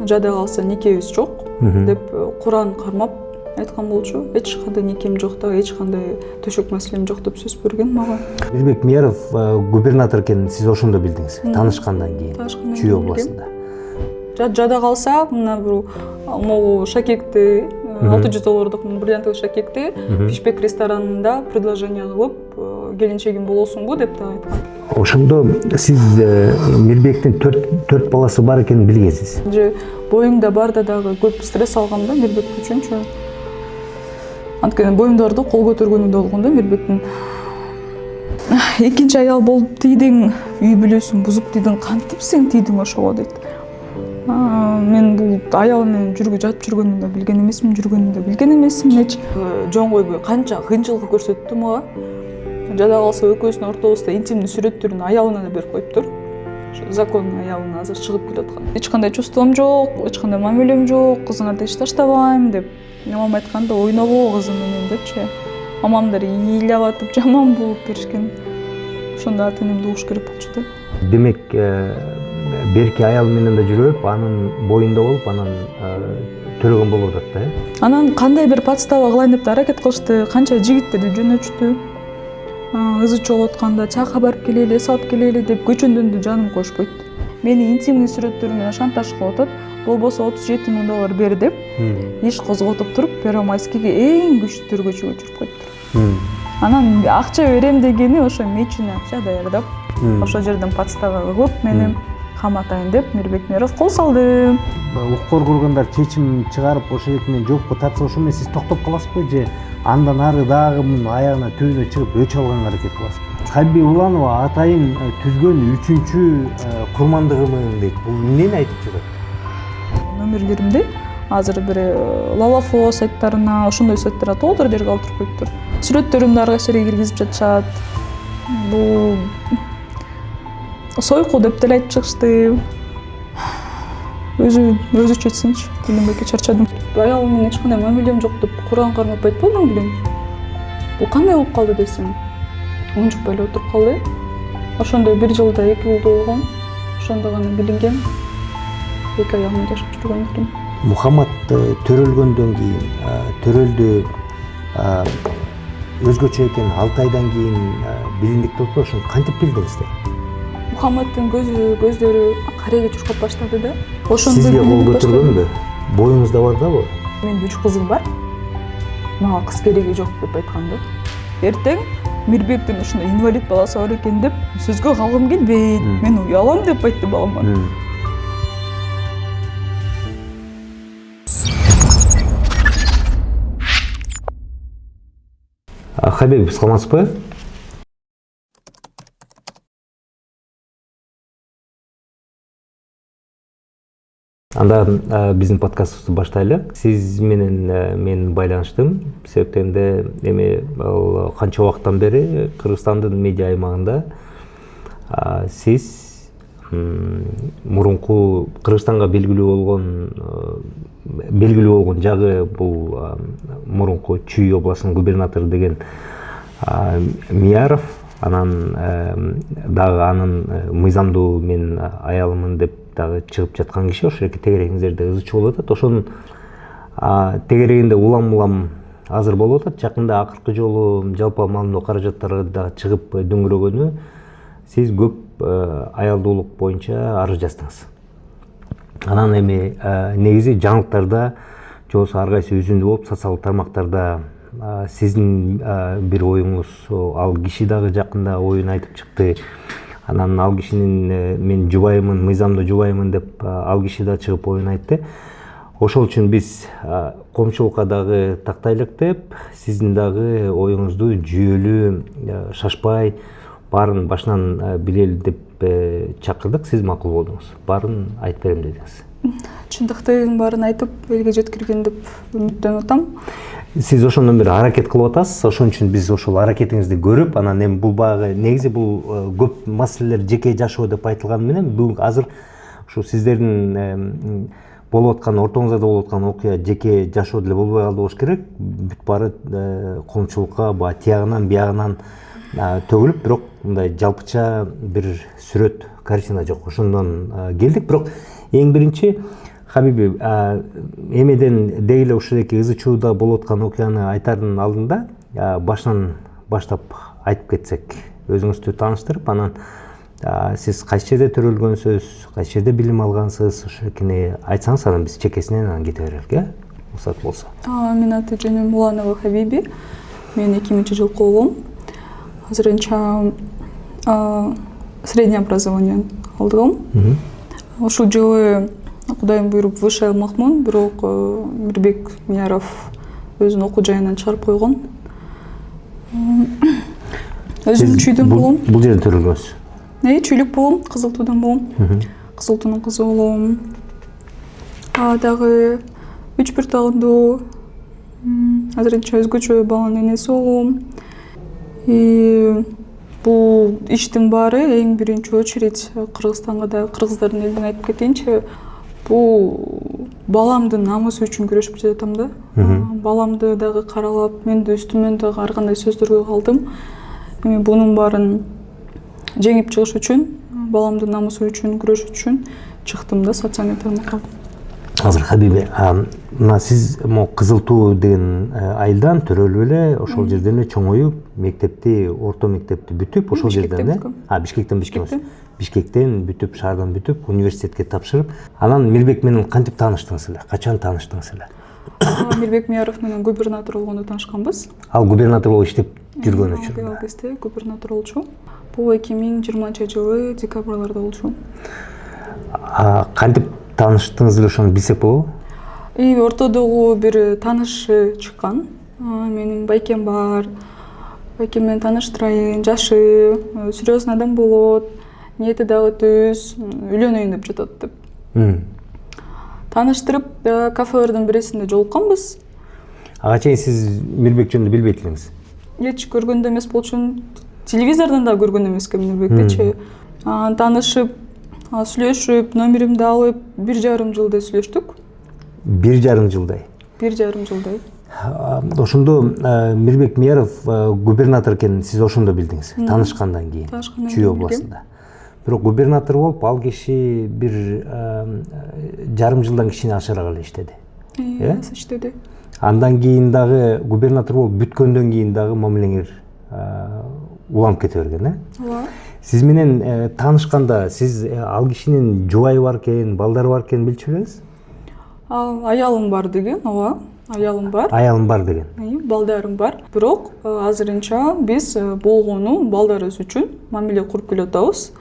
жада калса никебиз жок деп Куран кармап айткан болчу. Эч кандай никем жок да, эч кандай төшөк маселем жок деп сөз берген мага. Мирбек Мияров губернатор экенин сиз ошондо билдиңиз, таанышкандан кийин Чүй областында. Жада калса мына бир могу шакекти $600 бриллиантовый шакекти Пишпек ресторанында предложение кылып келинчегим болосуңбу деп да айткан. Ошондо сиз Мирбектин 4 баласы бар экенин билгенсиз. Же боюңда барда дагы көп стресс алгам да Мирбек үчүнчү. Анткени боюмда барда кол көтөргөнү да болгон да Мирбектин. Экинчи аял болуп тийдиң, үй бүлөсүн бузуп тийдиң, кантип сен тийдиң ошого дейт. Мен бул аялым менен жатып жүргөнүн да билген эмесмин, жүргөнүн да билген эмесмин. Эч жон койбой канча кыйынчылык көрсөттү мага. Жада калса экөөбүздүн ортобузда интимдүү сүрөттөрүн аялына да берип коюптур. Закон аялына азыр чыгып келаткан. Эч кандай чувством жок, эч кандай мамилем жок, кызыңарды эч таштабайм деп. Мамам айтканда ойнобо кызым менен депчи. Мамамдар ыйлап атып жаман болуп беришкен. Ошондо ата-энемди угуш керек болчу да. Демек, берки аял менен да жүрүп, анын боюнда болуп, анан төрөгөн болуп атат да. Анан кандай бир подстава кылайын деп аракет кылышты, канча жигиттерди жөнөтүштү. Ызы чоготканда чакка барып келели, салып келели деп көчөндөндү жаным кошпойт. Мени интимный сүрөттөрү менен шантаж кылып атат. Болбосо $37,000 бер деп, иш козготуп туруп, Первомайскийге эң күчтүү тергөөчүгө жүрүп коюптур. Анан акча берем дегени ошо мечине акча даярдап, ошол жерден подстава кылып, мени каматайын деп Мирбек Мияров кол салды. Укук коргондор чечим чыгарып, ошол эки менен жоопко тартса, ошо менен сиз токтоп каласызбы же андан ары дагы аягына түбүнө чыгып өч алганга аракет кыласызбы? Калби Уланова атайын түзгөн 3-чү курмандыгымын дейт. Бул эмнени айтып жүрөт? Номерлеримди азыр бир Лалафо сайттарына, ошондой сайттарга толтур жерге калтырып коюптур. Сүрөттөрүмдү ар кайсы жерге киргизип жатышат. Бул сойку деп деле айтып чыгышты. Өзү чечсинчи, билинбейки чарчадым. Аялым менен эч кандай мамилем жок деп Куран кармап айтпадың билем. Бул кандай болуп калды десем, унчукпай эле отуруп калды. Ошондо 1 жылда 2 ұлды болгон. Ошондо гана билинген. Эки аял менен жашап жүргөндөрүм. Мухаммад төрөлгөндөн кийин, төрөлдү өзгөчө экен 6 айдан кийин билиндик деп ошону кантип билдиңиздер? Мухаммаддын көздөрү карайга чуркап баштады да. Ошондо сизге кол көтөргөнбү? Боюңузда бар дабы? Менин 3 кызым бар. Мага кыз кереги жок деп айткан да. Эртең Мирбектин ушундай инвалид баласы бар экен деп сөзгө калгым келбейт. Мен уялам деп айтты балама. Хабиб, саламатсызбы? Анда биздин подкастыбызды баштайлы. Сиз менен мен байланыштым. Себептенде эми канча убакыттан бери Кыргызстандын медиа аймагында сиз мурунку Кыргызстанга белгилүү болгон жагы бул мурунку Чүй областынын губернатору деген Мияров, анан дагы анын мыйзамдуу мен аялымын деп дагы чыгып жаткан киши ошо эки тегерегиңиздерде ызычы болуп атат. Ошонун тегерегинде улам азыр болуп атат. Жакында акыркы жолу жалпы маалымдоо каражаттары да чыгып дөңгөрөгөнү сиз көп аялдуулук боюнча арыз жаздыңыз. Анан эми негизи жаңылыктарда же болбосо ар кайсы үзүндү болуп социалдык тармактарда сиздин бир оюңуз, ал киши дагы жакында оюн айтып чыкты. Анан ал кишинин мен жубайымын, мыйзамдуу жубайымын деп ал киши да чыгып оюн айтты. Ошол үчүн биз коомчулукка дагы тактайлык деп, сиздин дагы оюңузду жүйөлүү, шашпай, баарын башынан билели деп чакырдык. Сиз макул болдуңуз. Баарын айтып берем дедиңиз. Чындыктын баарын айтып элге жеткирген деп үмүттөнүп атам. Сиз ошондон бери аракет кылып атасыз. Ошон үчүн биз ошол аракетиңизди көрүп, анан эми бул багы негизи бул көп маселелер жеке жашоо деп айтылганы менен бүгүн азыр ушу сиздердин болуп аткан, ортоңузда болуп аткан окуя жеке жашоо деле болбой калды болуш керек. Бүт баары коомчулукка баягы тиягынан биягынан төгүлүп, бирок мындай жалпыча бир сүрөт, картина жок. Ошондон келдик, бирок эң биринчи Хабиби, эмеден дейле ушундайки ызы чууда болуп аткан окуяны айтардын алдында башынан баштап айтып кетсек, өзүңүздү тааныштырып, анан сиз кайсы жерде төрөлгөнсүз, кайсы жерде билим алгансыз, ошокини айтсаңыз, анан биз чекесинен анан кете берелик, уруксат болсо. Менин аты-жөнүм Муланова Хабиби. Мен 2000-жылкы улум. Азырынча среднее образование алдым. Ушул жылы Кудайым буйруп высший алмакмын, бирок Мирбек Мияров өзүнүн окуу жайынан чыгарып койгон. Өзүм чүйдөн болом. Бул жерде төрөлгөнсүз? Чүйлүк болом, Кызыл Туудан болом. Кызыл Туунун кызы болом. Дагы 3-1 тагындуу. Азырынча өзгөчө баланын энеси болом. Бул иштин баары эң биринчи очередь Кыргызстанга да, кыргыздардын элине айтып кетейинчи, бул баламдын намысы үчүн күрөшүп жатам да. Баламды дагы каралап, мен да үстүмөн дагы ар кандай сөздөргө калдым. Эми бунун баарын жеңип чыгыш үчүн, баламдын намысы үчүн күрөш үчүн чыктым да социалдык тармакка. Азыр Хабиби, мына сиз Кызыл Туу деген айылдан төрөлүп эле ошол жерден эле чоңоюп, мектепти, орто мектепти бүтүп, ошол жерден Бишкектен бүткөнсүз. Бишкектен бүтүп, шаардан бүтүп, университетке тапшырып, анан Мирбек менен кантип тааныштыңыз эле? Качан тааныштыңыз эле? Мирбек Мияров менен губернатор болгондо таанышканбыз. Ал губернатор болуп иштеп жүргөн үчүн. Ал кезде губернатор болчу. Бул 2020-жылы декабрларда болчу. Кантип тааныштыңыз эле, ошону билсек болобу? Ортодогу бир таанышы чыккан. Менин байкем бар. Байкем менен тааныштырайын, жашы, серьезный адам болот, ниети дагы түз, үйлөнөйүн деп жатат деп. Тааныштырып, кафелердин бирисинде жолукканбыз. Ага чейин сиз Мирбек жөнүндө билбейт элеңиз? Эч көргөн да эмес болчумун. Телевизордон да көргөн эмесмин Мирбектичи. Таанышып, сүйлөшүп, номеримди алып, 1,5 жылдай сүйлөштүк. 1,5 жылдай? 1,5 жылдай. Ошондо Мирбек Мияров губернатор экенин сиз ошондо билдиңиз, таанышкандан кийин, Чүй областында. Бирок губернатор болуп, ал киши 1,5 жылдан кичине ашыраак эле иштеди. Иштеди. Андан кийин дагы губернатор болуп бүткөндөн кийин дагы мамилеңер уланып кете берген, Ооба. Сиз менен таанышканда сиз ал кишинин жубайы бар экен, балдары бар экенин билчү белеңиз? Аялым бар деген, ооба. Аялым бар. Аялым бар деген. Балдарым бар. Бирок азырынча биз болгону балдарыбыз үчүн мамиле куруп келатабыз.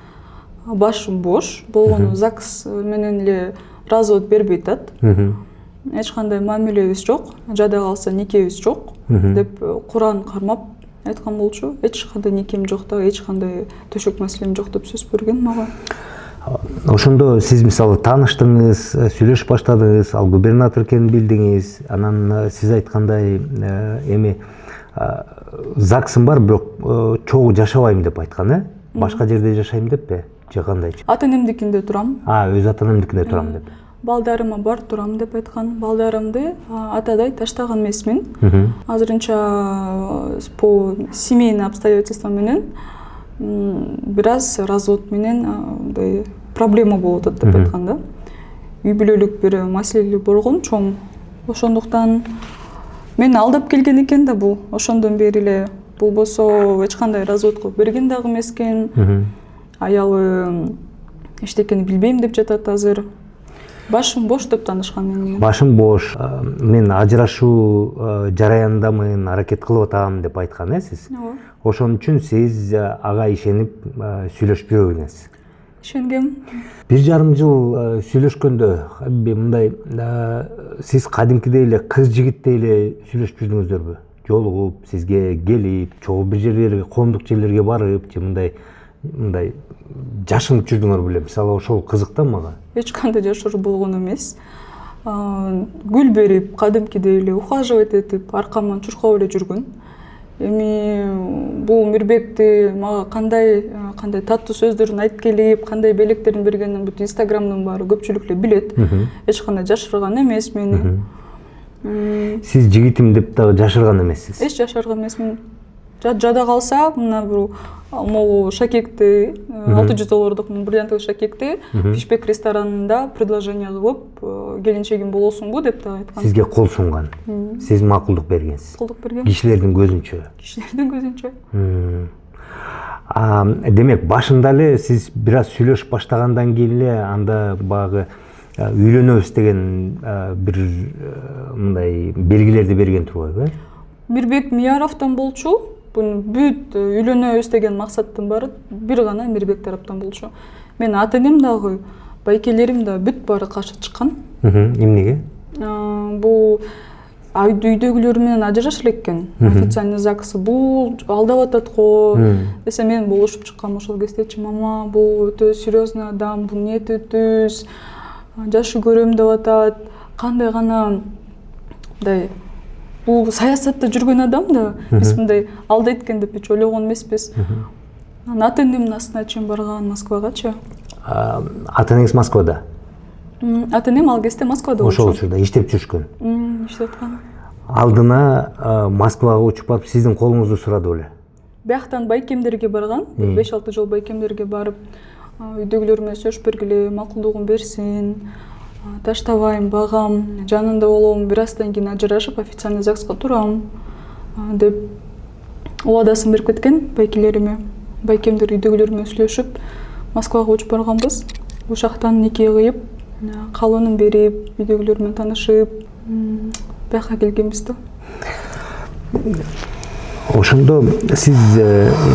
Башым бош. Болгону ЗАГС менен эле развод бербей атат. Эч кандай мамилебиз жок. Жада калса никебиз жок деп Куран кармап айткан болчу. Эч кандай никем жок да, эч кандай төшөк маселем жок деп сөз берген мага. Ошондо сиз мисалы тааныштыңыз, сүйлөшүп баштадыңыз, ал губернатор экенин билдиңиз, анан сиз айткандай эми ЗАГСым бар, бирок чогуу жашабайм деп айткан, Башка жерде жашайм деппи? Же кандайчы? Ата-энемдикинде турам. Өз ата-энемдикинде турам деп. Балдарыма бар турам деп айткан. Балдарымды атадай таштаган эмесмин. Азырынча по семейный обстоятельства менен бир аз развод менен мындай проблема болуп атат деп айткан да. Үй бүлөлүк бир маселе болгон чоң. Ошондуктан мени алдап келген экен да бул. Ошондон бери эле болбосо эч кандай разводко берген дагы эмес экен. Аялы эчтекени билбейм деп жатат азыр. Башым бош деп таанышкан менен. Башым бош, мен ажырашуу жараяндамын, аракет кылып атам деп айткан, сиз? Ошон үчүн сиз ага ишенип сүйлөшүп жүргөнсүз. Ишенгем. 1,5 жыл сүйлөшкөндө, мындай сиз кадимкидей эле кыз жигиттей эле сүйлөшүп жүрдүңүздөрбү? Жолугуп, сизге келип, чогуу бир жерлерге, коомдук жерлерге барып, же мындай жашынып жүрдүңөр беле? Мисалы, ошол кызык да мага. Эч кандай жашыруу болгон эмес. Гүл берип, кадимкидей эле ухаживать этип, аркаман чуркап эле жүргөн. Эми бул Мирбекти мага кандай таттуу сөздөрүн айтып келип, кандай белектерин бергенин бүт Инстаграмдын баары көпчүлүк эле билет. Эч кандай жашырган эмес мени. Сиз жигитим деп дагы жашырган эмессиз? Эч жашырган эмесмин. жада калса мына бир могу шакекти $600 бриллиантовый шакекти Фишбек ресторанында предложение кылып келинчегим болосуңбу деп да айткан. Сизге кол сунган. Сиз макулдук бергенсиз. Макулдук берген. Кишилердин көзүнчө. Кишилердин көзүнчө. Демек башында эле сиз бир аз сүйлөшүп баштагандан кийин эле анда багы үйлөнөбүз деген бир мындай белгилерди берген турбайбы? Мирбек Мияровдон болчу. Бул бүт үйлөнөбүз деген максаттын баары бир гана Мирбек тараптан болчу. Мен ата-энем дагы, байкелерим да бүт баары каршы чыккан. Эмнеге? Бул үйдөгүлөр менен ажырашып элеккен. Официальный ЗАГС бул алдап атат го десе мен болушуп чыккам ошол кездечи. Мама, бул өтө серьезный адам, бул эмне түз, жашы көрөм деп атат. Кандай гана мындай бул саясатта жүргөн адам да, биз мындай алдайт экен деп эч ойлогон эмеспиз. Ата-энемдин астына чейин барган Москвагачы. Ата-энеңиз Москвада? Ата-энем ал кезде Москвада болчу. Ошол учурда иштеп жүрүшкөн. Иштеп аткан. Алдына Москвага учуп барып сиздин колуңузду сурады беле? Бияктан байкемдерге барган, 5-6 жол байкемдерге барып, үйдөгүлөр менен сөйлөшүп бергиле, макулдугун берсин, таштабайм, багам, жанында болом, бир аздан кийин ажырашып официальный ЗАГСка турам деп убадасын берип кеткен байкелериме. Байкемдер үйдөгүлөр менен сүйлөшүп Москвага учуп барганбыз. Бул жактан нике кыйып, калуунун берип, үйдөгүлөр менен таанышып, бияка келгенбиз да. Ошондо сиз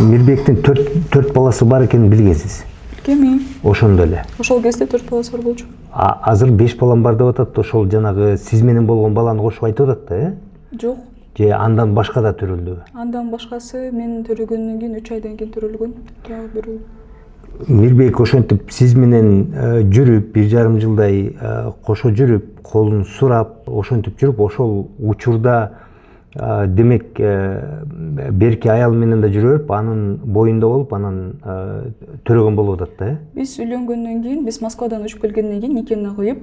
Мирбектин 4 баласы бар экенин билгенсиз. Билгенми? Ошондо эле. Ошол кезде 4 баласы бар болчу. Азыр 5 балам бар деп атат. Ошол жанагы сиз менен болгон баланы кошуп айтып атат да, Жок. Же андан башка да төрөлдүбү? Андан башкасы мен төрөгөндөн кийин 3 айдан кийин төрөлгөн. Дагы бир Мирбек ошентип сиз менен жүрүп, 1,5 жылдай кошо жүрүп, колун сурап, ошентип жүрүп, ошол учурда демек берки аял менен да жүрүп, анын боюнда болуп, анан төрөгөн болуп атат да, Биз үйлөнгөндөн кийин, биз Москвадан учуп келгенден кийин никени кыйып,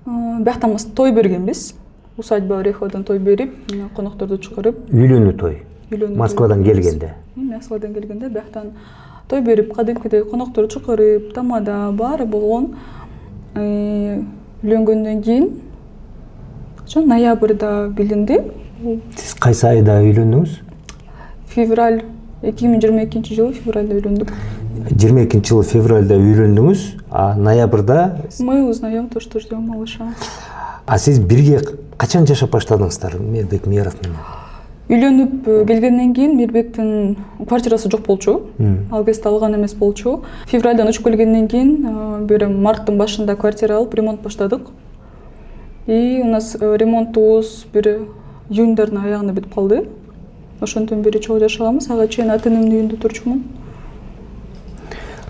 бияктан той бергенбиз. Усадьба Ореховадан той берип, конокторду чыгарып. Үйлөнүү той. Москвадан келгенде. Москвадан келгенде бияктан той берип, кадимкидей конокторду чыгарып, тамада баары болгон. Үйлөнгөндөн кийин ноябрда билинди. Сиз кайсы айда үйлөндүңүз? Февраль 2022-жылы февралда үйлөндүк. 22-жылы февралда үйлөндүңүз, а ноябрда Мы узнаем то, что ждем малыша. А сиз бирге качан жашап баштадыңыздар Мирбек Мияров менен? Үйлөнүп келгенден кийин Мирбектин квартирасы жок болчу. Ал кезде алган эмес болчу. Февралдан учуп келгенден кийин бир марттын башында квартира алып ремонт баштадык. И у нас ремонтубуз бир июндардын аягында бүтүп калды. Ошондон бери чогуу жашаганбыз. Ага чейин ата-энемдин үйүндө турчумун.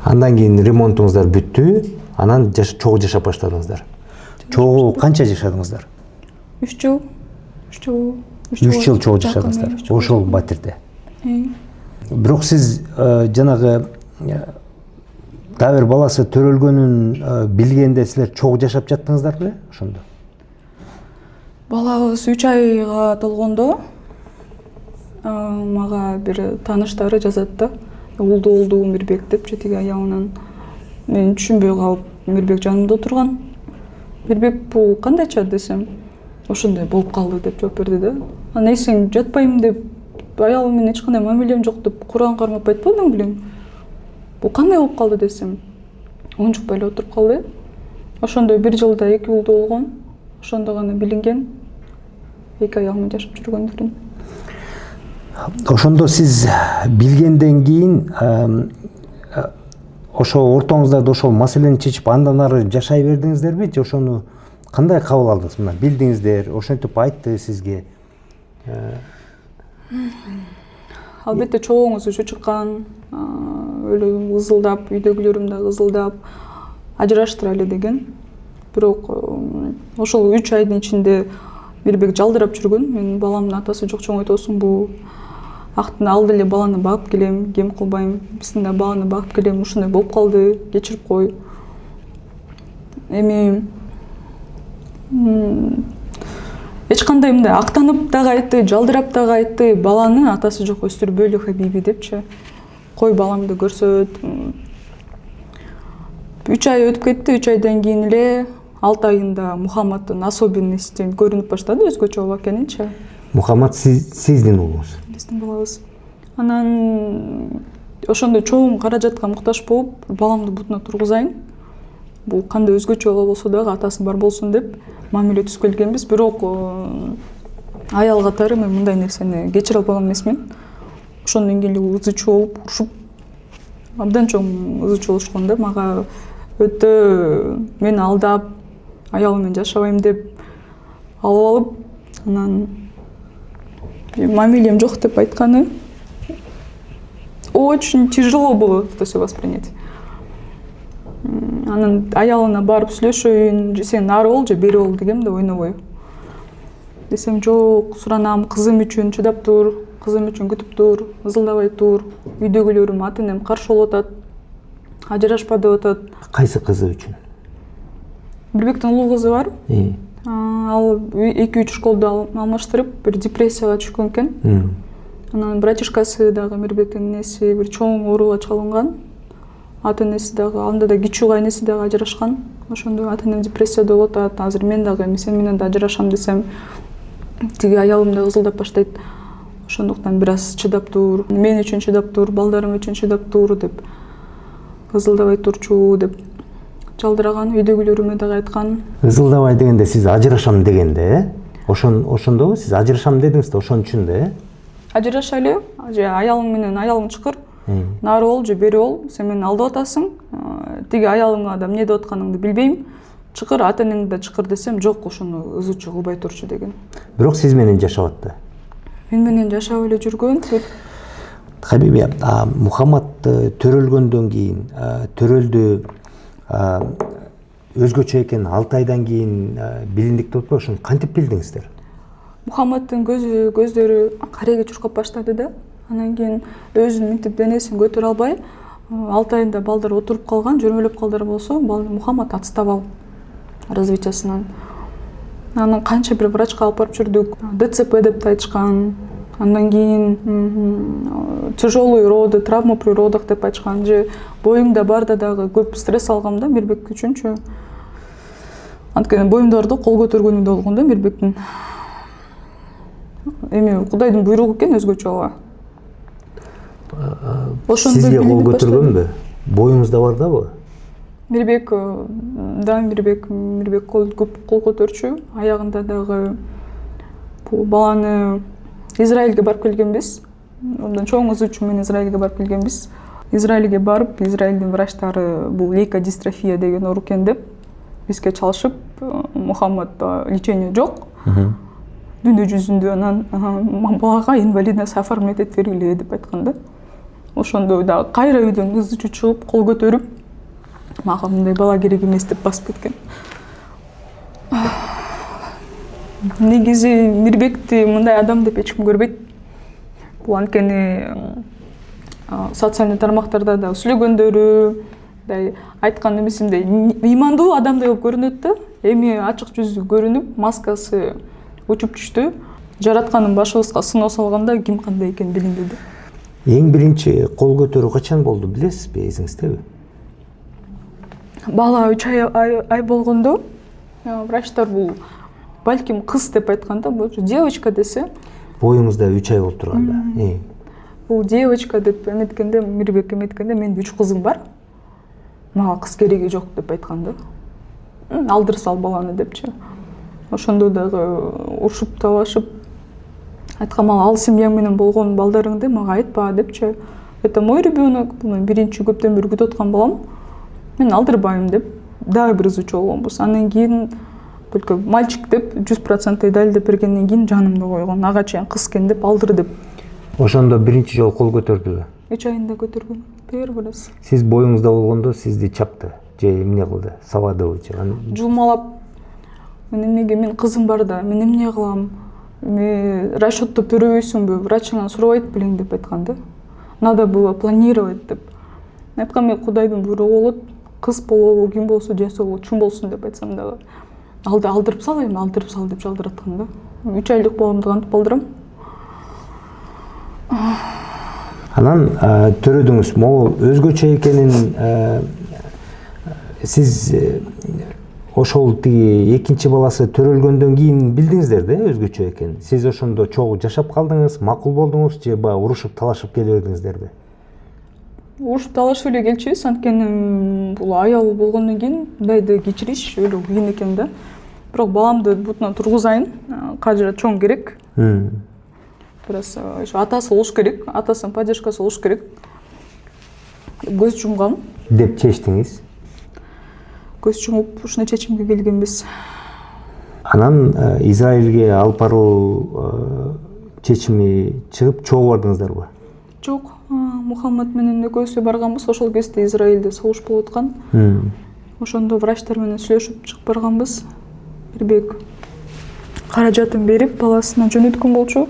Андан кийин ремонтуңуздар бүттү, анан чогуу жашап баштадыңыздар. Чогуу канча жашадыңыздар? 3 жыл. 3 жыл чогуу жашадыңыздар. Ошол батирде. Бирок сиз жанагы дагы бир баласы төрөлгөнүн билгенде силер чогуу жашап жаттыңыздар беле ошондо? Балабыз 3 айга толгондо мага бир тааныштары жазат да. Улду Мирбек деп жетиги аягынан. Мен түшүнбөй калып, Мирбек жанымда отурган. Мирбек бул кандайча десем, ошондой болуп калды деп жооп берди да. Анан эсиң жатпайм деп, аялым менен эч кандай мамилем жок деп Куран кармап айтпадың белең. Бул кандай болуп калды десем, унчукпай эле отуруп калды. Ошондой 1 жылда 2 улду болгон. Ошондо гана билинген 2 аял менен жашап жүргөндөрүн. Ошондо сиз билгенден кийин ошо ортоңуздарда ошол маселени чечип андан ары жашай бердиңиздерби же ошону кандай кабыл алдыңыз? Мына билдиңиздер, ошентип айтты сизге. Албетте чогуңуз өчө чыккан, өлө ызылдап, үйдөгүлөрүм да ызылдап, ажыраштырайлы деген. Бирок ошол 3 айдын ичинде Мирбек жалдырап жүргөн. Менин баламдын атасы жок, чоңойтосуң бул актын алды эле баланы багып келем, кем кылбайм, биздин да баланы багып келем, ушундай болуп калды, кечирип кой. Эми эч кандай мындай актанып дагы айтты, жалдырап дагы айтты, баланы атасы жок өстүрбөйлү Хабиби депчи. Кой баламды көрсөт. 3 ай өтүп кетти, 3 айдан кийин эле 6 айында Мухаммаддын особенностин көрүнүп баштады, өзгөчө бала экенинчи. Мухаммад сиздин уулуңуз. Биздин балабыз. Анан ошондой чоң каражатка муктаж болуп, баламды бутуна тургузайын. Бул кандай өзгөчө бала болсо дагы атасы бар болсун деп мамиле түзүп келгенбиз. Бирок аял катары мен мындай нерсени кечире албаган эмесмин. Ошондон кийин эле ызы чуу болуп, урушуп, абдан чоң ызы чуу болушкон да. Мага өтө мени алдап, аялым менен жашабайм деп алып алып, анан мамилем жок деп айтканы очень тяжело было это все воспринять. Анан аялына барып сүйлөшөйүн, сен ары бол же бери бол дегем да ойнобой. Десем жок, суранам, кызым үчүн чыдап тур, кызым үчүн күтүп тур, ызылдабай тур. Үйдөгүлөрүм ата-энем каршы болуп атат, ажырашпа деп атат. Кайсы кызы үчүн? Мирбектин улуу кызы бар. Ал 2-3 школду алмаштырып, бир депрессияга түшкөн экен. Анан братишкасы дагы Мирбектин энеси бир чоң ооруга чалынган. Ата-энеси дагы, анда да кичүү кайнеси дагы ажырашкан. Ошондо ата-энем депрессияда болуп атат. Азыр мен дагы сен менен да ажырашам десем, тиги аялым да ызылдап баштайт. Ошондуктан бир аз чыдап тур, мен үчүн чыдап тур, балдарым үчүн чыдап тур деп. Ызылдабай турчу деп жалдыраган, үйдөгүлөрүмө дагы айткан. Ызылдабай дегенде сиз ажырашам дегенде, ошондо сиз ажырашам дедиңиз да ошон үчүн да, Ажырашайлы, же аялың менен аялың чыкыр, нары бол же бери бол, сен мени алдап атасың, тиги аялыңа да эмне деп атканыңды билбейм, чыкыр, ата-энеңди да чыкыр десем, жок, ошону ызы чуу кылбай турчу деген. Бирок сиз менен жашап атты. Мен менен жашап эле жүргөн. Хабиби, Мухаммад төрөлгөндөн кийин, төрөлдү, өзгөчө экен 6 айдан кийин билиндик деп атпайбы, ошону кантип билдиңиздер? Мухаммаддын көздөрү кареге чуркап баштады да. Анан кийин өзүнүн мынтип денесин көтөрө албай, 6 айында балдар отуруп калган, жөрмөлөп калдыр болсо, Мухаммад отставал развитиясынан. Анан канча бир врачка алып барып жүрдүк. ДЦП деп айтышкан. Андан кийин тяжелый роды, травма при родах деп айтышкан. Же боюңда барда дагы көп стресс алгам да Мирбек үчүнчү. Анткени боюмда бар да, кол көтөргөнү да болгон да Мирбектин. Эми Кудайдын буйругу экен, өзгөчө ала. Сизге кол көтөргөнбү? Боюңузда бар дабы? Мирбек көп кол көтөрчү. Аягында дагы бул баланы Израилге барып келгенбиз. Ондан чоң ызы үчүн мен Израилге барып келгенбиз. Израилге барып, Израилдин врачтары бул лейкодистрофия деген оору экен деп бизге чалышып, Мухаммадда лечение жок. Дүнү жүзүндө анан балага инвалидность оформлять этип бергиле деп айткан да. Ошондо дагы кайра үйдөн ызы чуу чыгып, кол көтөрүп, мага мындай бала керек эмес деп басып кеткен. Негизи Мирбекти мындай адам деп эч ким көрбөйт. Бул анткени социалдык тармактарда да сүйлөгөндөрү, айткан эмесинде ыймандуу адамдай болуп көрүнөт да. Эми ачык жүзү көрүнүп, маскасы учуп түштү. Жаратканын башыбызга сыноо салганда ким кандай экенин билинди да. Эң биринчи кол көтөрүү качан болду, билесизби, эсиңиздеби? Бала 3 ай болгондо врачтар бул балким кыз деп айткан да, бул девочка десе. Боюңузда 3 ай болуп турганда. Бул девочка деп эметкенде, Мирбек эметкенде, менин 3 кызым бар. Мага кыз кереги жок деп айткан да. Алдыр сал баланы депчи. Ошондо дагы урушуп талашып айткан, ал семьяң менен болгон балдарыңды мага айтпа депчи. Это мой ребенок, бул биринчи көптөн бери күтүп аткан балам. Мен алдырбайм деп дагы бир ызы чуу болгонбуз. Андан кийин только мальчик деп 100% далилдеп бергенден кийин жанымда койгон. Ага чейин кыз экен деп алдыр деп. Ошондо биринчи жолу кол көтөрдүбү? 3 айында көтөргөн. Первый раз. Сиз боюңузда болгондо сизди чапты же эмне кылды? Сабадыбы же? Жумалап. Мен кызым бар да, мен эмне кылам? Расчетто төрөбөйсүңбү? Врачыңан сурабайт белең деп айткан да. Надо было планировать деп. Айткан, мен Кудайдын буйругу болот. Кыз болобу, ким болсо, жесо чун болсун деп айтсам дагы. алдырып сал эми, алдырып сал деп жалдыраткан да. 3 айлык болгондо кантип алдырам? Анан төрөдүңүз, могу өзгөчө экенин сиз ошол тиги экинчи баласы төрөлгөндөн кийин билдиңиздер да өзгөчө экенин. Сиз ошондо чогуу жашап калдыңыз, макул болдуңуз же баягы урушуп талашып келе бердиңиздерби? Урушуп талашып эле келчүбүз, анткени бул аял болгондон кийин мындайды кечириш өлө кыйын экен да. Бирок баламды бутуна тургузайын, кажырат чоң керек. Biraz atası oluş gerek, atasının поддержкасы oluş gerek. Көз жумгам. Деп чечтиңиз. Көз жумуп, ушуна чечимге келгенбиз. Анан Израилге алып баруу чечими чыгып чогуу бардыңыздарбы? Жок, Мухаммад менен экөөсү барганбыз, ошол кезде Израилде согуш болуп аткан. Ошондо врачтар менен сүйлөшүп чыгып барганбыз. Бирбек каражатын берип, баласына жөнөткөн болчу.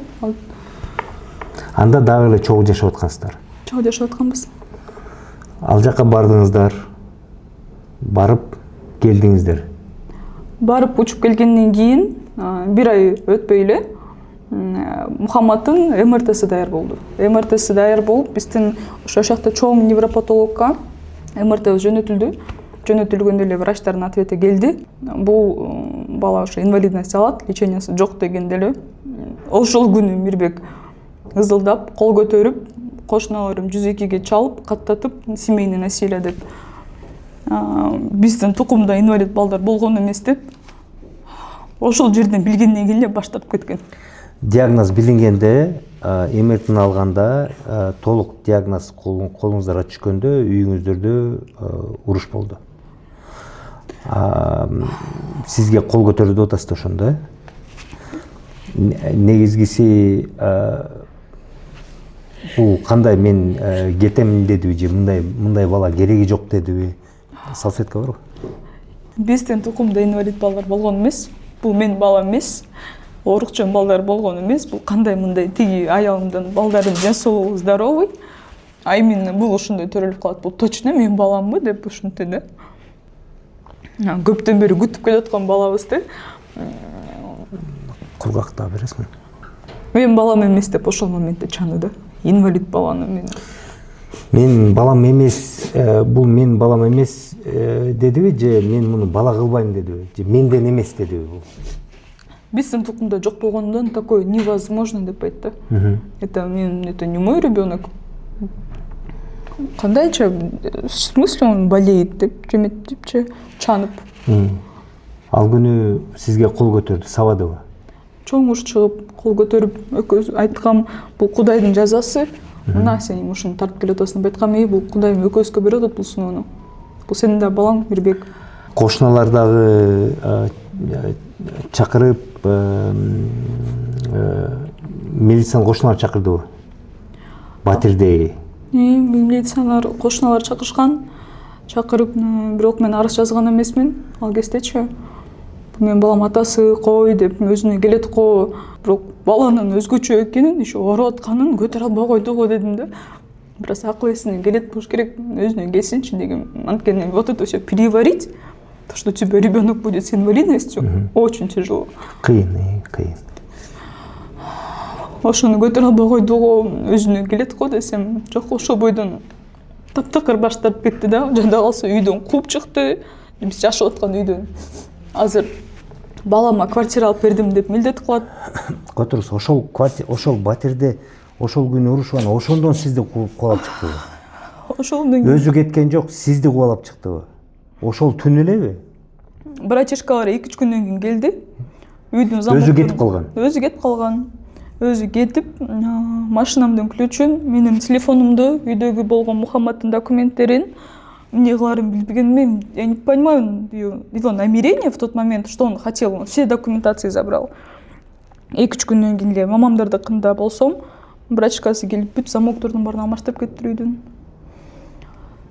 Анда дагы эле чогуу жашап аткансыздар. Чогуу жашап атканбыз. Ал жака бардыңыздар, барып келдиңиздер. Барып учуп келгенден кийин 1 ай өтпөй эле Мухаммаддын МРТси даяр болду. МРТси даяр болуп, биздин ошол жакта чоң невропатологко МРТ жөнөтүлдү. Жөнөтүлгөндө эле врачтардын ответи келди. Бул бала ошо инвалидность алат, лечениясы жок дегенде эле ошол күнү Мирбек ызылдап, кол көтөрүп, кошуналарым 102ге чалып, каттатып, семейный насилие деп. Биздин тукумда инвалид балдар болгон эмес деп. Ошол жерден билгенден кийин эле баштап кеткен. Диагноз билингенде, МРТни алганда, толук диагноз колуңуздарга түшкөндө үйүңүздөрдө уруш болду. Сизге кол көтөрдү деп атасыздар ошондо. Негизгиси бул кандай, мен кетем дедиби же мындай бала кереги жок дедиби? Салфетка барбы? Биздин тукумда инвалид балдар болгон эмес. Бул менин балам эмес. Оорукчан балдар болгон эмес. Бул кандай мындай тиги аялымдын балдардын ден соолугу здоровый. А именно бул ошондой төрөлүп калат. Бул точно менин баламбы деп ушинтти да. Көптөн бери күтүп келаткан балабызды Кургактап бересиңби? Менин балам эмес деп ошол моментте чаныды. Инвалид баланы мен. Мен балам эмес, бул менин балам эмес дедиби же мен муну бала кылбайм дедиби? Же менден эмес дедиби бул? Биздин тукумда жок болгондон такое невозможно деп айтты. Это не мой ребенок. Кандайча, в смысле он болеет деп, жеметипчи чанып. Ал күнү сизге кол көтөрдү, сабадыбы? Чоң уш чыгып, кол көтөрүп, экөөс айткам, бул Кудайдын жазасы. Мына сен ушуну тартып келе атасың деп айткам, бул Кудайым экөөбүзгө берип атат бул сыноону. Бул сенин да балаң Мирбек. Кошуналар дагы чакырып, милициянын кошуналар чакырдыбы? Батирдеги. Милициялар, кошуналар чакырышкан. Чакырып, бирок мен арыз жазган эмесмин. Ал кездечи. Мен балам атасы кой деп өзүнө келет го. Бирок баланын өзгөчө экенин, иши ооруп атканын көтөрө албай койду го дедим да. Бирок акыл эсине келет болуш керек, өзүнө келсинчи дегем. Анткени вот это все переварить, то, что у тебя ребенок будет с инвалидностью, очень тяжело. Кыйын. Ошону көтөрө албай койду го, өзүнө келет го десем, жок, ошол бойдон таптакыр баштап кетти да. Жада калса үйдөн кууп чыкты. Биз жашап аткан үйдөн. Азыр балама квартира алып бердим деп милдет кылат. Которус, ошол батирде ошол күнү урушкан, ошондон сизди кууп куалап чыктыбы? Ошондон Өзү кеткен жок, сизди куалап чыктыбы? Ошол түн элеби? Братишкалар 2-3 күндөн кийин келди. Үйдүн замок. Өзү кетип калган. Өзү кетип калган. Өзү кетип, машинамдын ключун, менин телефонумду, үйдөгү болгон Мухаммаддын документтерин эмне кыларын билбегенмин. Я не понимаю его намерение в тот момент, что он хотел. Он все документации забрал. 2-3 күндөн кийин эле мамамдардыкында болсом, братишкасы келип бүт замоктордун баарын алмаштырып кетти үйдүн.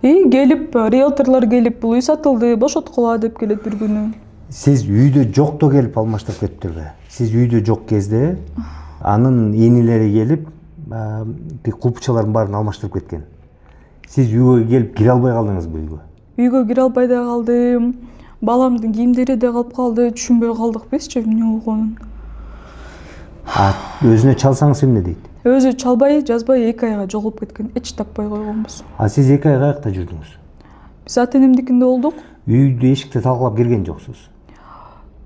Келип, риэлторлор келип, бул үй сатылды, бошоткула деп келет бир күнү. Сиз үйдө жокто келип алмаштырып кеттирби? Сиз үйдө жок кезде анын энелери келип, кулпчалардын баарын алмаштырып кеткен. Сиз үйгө келип кире албай калдыңызбы үйгө? Үйгө кире албай да калдым. баламдын кийимдери да калып калды, түшүнбөй калдык бизчи эмне болгонун. Өзүнө чалсаңыз эмне дейт? Өзү чалбай, жазбай 2 айга жоголуп кеткен, эч таппай койгонбуз. Сиз 2 ай каякта жүрдүңүз? Биз ата-энемдикинде болдук. Үйдү эшикти талкалап кирген жоксуз?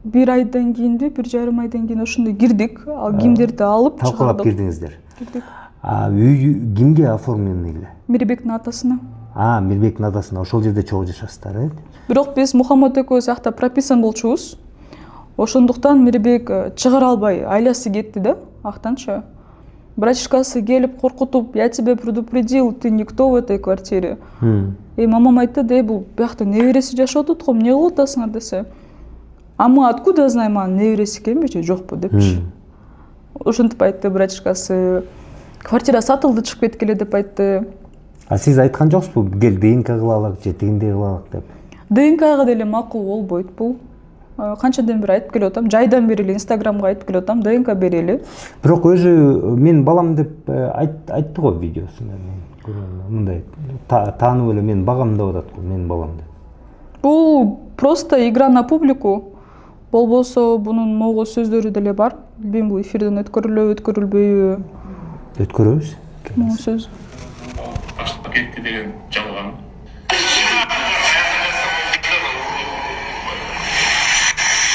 1 айдан кийинби, 1,5 айдан кийин ошондой кирдик. Ал кийимдерди алып чыгардык. Талкалап кирдиңиздер. Кирдик. Үй кимге оформленный эле? Мирбектин атасына. Мирбектин атасына. Ошол жерде чогуу жашасыздар, э? Бирок биз Мухаммад экөөбүз жакта прописан болчубуз. Ошондуктан Мирбек чыгара албай, айласы кетти да, актанчы. Братишкасы келип коркутуп, я тебя предупредил, ты никто в этой квартире. Мамам айтты, бул биякта небереси жашап атат го, эмне кылып атасыңар десе. Мы откуда знаем, анын небереси экенби же жокпу депчи. Ошентип айтты братишкасы. Квартира сатылды, чыгып кеткиле деп айтты. Сиз айткан жоксузбу, кел ДНК кылалык же тигиндей кылалык деп? ДНКга деле макул болбойт бул. Канчадан бери айтып келип атам, жайдан бери эле Инстаграмга айтып келип атам, ДНК берели. Бирок өзү мен балам деп айтты го видеосунда. Мындай таанып эле мен багам деп атат го, мен балам деп. Бул просто игра на публику. Болбосо бунун могу сөздөрү деле бар. Билбейм, бул эфирден өткөрүлбөйбү? Өткөрөбүз. Могу сөз. Ашып кетти деген жалган.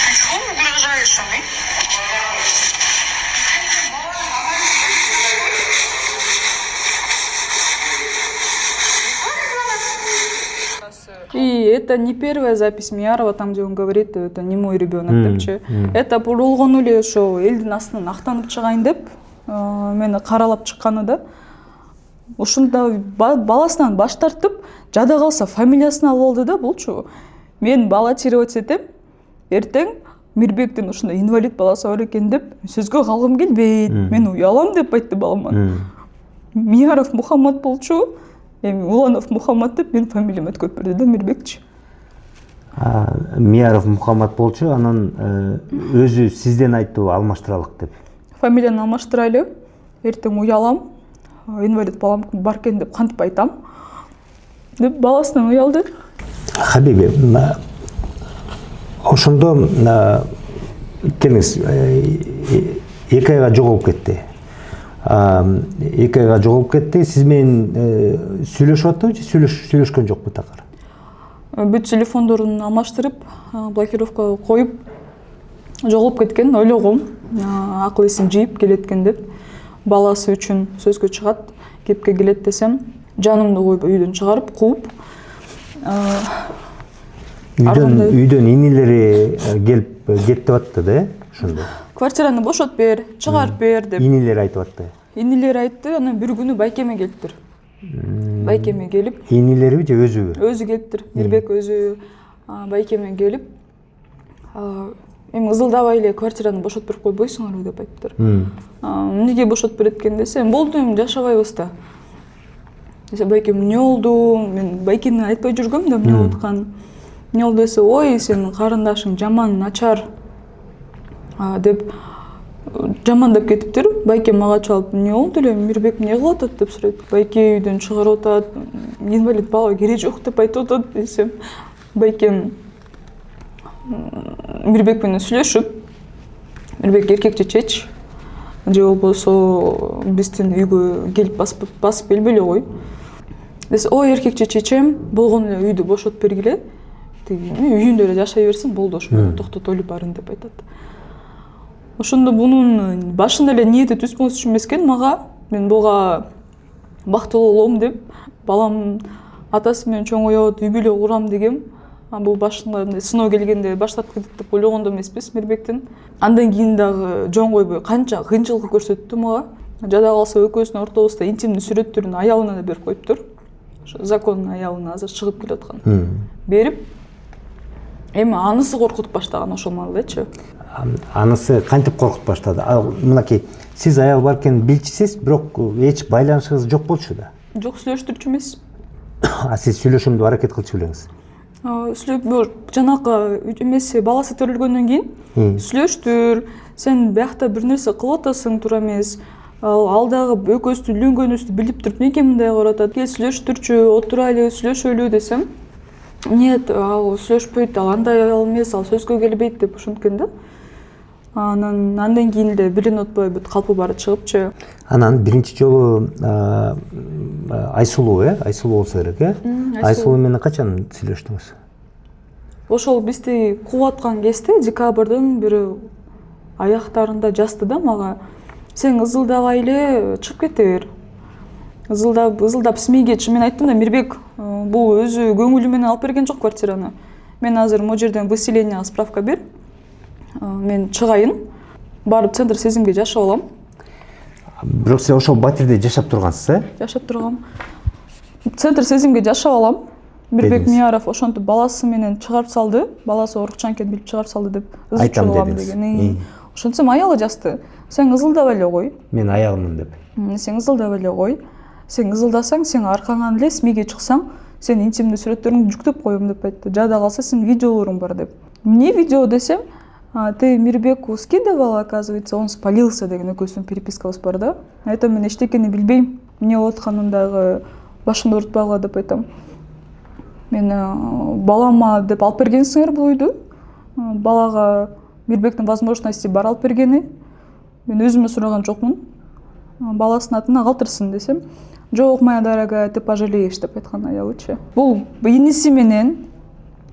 Почему угрожаешь ами? И это не первая запись Миярова, там, где он говорит, это не мой ребенок, депчи. Это болгону эле ошо элдин астынан актанып чыгайын деп, мени каралап чыкканы да. Ушунда баласынан баш тартып, жада калса фамилиясын алып алды да булчу. Мен баллотировать этем, эртең Мирбектин ушундай инвалид баласы бар экен деп сөзгө калгым келбейт. Мен уялам деп айтты балама. Мияров Мухаммад болчу. Уланов Мухаммад деп мен фамилиям өткөрүп берди да, Мирбекчи. Мияров Мухаммад болчу, анан өзү сизден айтты алмаштыралык деп. Фамилияны алмаштырайлы. Эртең уялам. Инвалид балам бар экен деп кантип айтам? Деп баласынан уялды. Хабиби, ошондо келиңиз, 2 айга жоголуп кетти. 2 айга жоголуп кетти. Сиз менен сүйлөшүп аттыбы же сүйлөшкөн жокпу такыр? Бүт телефондорун алмаштырып, блокировка коюп жоголуп кеткен, ойлогом. Акыл эсин жийип келет экен деп. Баласы үчүн сөзгө чыгат, кепке келет десем, жанымды коюп үйдөн чыгарып, кууп. Үйдөн инилери келип кет деп атты да, ошондо. Квартираны бошот бер, чыгарып бер деп. Инилери айтып атты. Инилери айтты, анан бир күнү байкеме келиптир. Байкеме келип. Инилериби же өзүбү? Өзү келиптир. Мирбек өзү байкеме келип, эми ызылдабай эле квартираны бошотуп берип койбойсуңарбы деп айтыптыр. Эмнеге бошотуп берет экен десем, болду эми жашабайбыз да. Десе, байкем эмне болду? Мен байкени айтпай жүргөм да эмне болуп атканын. Эмне болду десе, ой, сенин карындашың жаман, начар деп жамандап кетиптир. Байкем мага чалып, эмне болду эле, Мирбек эмне кылып атат деп сурайт. Байке үйдөн чыгарып атат, инвалид балага кереги жок деп айтып атат десем. Байкем Мирбек менен сүйлөшүп, Мирбек эркекче чеч, же болбосо биздин үйгө келип басып келбей эле кой. Десе, ой, эркекче чечем, болгону эле үйдү бошотуп бергиле. Үйүндө эле жашай берсин, болду, ошону токтотолу барын деп айтат. Ошондо бунун башында эле ниети түз болчу эмес экен мага. Мен буга бактылуу болом деп, балам атасы менен чоңоёт, үй бүлө курам дегем. Бул башында сыноо келгенде баштап кетет деп ойлогондо эмеспиз Мирбектин. Андан кийин дагы жон койбой канча кыйынчылык көрсөттү мага. Жада калса экөөбүздүн ортобузда интимдүү сүрөттөрүн аялына да берип коюптур. Ошо закондун аялына азыр чыгып келе аткан. Берип, эми анысы коркутуп баштаган ошол маалдачы. Анысы кантип коркутуп баштады? Мынакей, сиз аял бар экенин билчисиз, бирок эч байланышыңыз жок болчу да? Жок, сүйлөштүрчү эмес. Сиз сүйлөшүүмдү аракет кылчу белеңиз? Жанакы эмеси баласы төрөлгөндөн кийин сүйлөштүр. Сен биякта бир нерсе кылып атасың, туура эмес. Ал дагы экөөбүздүн үйлөнгөнүбүздү билип туруп, эмнеге мындай кылып атат? Кел сүйлөштүрчү, отурайлы, сүйлөшөлү десем. Нет, ал сүйлөшпөйт, ал андай аял эмес, ал сөзгө келбейт деп ушинткен да. Андан кийин эле билинип атпай бүт калпы бары чыгыпчы. Анан биринчи жолу Айсулуу Айсулуу болсо керек Айсулуу менен качан сүйлөштүңүз? Ошол бизди кууп аткан кезде декабрдын бир аяктарында жазды да мага. Сен ызылдабай эле чыгып кете бер. Ызылдап СМИге мен айттым да, Мирбек бул өзү көңүлү менен алып берген жок квартираны. Мен азыр могу жерден выселенияга справка бер. Мен чыгайын, барып центр сезимге жашап алам. Бирок сиз ошол батирде жашап тургансыз, Жашап тургам. Центр сезимге жашап алам. Мирбек Мияров ошентип баласы менен чыгарып салды. Баласы оорукчан экенин билип чыгарып салды деп айтам ызычулгам деген. Ошентсем аялы жазды. Сен ызылдабай эле кой. Мен аялмын деп. Сен ызылдабай эле кой. Сен ызылдасаң, сен аркаңан эле СМИге чыксаң, сен интимдүү сүрөттөрүңдү жүктөп коем деп айтты. Жада калса сен видеолоруң бар деп. Эмне видео десем, ты Мирбеку скидывал, оказывается, он спалился деген экөөсүнүн перепискабыз бар да. Айтам, мен эчтекени билбейм. Эмне болуп атканын дагы башымды оорутпагыла деп айтам. Мен балама деп алып бергенсиңер бул үйдү. Балага Мирбектин возможности бар алып бергени. Мен өзүмө сураган жокмун. Баласынын атына калтырсын десем, жок, моя дорогая, ты пожалеешь деп айткан аялычы. Бул иниси менен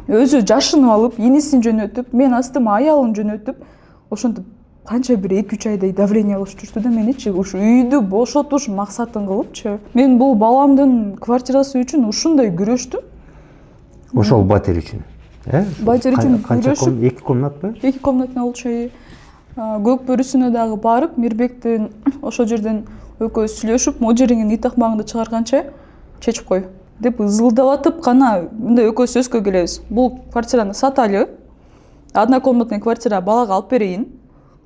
өзү жашынып алып, инисин жөнөтүп, мен астыма аялын жөнөтүп, ошентип канча бир 2-3 айдай давление кылып жүрдү да меничи, ушу үйдү бошотуш максатын кылыпчы. Мен бул баламдын квартирасы үчүн ушундай күрөштүм. Ошол батир үчүн, Батир үчүн күрөшүп, 2 комнатпы? 2 комнатный болчу. Көк бөрүсүнө дагы барып, Мирбектин ошол жерден экөөбүз сүйлөшүп, могу жериңин ит акмагыңды чыгарганча чечип кой деп ызылдап атып гана мындай экөөбүз сөзгө келебиз. Бул квартираны саталы, однокомнатный квартира балага алып берейин,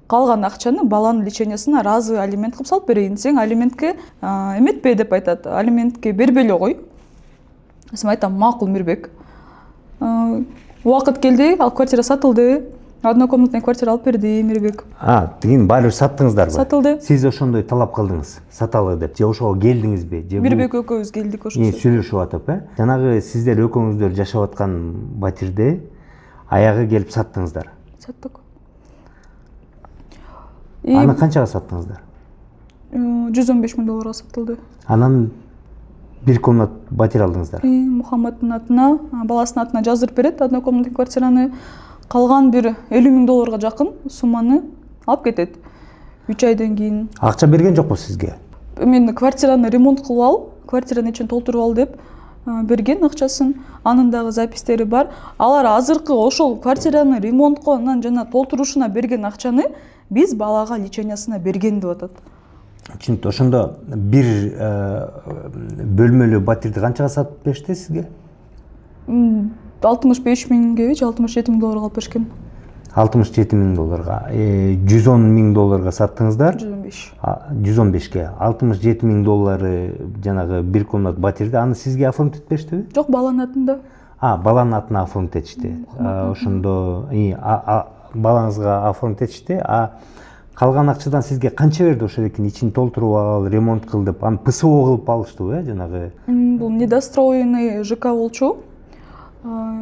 калган акчаны баланын лечениясына разовый алимент кылып салып берейин. Сен алиментке эметпе деп айтат. Алиментке бербей эле кой. Мен айтам, макул Мирбек. Убакыт келди, ал квартира сатылды. Однокомнатный квартира алып берди Мирбек. Деген баары саттыңыздарбы? Сатылды. Сиз ошондой талап кылдыңыз, саталы деп, же ошого келдиңизби? Же Мирбек экөөбүз келдик ошо. Сүйлөшүп атып, Жанагы сиздер экөөңүздөр жашап аткан батирде аягы келип саттыңыздар. Саттык. Аны канчага саттыңыздар? $115,000 сатылды. Анан 1 комнат батир алдыңыздар. Мухаммадтын атына, баласынын атына жаздырып берет однокомнатный квартираны. Калган бир $50,000 жакын сумманы алып кетет. 3 айдан кийин. Акча берген жокпу сизге? Мен квартираны ремонт кылып ал, квартиранын ичин толтуруп ал деп берген акчасын. Анын дагы запистери бар. Алар азыркы ошол квартираны ремонтко, анан жана толтурушуна берген акчаны биз балага лечениясына берген деп атат. Чынтып ошондо бир бөлмөлүү батирди канчага сатып беришти сизге? 65,000 же $67,000 алып беришкен. $67,000. $110,000 саттыңыздар. 115ке. $67,000 жанагы 1 комнат батирди. Аны сизге оформить этпештиби? Жок, баланын атында. Баланын атына оформить этишти. Ошондо балаңызга оформить этишти. Калган акчадан сизге канча берди ошол экен ичин толтуруп ал, ремонт кыл деп? Аны ПСО кылып алыштыбы, жанагы? Бул недостроенный ЖК болчу.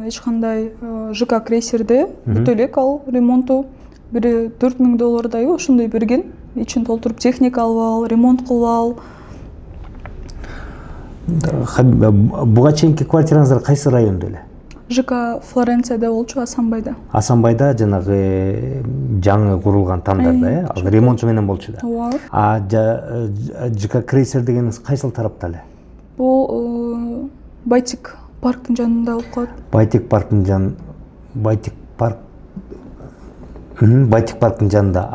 Эч кандай ЖК крейсерде бүтө элек ал ремонту. Бири $4,000 ошондой берген. Ичин толтуруп техника алып ал, ремонт кылып ал. Буга чейинки квартираңыздар кайсы райондо эле? ЖК Флоренцияда болчу, Асанбайда. Асанбайда жанагы жаңы курулган тамдарда, ал ремонту менен болчу да. ЖК крейсер дегениңиз кайсыл тарапта эле? Бул Байтик парктын жанында болуп калат. Байтик парктын жанында.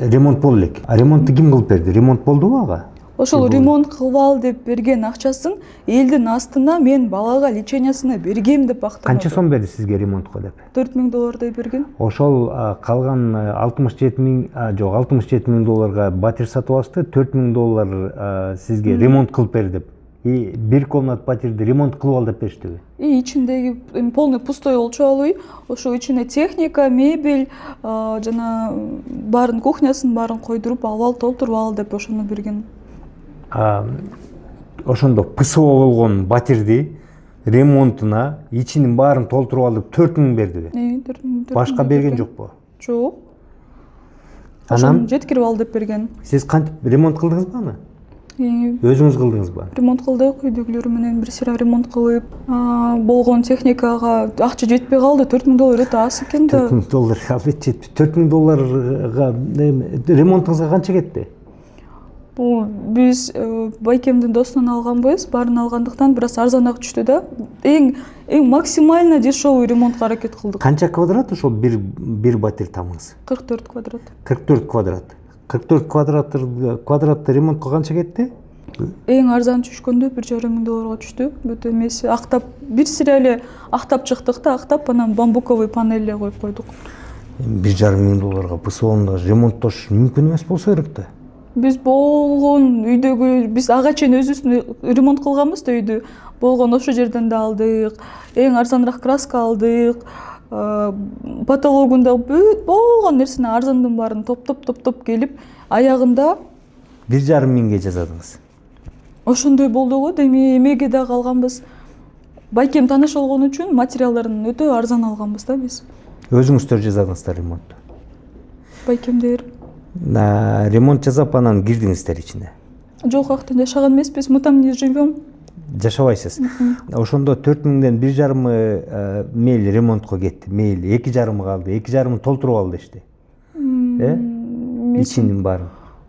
Ремонт болду элек. Ремонтту ким кылып берди? Ремонт болдубу ага? Ошол ремонт кылып ал деп берген акчасын элдин астына мен балага лечениясына бергем деп бактым. Канча сом берди сизге ремонтко деп? $4,000 берген. Ошол калган $67,000 батир сатып алышты, $4,000 сизге ремонт кылып бер деп. И 1 комнат батирди ремонт кылып ал деп бериштиби? Ичиндеги полный пустой болчу ал үй. Ошо ичине техника, мебель, жана баарын кухнясын баарын койдуруп алып, толтуруп ал деп ошону берген. Ошондо ПСО болгон батирди ремонтуна ичинин баарын толтуруп алып 4000 бердиби? Башка берген жокпу? Жок. Анан Ошон жеткирип ал деп берген. сиз кантип ремонт кылдыңызбы аны? Өзүңүз кылдыңызбы? Ремонт кылдык, үйдөгүлөр менен бир сыйра ремонт кылып, болгон техникага акча жетпей калды. $4000 өтө аз экен да. $4000 албетте жетпи. $4000 ремонтуңузга канча кетти? Бул биз байкемдин досунан алганбыз, баарын алгандыктан бир аз арзаныраак түштү да. Эң максимально дешевый ремонтко аракет кылдык. Канча квадрат ошол бир батир тамыңыз? 44 квадрат. 44 квадрат. 44 квадратты ремонтко канча кетти? Эң арзан түшкөндө $1500 түштү. Бүт эмеси актап, бир сыйра эле актап чыктык да, актап анан бамбуковый панель коюп койдук. $1500 ПСОнда ремонттош мүмкүн эмес болсо керек да. Биз болгон үйдөгү, биз ага чейин өзүбүз ремонт кылганбыз да үйдү. Болгон ошол жерден да алдык. Эң арзаныраак краска алдык. Потологунда бүт болгон нерсени арзандын баарын топтоп келип, аягында $1500 жазадыңыз. ошондой болду го. Эми эмеге да калганбыз. Байкем тааныш болгон үчүн материалдарын өтө арзан алганбыз да биз. Өзүңүздөр жасадыңыздар ремонтту? Байкемдер. Ремонт жасап анан кирдиңиздер ичине? Жок, актан жашаган эмеспиз, мы там не живем. Жашабайсыз. Ошондо 4000ден 1,5 мейли ремонтко кетти. Мейли 2,5 калды. 2,5 толтуруп ал дешти. Ичинин баарын.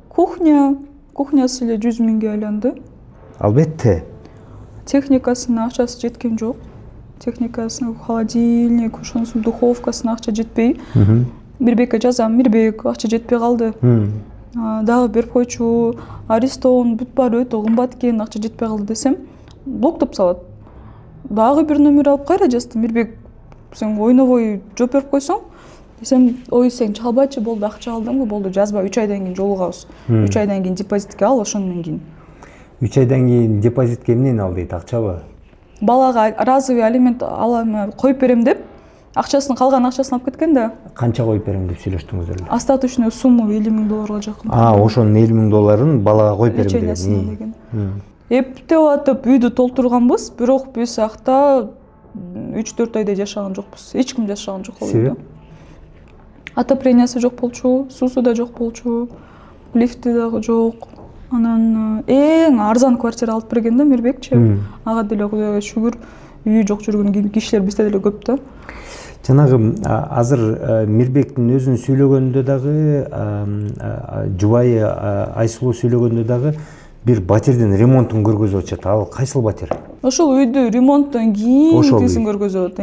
Кухнясы эле 100 миңге айланды. Албетте. Техникасынын акчасы жеткен жок. Техникасынын холодильник, ошонусун духовкасынын акча жетпей. Мирбекке жазам, Мирбек акча жетпей калды. Дагы берип койчу, Аристон бүт баары өтө кымбат экен, акча жетпей калды десем, блоктоп салат. Дагы бир номер алып кайра жаздым. Мирбек, сен ойнобой жооп берип койсоң, десем, ой сен чалбачы, болду, акча алдыңбы, болду, жазба, 3 айдан кийин жолугабыз. 3 айдан кийин депозитке ал, ошондон кийин. 3 айдан кийин депозитке эмнени ал дейт, акчабы? Балага разовый алимент коюп берем деп, калган акчасын алып кеткен да. Канча коюп берем деп сүйлөштүңүздөр эле? Остаточную сумму $50,000 жакын. Ошонун $50,000 балага коюп берем деген. Эптеп атып үйдү толтурганбыз, бирок биз акта 3-4 айда жашаган жокпуз. Эч ким жашаган жок ал үйдө. Отоплениясы жок болчу, суусу да жок болчу, лифти дагы жок. Анан эң арзан квартира алып берген да Мирбекчи. Ага деле Кудайга шүгүр, үйү жок жүргөн кишилер бизде деле көп да. Жанагы азыр Мирбектин өзүн сүйлөгөндө дагы, жубайы Айсулуу сүйлөгөндө дагы бир батирдин ремонтун көргөзүп атышат. Ал кайсыл батир? Ошол үйдү ремонттон кийин тизин көргөзөт.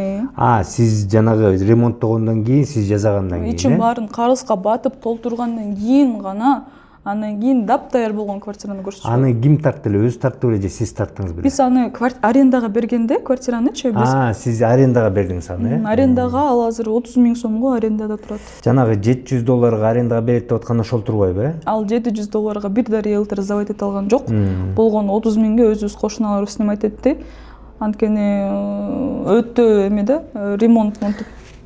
Сиз жанагы ремонттогондон кийин, сиз жасагандан кийин. Ичин баарын карызга батып толтургандан кийин гана, андан кийин дап-даяр болгон квартираны көрсөтүшөт. Аны ким тартты эле? Өзү тартты беле же сиз тарттыңыз беле? Биз аны арендага бергенде квартиранычы биз. Сиз арендага бердиңиз аны, Арендага ал азыр 30 000 сомго арендада турат. Жанагы $700 арендага берет деп аткан ошол турбайбы? Ал $700 бир да риэлтор завод эте алган жок. Болгон 30 000ге өзүбүз кошуналар снимать этти. Анткени өтө эме да,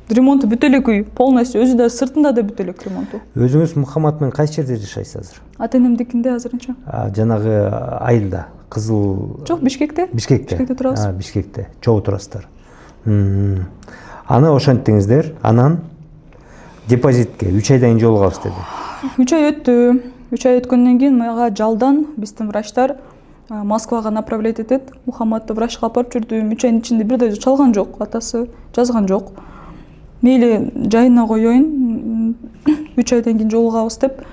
ремонту бүт элек үй, полностью өзү да сыртында да бүт элек ремонту. Өзүңүз Мухаммад менен кайсы жерде жашайсыз азыр? Ата-энемдикинде азырынча. Жанагы айылда, Кызыл... Жок, Бишкекте. Бишкекте турабыз. Бишкекте, чогуу турасыздар. Аны ошентиңиздер, анан депозитке 3 айдан кийин жолугабыз деди. 3 ай өттү. 3 ай өткөндөн кийин мага жалдан биздин врачтар Москвага направлять этет. Мухаммадты врачка алып жүрдүм. 3 айдын ичинде бир да чалган жок, атасы жазган жок. Мейли жайына коеюн, 3 айдан кийин жолугабыз деп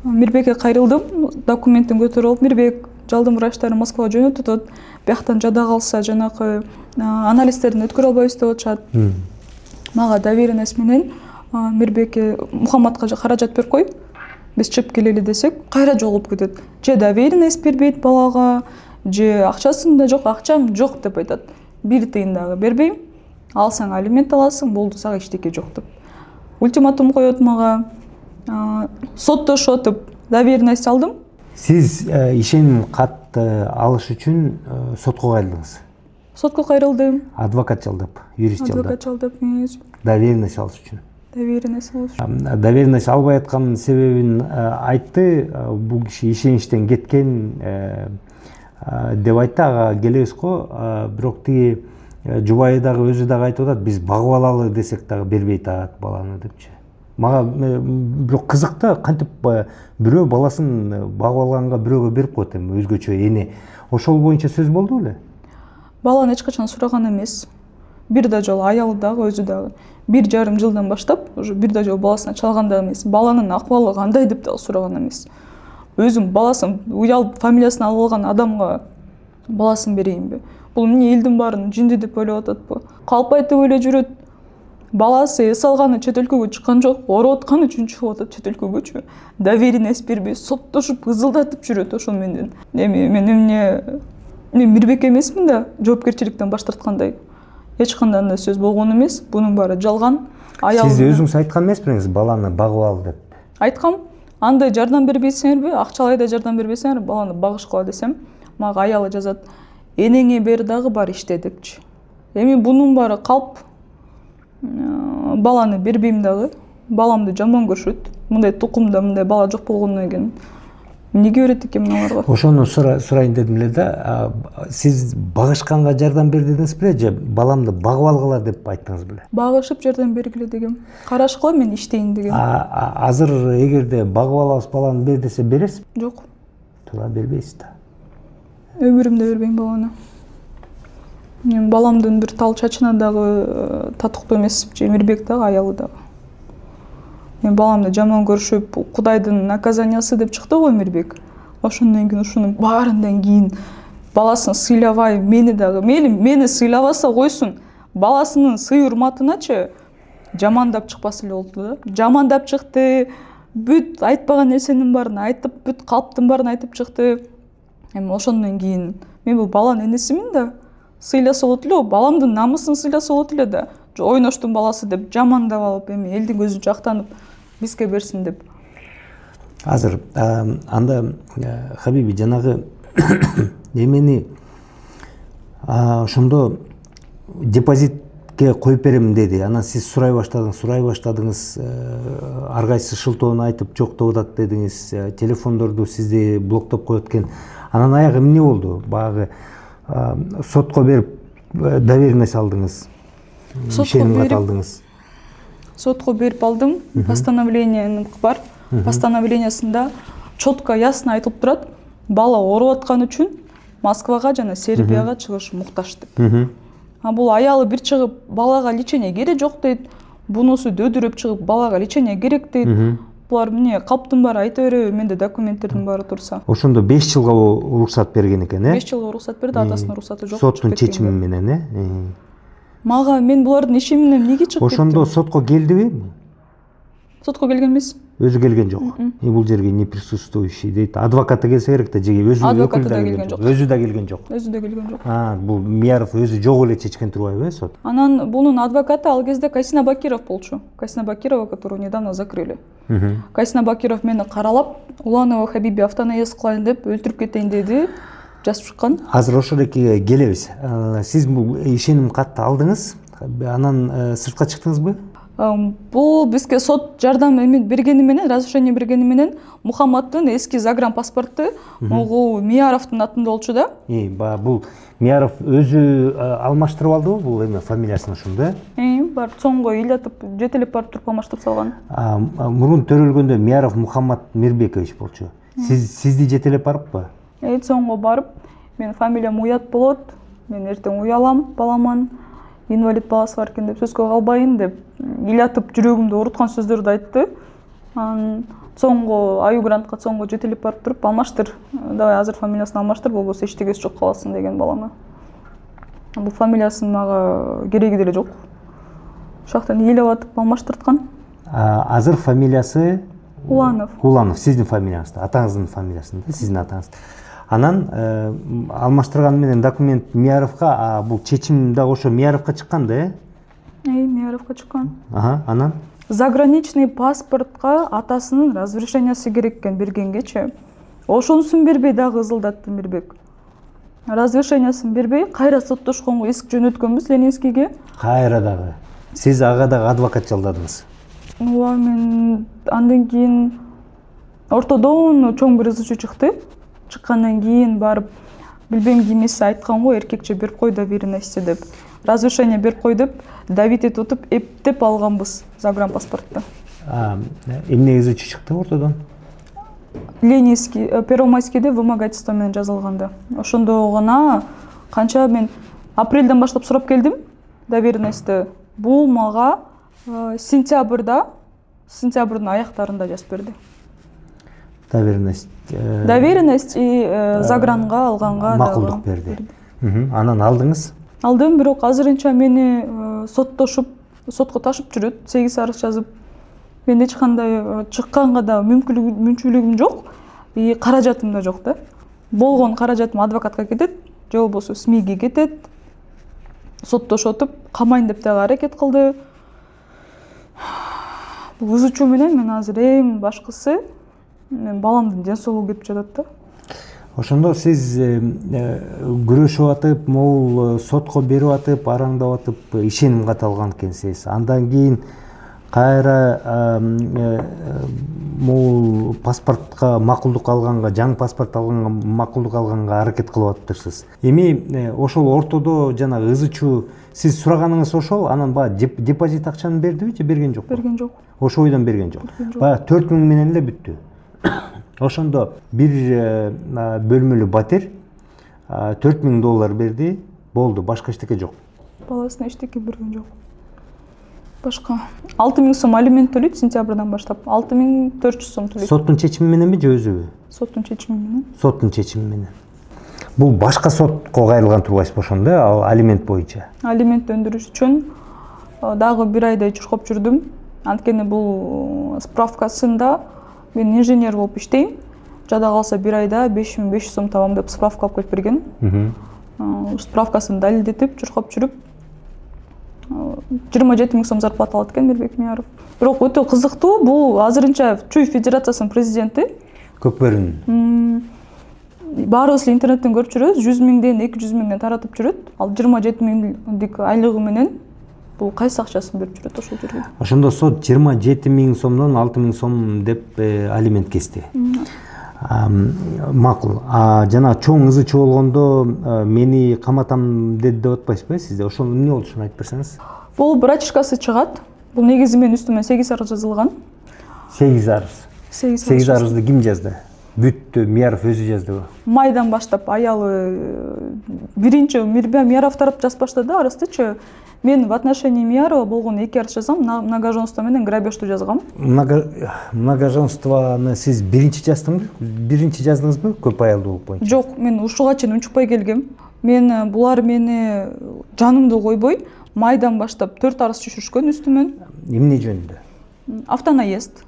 Мирбекке кайрылдым. Документин көтөрүп алып, Мирбек жалдын врачтары Москвага жөнөтүп атат. Бияктан жада калса жанагы анализдерин өткөрө албайбыз деп атышат. Мага доверенность менен Мирбекке Мухаммадка каражат берип кой. Биз чыгып келели десек, кайра жолугуп кетет. Же доверенность бербейт балага, же акчасында жок, акчам жок деп айтат. Бир тыйын дагы бербейм. Алсаң алимент аласың, болду, сага эчтеке жок деп. Ультиматум коет мага. Соттошотуп доверенность алдым. Сиз ишеним кат алыш үчүн сотко кайрылдыңыз. Сотко кайрылдым. Адвокат жалдап, юрист жалдап. Адвокат жалдап, Доверенность алыш үчүн. Доверенность албай атканын себебин айтты. Бул киши ишеничтен кеткен, деп айтты. Ага келебиз го, бирок тиги жубайы дагы өзү дагы айтып атат, биз багып алалы десек дагы бербейт атат баланы депчи. Мага бирок кызык да, кантип бирөө баласын багып алганга бирөөгө берип коет эми, өзгөчө эне. Ошол боюнча сөз болду беле? Баланы эч качан сураган эмес. Бир да жолу аялы дагы өзү дагы 1,5 жылдан баштап уже бир да жолу баласына чалган да эмес. Баланын акыбалы кандай деп дагы сураган эмес. Өзүм баласын уялып фамилиясын алып алган адамга баласын берейинби? Бул эмне элдин баарын жинди деп ойлоп ататпы? Калп айтып эле жүрөт. Баласы эс алганы чет өлкөгө чыккан жок, ороп аткан үчүн чыгып атат чет өлкөгөчү. Доверенность бербей, соттошуп, ызылдатып жүрөт ошол менен. Эми мен эмне Мирбек эмесмин да, жоопкерчиликтен баш тарткандай. Эч кандай андай сөз болгон эмес. Бунун баары жалган. Сиз өзүңүз айткан эмеспиңиз баланы багып ал деп? Айткам. Андай жардам бербейсиңерби, акчалай да жардам бербейсиңер, баланы багышкыла десем, мага аялы жазат: "Энеңе бер дагы бар иште" депчи. Эми бунун баары калп. Баланы бербейм дагы. Баламды жаман көрүшөт. Мындай тукумда мындай бала жок болгондон кийин эмнеге берет экен аларга? Ошону сурайын дедим эле да. Сиз багышканга жардам бер дедиңиз беле же баламды багып алгыла деп айттыңыз беле? Багышып жардам бергиле дегем. Карашкыла мен иштейин дегем. Азыр эгерде багып алабыз баланы бер десе бересизби? Жок. Туура бербейсиз да. Өмүрүмдө бербейм баланы. Мен баламдын бир тал чачына дагы татыктуу эмес, Мирбек дагы аялы дагы. Мен баламды жаман көрүшүп, Кудайдын наказаниясы деп чыкты го Мирбек. Ошондон кийин ушунун баарынан кийин баласын сыйлабай, мени дагы, мени сыйлабаса койсун, баласынын сый урматыначы жамандап чыкпас эле болду да. Жамандап чыкты, бүт айтпаган нерсенин баарын айтып, бүт калптын баарын айтып чыкты. Эми ошондон кийин мен бул баланын энесимин да, сыйласа болот эле, баламдын намысын сыйласа болот эле да. Ойноштун баласы деп жамандап алып, эми элдин көзүнчө актанып, бизге берсин деп. Азыр анда Хабиби жанагы эмени ошондо депозитке коюп берем деди. Анан сиз сурай баштадыңыз, ар кайсы шылтоону айтып жок деп атат дедиңиз, телефондорду сизди блоктоп коет экен. Анан аягы эмне болду? Баягы сотко берип доверенность алдыңыз. Ишеним кат алдыңыз. Сотко берип алдым. Постановление бар. Постановлениясында четко ясно айтылып турат. Бала ороп аткан үчүн Москвага жана Сербияга чыгыш муктаж деп. Бул аялы бир чыгып балага лечение керек жок дейт. Бунусу дөдүрөп чыгып балага лечение керек дейт. Булар эмне калптын баары айта береби, менде документтердин баары турса. Ошондо 5 жылга уруксат берген экен, 5 жылга уруксат берди, атасынын уруксаты жок. Соттун чечими менен, Мага мен булардын иши менен эмнеге чыгып кеттим? Ошондо сотко келдиби? Сотко келген эмес. Өзү келген жок. Бул жерге не присутствующий дейт. Адвокаты келсе керек да, жеге өзү Адвокаты да келген жок. Өзү да келген жок. Өзү да келген жок. Бул Мияров өзү жок эле чечкен турбайбы сот? Анан бунун адвокаты ал кезде Кайсина Бакиров болчу. Кайсина Бакирова, которую недавно закрыли. Кайсина Бакиров мени каралап, Уланова Хабиби автонаезд кылайын деп өлтүрүп кетейин деди, жазып чыккан. Азыр ошолекке келебиз. Сиз бул ишеним катты алдыңыз, анан сыртка чыктыңызбы? Бул бизге сот жардам бергени менен, разрешение бергени менен Мухаммадтын эски загран паспорту могу Мияровдун атында болчу да. Бул Мияров өзү алмаштырып алдыбы бул эме фамилиясын ошондо? Бар чоңго ыйлатып, жетелеп барып туруп алмаштырып салган. Мурун төрөлгөндө Мияров Мухаммад Мирбекович болчу. Сизди жетелеп барыппы? Чоңго барып, мен фамилиям уят болот, мен эртең уялам, баламан, инвалид баласы бар экен деп сөзгө калбайын деп ыйлатып жүрөгүмдү ооруткан сөздөрдү айтты. Анан чоңго Аюгрантка чоңго жетелеп барып туруп алмаштыр, давай азыр фамилиясын алмаштыр, болбосо эчтегеси жок каласың деген балама. Бул фамилиясын мага кереги деле жок. Ошоктон ыйлап атып алмаштырткан. Азыр фамилиясы Уланов. Уланов, сиздин фамилияңыз, атаңыздын фамилиясында, сиздин атаңыз. Анан алмаштырган менен документ Мияровка, бул чечим дагы ошо Мияровка чыккан да, Мияровка чыккан. Анан Заграничный паспортко атасынын разрешениясы керек экен бергенгечи. Ошонусун бербей дагы ызылдатты Мирбек. Разрешениясын бербей, кайра соттошконго иск жөнөткөнбүз Ленинскийге. Кайра дагы. Сиз ага дагы адвокат жалдадыңыз. Ооба, мен андан кийин ортодон чоң бир ызы чыкты. Чыккандан кийин барып билбейм кимиси айткан го, эркекче берип кой доверенности деп. Разрешение берип кой деп, Давид этип эптеп алганбыз загранпаспортто. Эмне ызычы чыкты ортодон? Ленинский, Первомайскийде вымогательство менен жазылганда. Ошондо гана канча мен апрелден баштап сурап келдим доверенностьти. Бул мага сентябрдын аяктарында жазып берди. Доверенность и загранга алганга макулдук берди. Анан алдыңыз? Алдым, бирок азырынча мени сотко ташып жүрөт, 8 арыз жазып. Мен эч кандай чыкканга да мүмкүнчүлүгүм жок, и каражатым да жок да. Болгон каражатым адвокатка кетет, же болбосо СМИге кетет. Соттошотуп, камайын деп дагы аракет кылды. Бул ызычуу менен мен азыр эң башкысы баламдын ден соолугу кетип жатат да. Ошондо сиз күрөшүп атып, могул сотко берип атып, араңдап атып, ишеним каталган экенсиз. Андан кийин кайра могул паспортко макулдук алганга, жаңы паспорт алганга, макулдук алганга аракет кылып атыптырсыз. Эми ошол ортодо жанагы ызычуу сиз сураганыңыз ошол, анан баягы депозит акчаны бердиби же берген жокпу? Берген жок. Ошо ойдон берген жок. Баягы 4 000 менен эле бүттү. Ошондо бир бөлмөлүү батир $4000 берди, болду, башка эчтеке жок. Баласына эчтеке берген жок. Башка 6000 сом алимент төлөйт сентябрдан баштап. 6400 сом төлөйт. Соттун чечими мененби же өзүбү? Соттун чечими менен. Соттун чечими менен. Бул башка сотко кайрылган турбайсызбы ошондо, ал алимент боюнча? Алимент өндүрүш үчүн дагы 1 айдай чуркап жүрдүм. Анткени бул справкасында мен инженер болуп иштейм. Жада калса 1 айда 5500 сом табам деп справка алып келип берген. Справкасын далилдетип, чуркап жүрүп 27 000 сом зарплата алат экен Мирбек Мияров. Бирок өтө кызыктуу, бул азырынча Чуй Федерациясынын президенти. Көкбөрүн. Баарыбыз эле интернеттен көрүп жүрөбүз, 100 000ден 200 000ден таратып жүрөт. Ал 27 000дик айлыгы менен бул кайсы акчасын берип жүрөт ошол жерге. Ошондо сот 27 000 сомдон 6 000 сом деп алимент кести. Макул. Жана чоң ызычуу болгондо мени каматам деп атпайсызбы сизде? Ошол эмне болду, ошону айтып берсеңиз? Бул братишкасы чыгат. Бул негизи менин үстүмө 8 арыз жазылган. 8 арыз. 8 арызды ким жазды? Бүттү, Мияров өзү жаздыбы? Майдан баштап аялы биринчи Мияров тарап жазып баштады арыздычы. Мен в отношении Миярова болгон 2 арыз жазгам, многоженство менен грабежду жазгам. Многоженствону сиз биринчи жаздыңызбы көп аялдуулук боюнча? Жок, мен ушуга чейин унчукпай келгем. Мен булар мени жанымды койбой, майдан баштап 4 арыз түшүрүшкөн үстүмөн. Эмне жөнүндө? Автонаезд.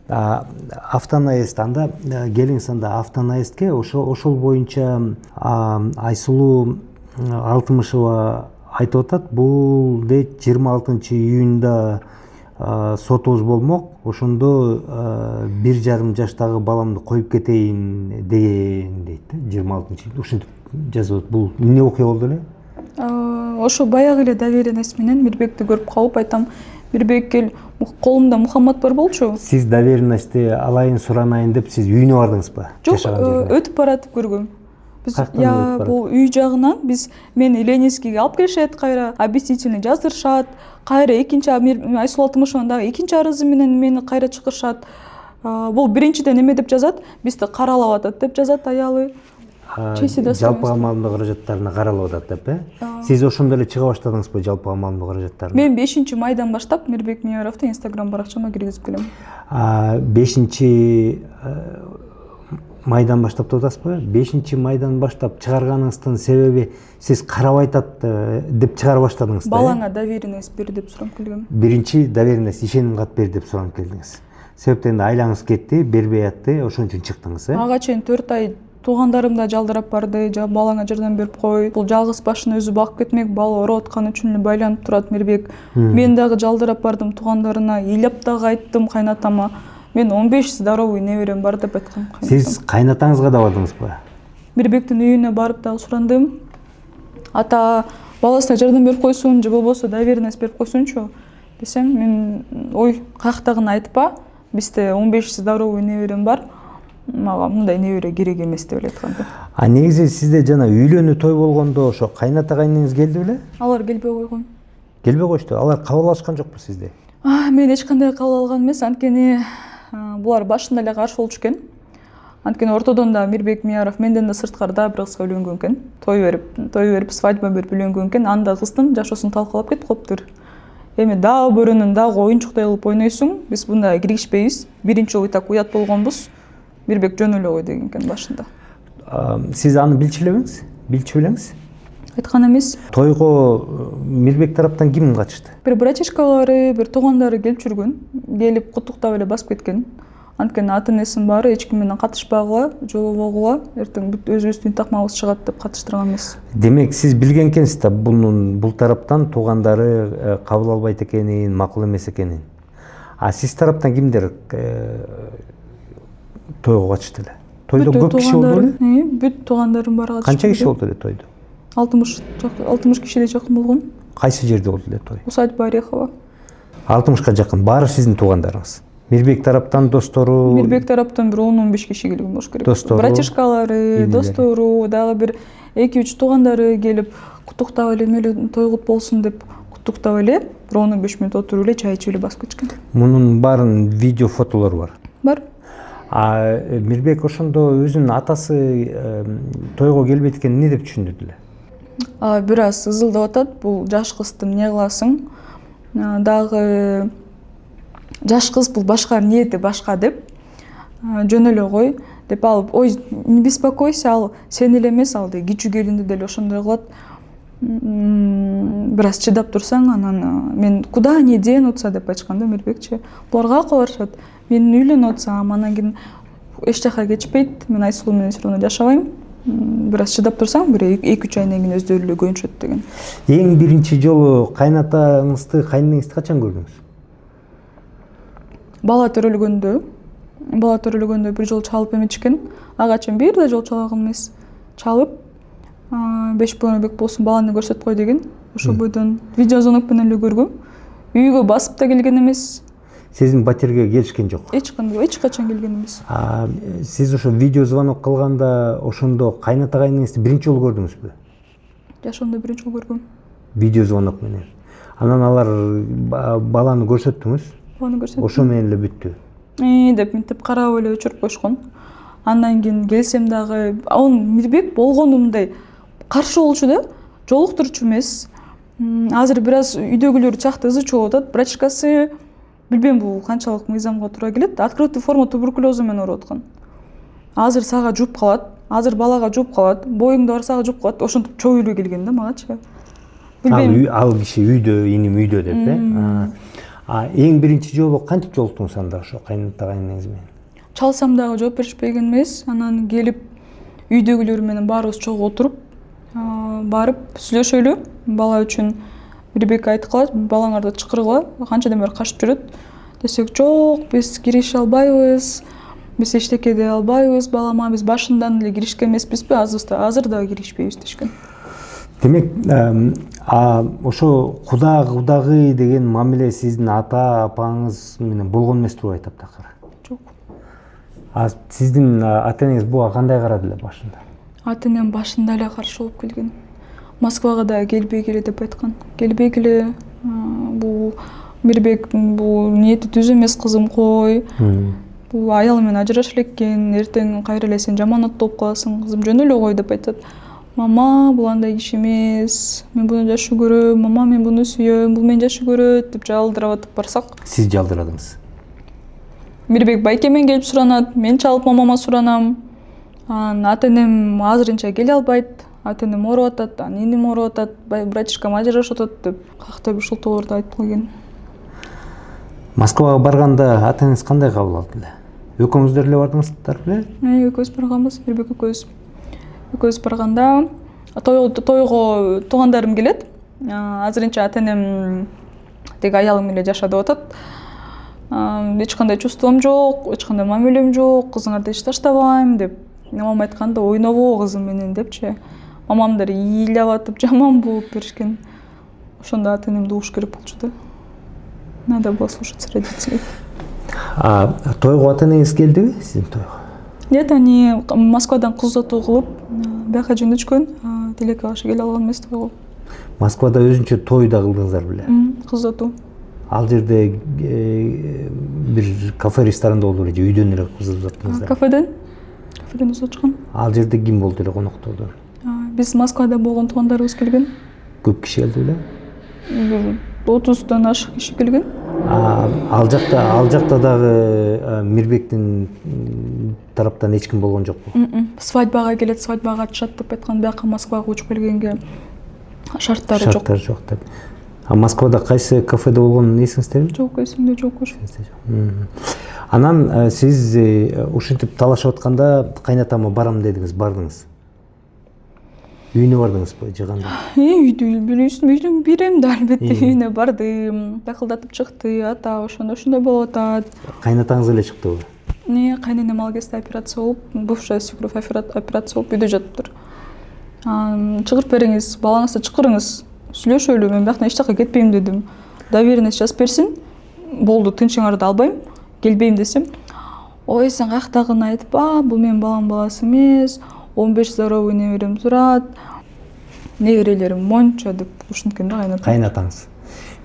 Автонаезд, анда келиңиз, анда автонаездке ошол боюнча Айсулуу Алтымышева айтып атат, бул 26-июнда сотубуз болмок, ошондо 1,5 жаштагы баламды коюп кетейин деген дейт. 26-июнда ушинтип жазып, бул эмне окуя болду эле? Ошо баягы эле доверенность менен Мирбекти көрүп калып айтам, Мирбек эл, колумда Мухаммад бар болчу. Сиз доверенности алайын, суранайын деп сиз үйүнө бардыңызбы? Жок, өтүп баратып көргөм. Биз бул үй жагынан мен Ленинскийге алып келишет, кайра объяснительный жаздырышат, кайра экинчи Айсулуу Алтымышеванын дагы экинчи арызы менен мени кайра чакырышат. Бул биринчиден эме деп жазат, бизди каралап атат деп жазат аялы. Жалпыга маалымдоо каражаттарына каралып атат деп, Сиз ошондо эле чыга баштадыңызбы жалпыга маалымдоо каражаттарына? Мен 5-майдан баштап Мирбек Мияровду Instagram баракчама киргизип келем. 5-майдан баштап деп атасызбы? 5-майдан баштап чыгарганыңыздын себеби сиз карабай атат деп чыгара баштадыңыз да? Балаңа доверенность бер деп сурап келгем. Биринчи доверенность, ишеним кат бер деп суранып келдиңиз. Себептен айлаңыз кетти, бербей атты, ошон үчүн чыктыңыз, Ага чейин 4 ай туугандарым да жалдырап барды, балаңа жардам берип кой. Бул жалгыз башын өзү багып кетмек, бала ооруп аткан үчүн эле байланып турат Мирбек. Мен дагы жалдырап бардым туугандарына, ыйлап дагы айттым кайнатама. Мен 15 здоровый неберем бар деп айткам. Сиз кайнатаңызга да бардыңызбы? Мирбектин үйүнө барып дагы сурандым. Ата баласына жардам берип койсун, же болбосо доверенность берип койсунчу десем, мен ой, каяктагын айтпа. Бизде 15 здоровый неберем бар. Мага мындай небере керек эмес деп эле айткан. А негизи сизде жана үйлөнүү той болгондо ошо кайната кайныңыз келди беле? Алар келбей койгон. Келбей коюшту. Алар кабыл алышкан жокпу сизди? Мен эч кандай кабыл алган эмес, анткени булар башында эле каршы болчу экен. Анткени ортодон да Мирбек Мияров менден да сырткары дагы бир кызга үйлөнгөн экен. Той берип, свадьба берип үйлөнгөн экен. Анда кыздын жашоосун талкалап кетип калыптыр. Эми дагы бөрөнүн дагы оюнчуктай кылып ойнойсуң. Биз мында киришпейбиз. Биринчи жолу так уят болгонбуз. Мирбек жөн эле кой деген экен башында. Сиз аны билчү белеңиз? Айткан эмес. Тойго Мирбек тараптан ким катышты? Бир братишкалары, бир туугандары келип жүргөн. Келип куттуктап эле басып кеткен. Анткени ата-энесинин баары эч ким менен катышпагыла, жолобогула, эртең бүт өзүбүздүн такмабыз чыгат деп катыштырган эмес. Демек сиз билген экенсиз да бул тараптан туугандары кабыл албайт экенин, макул эмес экенин. А сиз тараптан кимдер тойго катышты эле? Тойдо көп киши болду беле? Бүт туугандарым баары катышты. Канча киши болду эле тойдо? 60 кишиге жакын болгон. Кайсы жерде болду эле той? Усадьба Орехова. 60ка жакын. Баары сиздин туугандарыңыз. Мирбек тараптан достору? Мирбек тараптан бир 10-15 киши келген болуш керек. Достору? Братишкалары, достору, дагы бир 2-3 туугандары келип куттуктап эле эмеле той кут болсун деп куттуктап эле бир 10-15 мүнөт отуруп эле чай ичип эле басып кетишкен. Мунун баарын видео фотолору бар. Бар. А Мирбек ошондо өзүнүн атасы тойго келбейт экенин эмне деп түшүндүрдү эле? Бир аз ызылдап атат, бул жаш кыздым эмне кыласың? Дагы жаш кыз бул башка ниети башка деп жөн эле кой деп алып, ой, не беспокойся, ал сен эле эмес, ал кичүү келинди деле ошондой кылат. Бир аз чыдап турсаң, анан мен куда не денутся деп айтканда Мирбекчи. Булар каяка барышат? Мен үйлөнүп атсам, анан кийин эч жака кетишпейт. Мен Айсулуу менен все равно жашабайм. Бир аз чыдап турсаң, бир 2-3 айдан кийин өздөрү эле көнүшөт деген. Эң биринчи жолу кайнатаңызды, кайныңызды качан көрдүңүз? Бала төрөлгөндө бир жол чалып эметишкен. Ага чейин бир да жол чалаган эмес. Чалып, 5 бек болсун баланы көрсөтүп кой деген. Ошол бойдон видеозвонок менен эле көргөм. Үйгө басып да келген эмес. Сиздин батирге келишкен жок? Эч качан келген эмес. Сиз ошо видеозвонок кылганда ошондо кайната кайныңызды биринчи жолу көрдүңүзбү? Жашоомдо биринчи жолу көргөм. Видеозвонок менен. Анан алар баланы көрсөттүңүз? Баланы көрсөттүм. Ошо менен эле бүттү. Деп минтип карап эле өчүрүп коюшкон. Андан кийин келсем дагы, Мирбек болгонумдай каршы болчу да, жолуктурчу эмес. Азыр бир аз үйдөгүлөр чакты ызы чууп атат. Братишкасы билбейм бул канчалык мыйзамга туура келет. Открытый форма туберкулезу менен ооруп аткан. Азыр сага жууп калат, азыр балага жууп калат, боюңда бар сага жууп калат. Ошентип чоюлуу келген да магачы. Билбейм. Ал киши үйдө, иним үйдө деп, Эң биринчи жолу кантип жолуктуңуз анда ошо кайната кайныңыз менен? Чалсам дагы жооп беришпеген эмес. Анан келип үйдөгүлөр менен баарыбыз чогуу отуруп, барып сүйлөшөлү. Бала үчүн Мирбек айтып калат, балаңарды чакыргыла, канчадан бери качып жүрөт. Десек, жок, биз кирише албайбыз. Биз эчтеке дей албайбыз балама, биз башындан эле киришкен эмеспизби, азыр да киришпейбиз дешкен. Демек, ошо кудагы деген мамиле сиздин ата апаңыз менен болгон эмес деп айтып такыр. Жок. Сиздин ата-энеңиз буга кандай карады эле башында? Ата-энем башында эле каршы болуп келген. Москвага да келбей келе деп айткан. Келбей келе, бул Мирбек бул ниети түз эмес кызым кой. Бул аялы менен ажырашып элеккен, эртең кайра эле сен жаманат болуп каласың, кызым жөн эле кой деп айтат. Мама, бул андай киши эмес. Мен буну жакшы көрөм. Мама, мен буну сүйөм. Бул мени жакшы көрөт деп жалдырап атып барсак. Сиз жалдырадыңыз. Мирбек байкемен келип суранат, мен чалып мамама суранам. Ата-энем азырынча келе албайт. Ата-энем ооруп атат, иним ооруп атат, братишкам ажырашып атат деп каяктан бир шылтоолорду айтып келген. Москвага барганда ата-энеңиз кандай кабыл алды эле? Экөөңүздөр эле бардыңыздар беле? Экөөбүз барганбыз, Мирбек экөөбүз. Экөөбүз барганда тойго туугандарым келет. Азырынча ата-энем теги аялым эле жаша деп атат. Эч кандай чувством жок, эч кандай мамилем жок, кызыңарды эч таштабайм деп. Мамам айтканда ойнобо кызым менен депчи. Мамамдар ыйлап атып жаман болуп беришкен. Ошондо ата-энемди угуш керек болчу да. Надо было слушаться родителей. Тойго ата-энеңиз келдиби, сиздин тойго? Нет, они Москвадан кыз uzatуу кылып бияка жөнөчкөн, тилекке каршы келе алган эмес тойго. Москвада өзүнчө той да кылдыңыздар беле? Кыз uzatуу. Ал жерде бир кафе ресторанда болду беле же үйдөн эле кыз uzаттыңыздар? Кафеден uzatышкан. Ал жерде ким болду эле коноктордор? Биз Москвада болгон туугандарыбыз келген. Көп киши келди беле? 30-дан ашык киши келген. Ал жакта дагы Мирбектин тараптан эч ким болгон жокпу? Свадьбага келет, свадьбага атышат деп айткан, бияка Москвага учуп келгенге шарттары жок. Шарттары жок деп. Москвада кайсы кафеде болгонун эсиңиздеби? Жок, эсимде жок. Анан сиз ушинтип талашып атканда кайнатама барам дедиңиз, бардыңыз. Үйүнө бардыңызбы же кандай? Үйдүн бирем да албетте үйүнө бардым. Такылдатып чыкты, ата ошондой болуп атат. Кайнатаңыз эле чыктыбы? Кайненем ал кезде операция болуп, бывшая свекровь операция болуп үйдө жатыптыр. Чыгырып бериңиз, балаңызды чакырыңыз, сүйлөшөлү, мен бияктан эч жака кетпейм дедим. Доверенность жазып берсин, болду, тынчыңарды албайм, келбейм десем. Ой, сен каяктагыны айтпа, бул менин балам баласы эмес, 15 здоровый неберем турат, неберелерим монча деп ушинткен да кайнатам. Кайнатаңыз.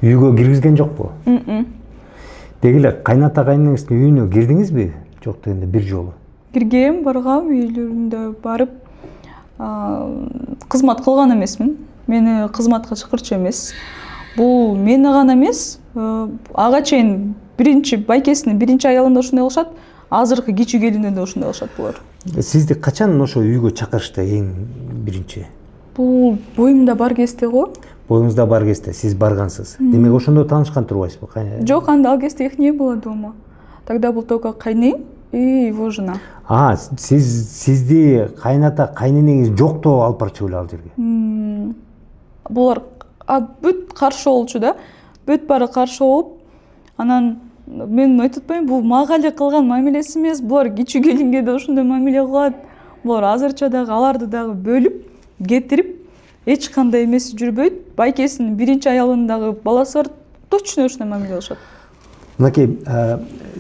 Үйгө киргизген жокпу? Деги эле кайната кайнеңиздин үйүнө кирдиңизби? Жок дегенде бир жолу. Киргем, баргам, үйлөрүндө барып, кызмат кылган эмесмин. Мени кызматка чакырчу эмес. Бул мени гана эмес, ага чейин биринчи байкесинин биринчи аялында ушундай кылышат, азыркы кичүү келинден да ушундай кылышат булар. Сизди качан ошо үйгө чакырышты эң биринчи? Бул боюмда бар кезде го. Боюңузда бар кезде сиз баргансыз. Демек ошондо таанышкан турбайсызбы? Жок, анда ал кезде их не было дома. Тогда был только кайны и его жена. Сизди кайната кайненеңиз жоктоо алып барчу беле ал жерге? Булар бүт каршы болчу да. Бүт баары каршы болуп, анан мен айтып атпайм, бул мага эле кылган мамилеси эмес, булар кичүү келинге да ошондой мамиле кылат. Булар азырча дагы аларды дагы бөлүп, кетирип, эч кандай эмеси жүрбөйт. Байкесинин биринчи аялындагы баласы бар, точно ошондой мамиле кылышат. Мынакей,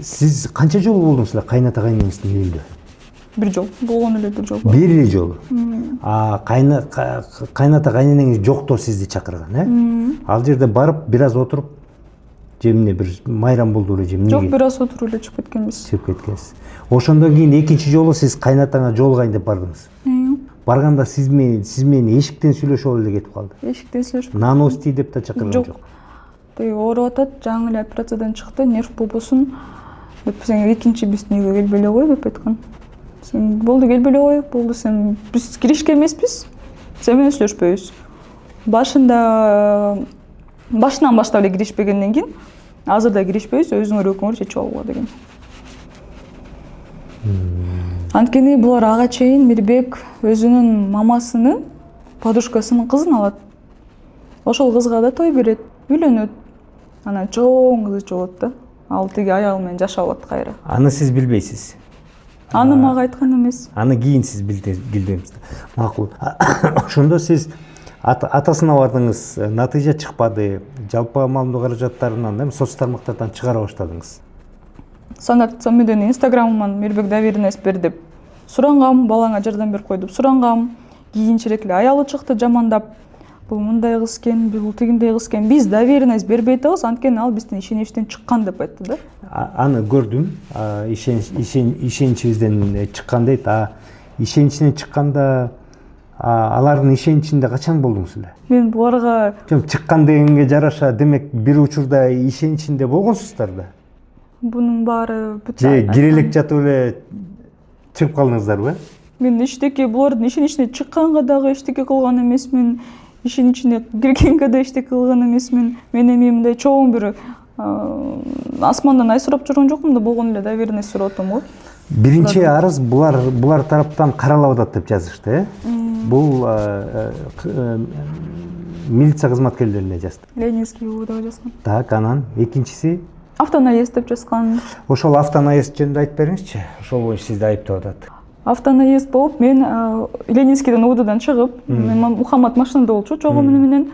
сиз канча жолу болдуңуз эле кайната кайнеңиздин үйүндө? Бир жол, болгон эле бир жол. Бир эле жолу. Кайната кайненеңиз жоктоо сизди чакырган, э? Ал жерде барып, бир аз отуруп, же эмне бир майрам болду эле же эмне? Жок, бир аз отуруп эле чыгып кеткенбиз. Чыгып кеткенсиз. Ошондон кийин экинчи жолу сиз кайнатаңа жолугайын деп бардыңыз. Барганда сиз менен эшиктен сүйлөшүп алып эле кетип калды. Эшиктен сүйлөшүп. Наности деп да чакырган жок. Ооруп атат, жаңы эле операциядан чыкты, нерв болбосун деп, сен экинчи биздин үйгө келбей эле кой деп айткан. Сен болду келбей эле кой, болду, сен биз киришкен эмеспиз, сен менен сүйлөшпөйбүз. Башынан баштап эле киришпегенден кийин, азыр да киришпейбиз, өзүңөр экөөңөр чечип алгыла деген. Анткени булар ага чейин Мирбек өзүнүн мамасынын подружкасынын кызын алат. Ошол кызга да той берет, үйлөнөт. Анан чоң кызы болот да. Ал тиги аялы менен жашап атат кайра. Аны сиз билбейсиз. Аны мага айткан эмес. Аны кийин сиз билдиңиз. Макул. Ошондо сиз атасына бардыңыз, натыйжа чыкпады. Жалпы маалымдоо каражаттарынан, соц тармактардан чыгара баштадыңыз. Санат менен Инстаграмыман Мирбек доверенность бер деп сурангам, балаңа жардам берип кой деп сурангам. Кийинчерээк эле аялы чыкты жамандап. Бул мындай кыз экен, бул тигиндей кыз экен. Биз доверенность бербей атабыз, анткени ал биздин ишеничтен чыккан деп айтты да. Аны көрдүм. Ишеничибизден чыккан дейт. Ишеничинен чыкканда алардын ишеничинде качан болдуңуз эле? Мен буларга чыккан дегенге жараша, демек бир учурда ишеничинде болгонсуздар да. Бунун баары бүт. Же кирелек жатып эле чыгып калдыңыздарбы? Мен эчтеке булардын ишеничине чыкканга дагы эчтеке кылган эмесмин. Ишеничине киргенге да эчтеке кылган эмесмин. Мен эми мындай чоң бир асмандан ай сурап жүргөн жокмун да, болгон эле доверенность сурап атам го. Биринчи арыз булар тараптан каралып атат деп жазышты, э? Бул милиция кызматкерлерине жазды. Ленинский УВДга жазган. Так, анан экинчиси автонаезд деп жазган. Ошол автонаезд жөнүндө айтып бериңизчи. Ошол боюнча сизди айыптап атат. Автонаезд болуп, мен Ленинскийден УВДдан чыгып, мен Мухаммад машинада болчу, чогуу менен.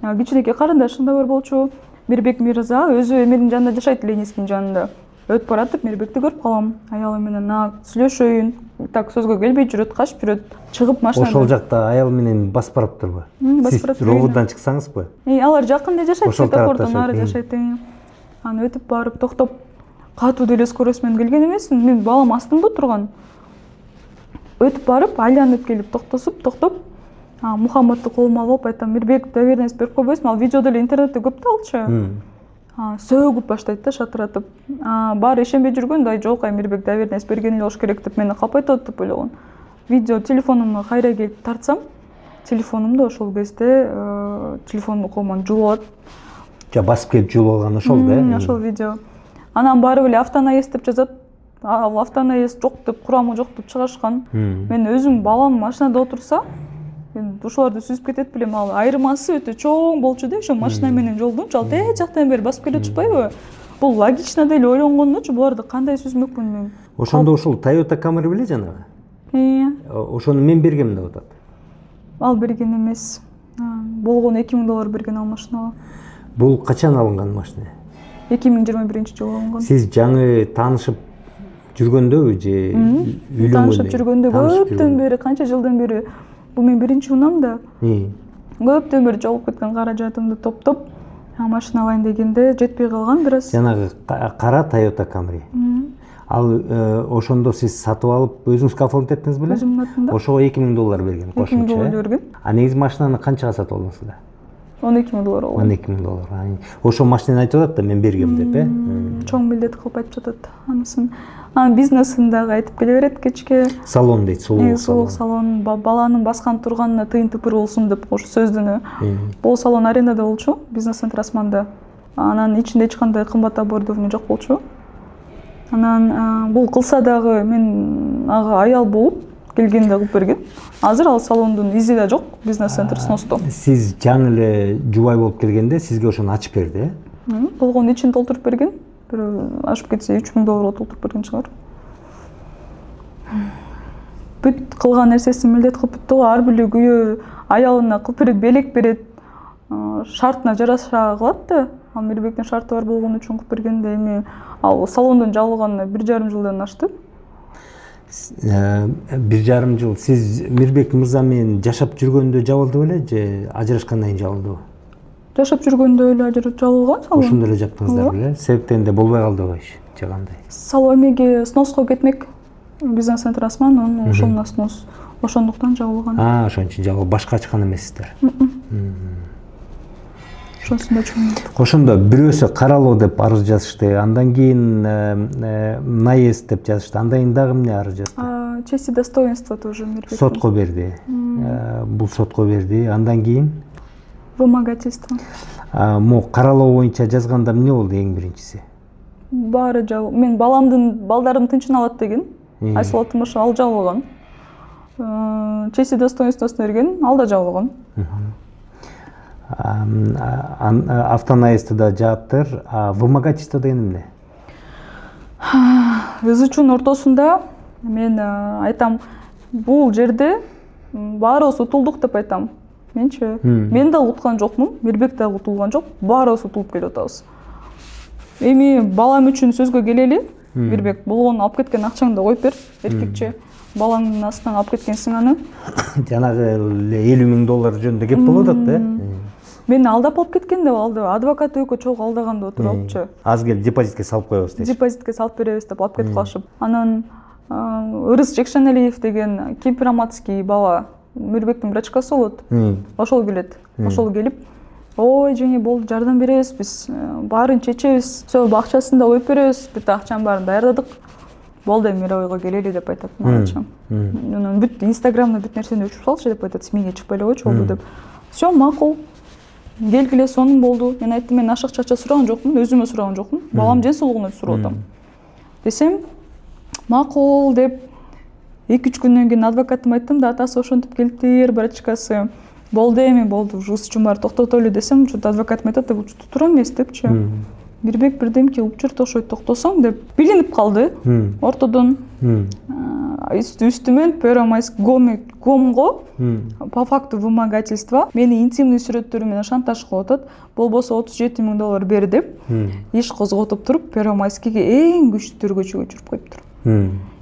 Кичинекей карындашым да бар болчу. Мирбек Мирза өзү эменин жанында жашайт, Ленинскийдин жанында. өтүп баратып Мирбекти көрүп калам. Аялы менен сүйлөшөйүн, так сөзгө келбей жүрөт, качып жүрөт. Чыгып машинада. Ошол жакта аял менен басып бараптырбы? Басып барат. Сиз роводдон чыксаңызбы? Алар жакында жашайт, Ошол тарапта светофордон ары жашайт. жашайт. Аны өтүп барып токтоп, катуу деле скорость менен келген эмесмин. Мен балам астымда турган. Өтүп барып, айланып келип токтоп, Мухаммадты колума алып айтам, Мирбек доверенность берип койбойсуңбу? Ал видео деле интернетте көп талчу. Сөгүп баштайт да, шатыратып. Баары ишенбей жүргөн, жок, Мирбек доверенность берген эле болуш керек деп мени капайтат деп ойлогон. Видео телефонумду кайра келип тартсам, телефонумду ошол кезде телефонумду колуман жулуп алат. Басып келип жулуп алган ошол да? Ошол видео. Анан барып эле автонаезд деп жазат. Ал автонаезд жок деп, курамы жок деп чыгарышкан. Мен өзүм балам машинада отурса, мен ушуларды сүзүп кетет белем. Ал айырмасы өтө чоң болчу да, ошо машина менен жолдунчу. Ал тээ жактан бери басып келе турбайбы? Бул логично деле ойлонгондочу, буларды кандай сүзмөкмүн мен. Ошондо ушул Toyota Camry беле жанагы? Ошону мен бергем деп атат. Ал берген эмес. Болгону $2000 берген ал машинага. Бул качан алынган машина? 2021-жылы алынган. Сиз жаңы таанышып жүргөндөбү же үйлөнгөндө? Таанышып жүргөндө көптөн бери, канча жылдан бери. Бул мен биринчи унам да. Көптөн бери жолуп кеткен каражатымды топтоп, машина алайын дегенде жетпей калган бир аз. Жанагы кара Toyota Camry. Ал ошондо сиз сатып алып өзүңүзгө оформить эттиңиз беле? Өзүмдүн атымда. Ошого $2000 берген кошумча. $2000 берген. Негизи машинаны канчага сатып алдыңыздар? $12,000 алган. $12,000. Ошо машинаны айтып атат да, мен бергем деп, Чоң милдет кылып айтып жатат анысын. Бизнесин дагы айтып келе берет кечке. Салон дейт, сулуу салон, баланын баскан турганына тыйын тыпыр болсун деп ошо сөздүнү. Бул салон арендада болчу, бизнес-центр Османда. Анан ичинде эч кандай кымбат оборудование жок болчу. Анан бул кылса дагы мен ага аял болуп келгенде кылып берген. Азыр ал салондун изи да жок, бизнес-центр сносто. Сиз жаңы эле жубай болуп келгенде сизге ошону ачып берди, Болгону ичин толтуруп берген. Бир ашып кетсе $3000 толтуруп берген чыгар. Бүт кылган нерсесин милдет кылып бүттү го. Ар бир күйөө аялына кылып берет, белек берет. Шартына жараша кылат да. Ал Мирбектин шарты бар болгон үчүн кылып бергенде эми ал салондун жабылганына 1,5 жылдан ашты. 1,5 жыл. Сиз Мирбек мырза менен жашап жүргөндө жабылды беле же ажырашкандан кийин жабылдыбы? Жашап жүргөндө эле жабылган салон. Ошондо эле жаптыңыздар беле? Себептен болбой калдыбы иш же кандай? Салон эмеге сноско кетмек. Бизнес-центр Осман, ошондо снос. Ошондуктан жабылган. Ошон үчүн жабылып башка ачкан эмессиздер. Ошондо чоң. Ошондо бирөөсү каралоо деп арыз жазышты, андан кийин наезд деп жазышты, андан кийин дагы эмне арыз жазды? Честь и достоинство тоже Мирбек. Сотко берди. Бул сотко берди, андан кийин вымогательство. Могу каралоо боюнча жазганда эмне болду эң биринчиси? Баары жабыл. Мен балдарым тынчын алат деген. Айсулуу Тымышев ал жабылган. Честь и достоинствосун берген, ал да жабылган. Автонаездди да жааптыр. Вымогательство деген эмне? ыз-чуун ортосунда мен айтам, бул жерде баарыбыз утулдук деп айтам. Менчи. Мен да уткан жокмун, Мирбек да утулган жок. Баарыбыз утулуп келип атабыз. Эми балам үчүн сөзгө келели. Мирбек, болгону алып кеткен акчаңды коюп бер, эркекче. Балаңдын астынан алып кеткенсиң аны. Жанагы $50,000 жөнүндө кеп болуп атат да. Мени алдап алып кеткен деп алды. Адвокат өкө чогуу алдаган деп отуруптчу. Аз келип депозитке салып коебуз дейт. Депозитке салып беребиз деп алып кетип калышып. Анан Ырыс Жекшенелиев деген Кемпираматский бала, Мирбектин брачкасы болот. Ошол келет. Ошол келип, ой жеңе болду, жардам беребиз биз, баарын чечебиз, все акчасын да коюп беребиз, бүт акчанын баарын даярдадык. Болду, мировойго келели деп айтат мага. Анан бүт Инстаграмда бүт нерсени өчүрүп салчы деп айтат, СМИге чыкпай эле койчу болду деп. Все макул. Келгиле сонун болду. Мен айттым, мен ашык чача сураган жокмун, өзүмө сураган жокмун. Балам жен соолугуна сурап атам. Десем, макул деп 2-3 күндөн кийин адвокатыма айттым да, атасы ошентип келиптир, брачкасы. Болду эми, болду, ыз-чуун баары токтотолу десем, адвокатым айтат, бул туура эмес депчи. Мирбек бирдемке кылып жүрүп окшойт, токтосоң деп билинип калды ортодон. Үстүмөн гомго по факту вымогательства мени интимный сүрөттөрү менен шантаж кылып атат. Болбосо $37,000 бер деп иш козготуп туруп Первомайскийге эң күчтүү тергөөчүгө өчүрүп коюптур.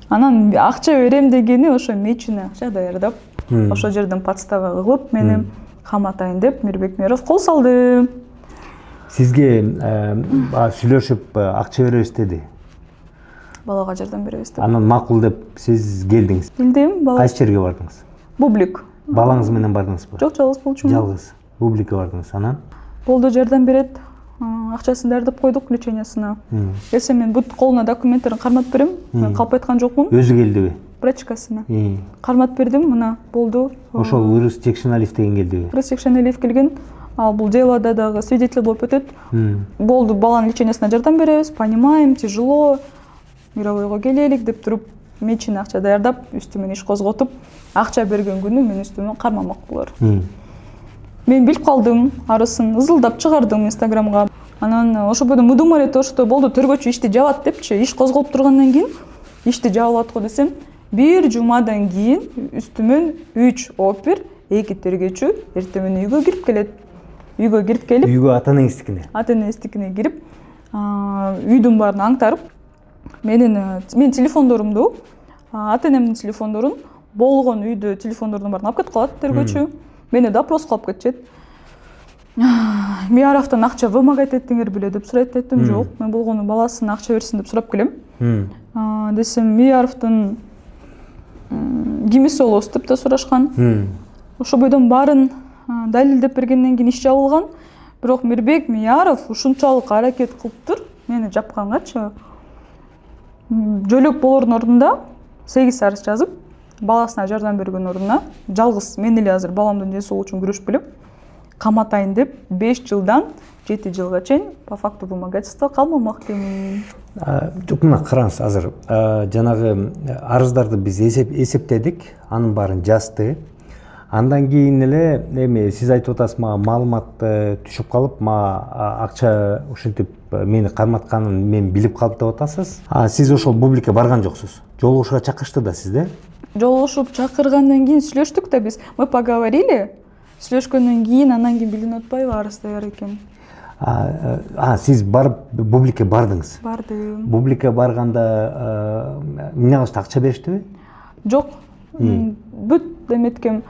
Анан акча берем дегени ошо мечине акча даярдап, ошол жерден подстава кылып мени каматайын деп Мирбек Мияров кол салды. Сизге сүйлөшүп акча беребиз деди. Балага жардам беребиз деп. Анан макул деп сиз келдиңиз. Келдим, бала. Кайсы жерге бардыңыз? Бублик. Балаңыз менен бардыңызбы? Жок, жалгыз болчумун. Жалгыз. Бубликке бардыңыз. Анан? Болду, жардам берет. Акчасын даярдап койдук лечениясына. Эсе мен бут колуна документтерин кармап берем. Мен калп айткан жокмун. Өзү келдиби? Врачкасына. Кармап бердим, мына болду. Ошол Ырыс Жекшеналиев деген келдиби? Ырыс Жекшеналиев келген. Ал бул делода дагы свидетель болуп өтөт. Болду, баланын лечениясына жардам беребиз. Понимаем, тяжело. Мировойго келелик деп туруп, мечине акча даярдап, үстүмөн иш козготуп, акча берген күнү мен үстүмөн кармамак булар. Мен билип калдым, арысын ызылдап чыгардым Инстаграмга. Анан ошо бойдон мудум эле что болду, тергөөчү ишти жабат депчи, иш козголуп тургандан кийин ишти жабылат го десем, бир жумадан кийин үстүмөн 3 опер, 2 тергөөчү эртең үйгө кирип келет. Үйгө кирип келип, үйгө ата-энеңиздикине. Ата-энеңиздикине кирип, үйдүн баарын аңтарып, мен телефондорумду, ата-энемдин телефондорун, болгон үйдө телефондордун баарын алып кетип калат тергөөчү. Мени допрос кылып кетишет. Мияровдон акча вымогать эттиңер беле деп сурайт, айттым жок. Мен болгону баласына акча берсин деп сурап келем. Десем, Мияровдун кимиси болосуз деп да сурашкан. Ошо бойдон баарын далилдеп бергенден кийин иш жабылган. Бирок Мирбек Мияров ушунчалык аракет кылыптыр мени жапкангачы. Жөлөк болордун ордунда 8 арыз жазып, баласына жардам берген ордуна жалгыз мен эле азыр баламдын ден соолугу үчүн күрөшүп келем. Каматайын деп 5 жылдан 7 жылга чейин по факту вымогательства калмамак дейм. Жок, мына караңыз, азыр жанагы арыздарды биз эсептедик, анын баарын жазды. Андан кийин эле эми сиз айтып атасыз, мага маалымат түшүп калып, мага акча ушинтип мени карматканын мен билип калып деп атасыз. Сиз ошол Бубликке барган жоксуз. Жолугушууга чакырышты да сизди? Жолугушуп чакыргандан кийин сүйлөштүк да биз. Мы поговорили. Сүйлөшкөндөн кийин андан кийин билинип атпайбы арыз даяр экен. Сиз барып Бубликке бардыңыз? Бардым. Бубликке барганда эмне кылышты, акча бериштиби? Жок. Бүт эметкем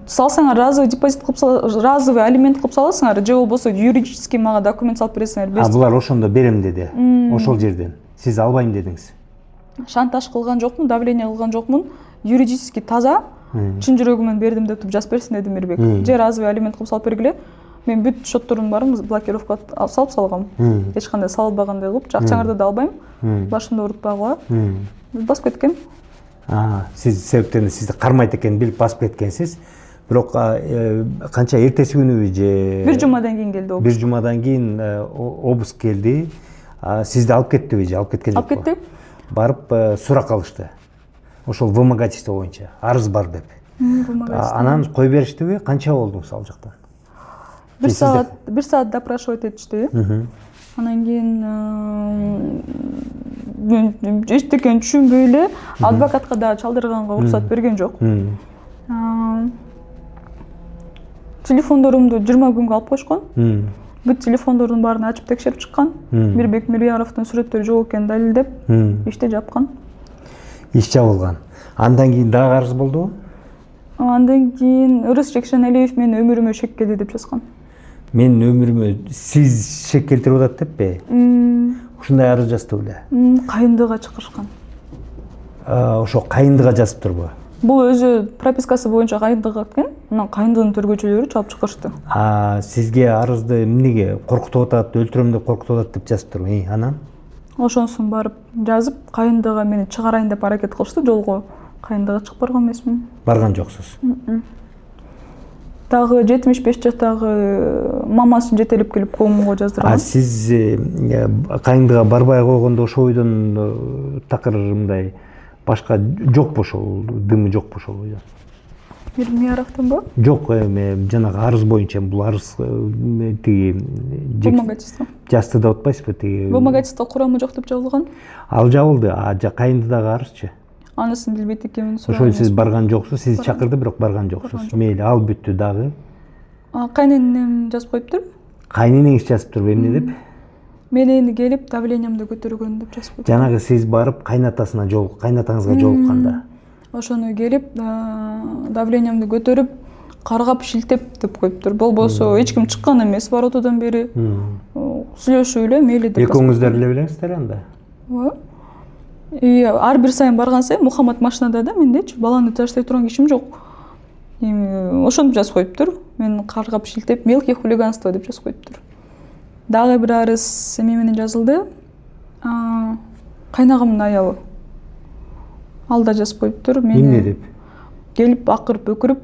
салсаңар разовый депозит кылып разовый алимент кылып саласыңар, же болбосо юридический мага документ салып бересиңер. Булар ошондо берем деди. Ошол жерден. Сиз албайм дедиңиз. Шантаж кылган жокмун, давление кылган жокмун. Юридический таза. Чын жүрөгүмөн бердим деп жазып берсин деди Мирбек. Же разовый алимент кылып салып бергиле. Мен бүт шоттордун баарын блокировка салып салгам. Эч кандай салбагандай кылып, акчаңарды да албайм. Башымды оорутпагыла. Басып кеткем. Сиз себептен сизди кармайт экенин билип басып кеткенсиз. Бирок канча эртеси күнүбү же бир жумадан кийин келди обыск. Бир жумадан кийин обыск келди. Сизди алып кеттиби же алып кеткен жокпу? Алып кетти. Барып сурак алышты. Ошол вымогательство боюнча арыз бар деп. Анан кой бериштиби? Канча болду ал жактан? Бир саат допрашивать этишти. Анан кийин эчтекени түшүнбөй эле адвокатка да чалдырганга уруксат берген жок. Телефондорумду 20 күнгө алып койшкон. Бүт телефондордун баарын ачып текшерип чыккан. Мирбек Мияровдун сүрөттөрү жок экенин далилдеп, ишти жапкан. Иш жабылган. Андан кийин дагы арыз болдубу? Андан кийин Ырыс Жекшеналиев менин өмүрүмө шек келди деп жазган. Менин өмүрүмө сиз шек келтирип атат деппи? Ушундай арыз жазды беле? Кайындыга чакырышкан. Ошо кайындыга жазыптырбы? Бул өзү пропискасы боюнча кайындыга экен. Анан кайындыгынын тергөөчүлөрү чалып чыгышты. Сизге арызды эмнеге коркутуп атат, өлтүрөм деп коркутуп атат деп жазыптырбы? Анан? Ошонусун барып жазып, кайындыга мени чыгарайын деп аракет кылышты жолго. Кайындыга чыгып барган эмесмин. Барган жоксуз. Дагы 75 жаштагы мамасын жетелеп келип комго жаздырган. Сиз кайындыга барбай койгондо ошол бойдон такыр мындай башка жокпу, ошол дымы жокпу ошол бойдон? Мияровдонбу? Жок, эми жанагы арыз боюнча бул арыз тиги Вымогательство. жасты деп атпайсызбы тиги. Вымогательство курамы жок деп жабылган. Ал жабылды, кайындыдагы арызчы. Анысын билбейт экенмин. Ошол сиз барган жоксуз, сиз чакырды бирок барган жоксуз. Мейли, ал бүттү дагы. Кайненем жазып коюптур. Кайненеңиз жазып туруп эмне деп? Мен эми келип давлениямды көтөргөн деп жазып коюптур. Жанагы сиз барып кайнатаңызга жолукканда. Ошону келип давлениямды көтөрүп, каргап, шилтеп деп коюптур. Болбосо эч ким чыккан эмес воротодон бери. Сүйлөшүп эле мейли деп. Экөөңүздөр эле белеңиздер анда. Ар бир сайын барган сайын Мухаммад машинада да мендечи баланы таштай турган кишим жок. Эми ошону жазып коюптур. Мен каргап, шилтеп, мелкий хулиганство деп жазып коюптур. Дагы бир арыз эме менен жазылды. Кайнагамдын аялы. Ал да жазып коюптур. Эмне деп? Келип акырып, өкүрүп,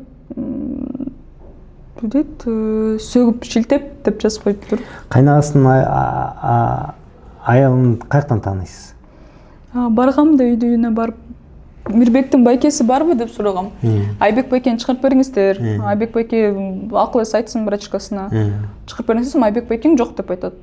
бүдөт сөгүп, шилтеп деп жазып коюптур. Кайнагасынын аялын каяктан тааныйсыз? Баргам да үйдүнө барып, Мирбектин байкеси барбы деп сурагам. Айбек байкени чыгарып бериңиздер. Айбек байке акыл эс айтсын врачкасына. Чыгарып бериңиздер, Айбек байкең жок деп айтат.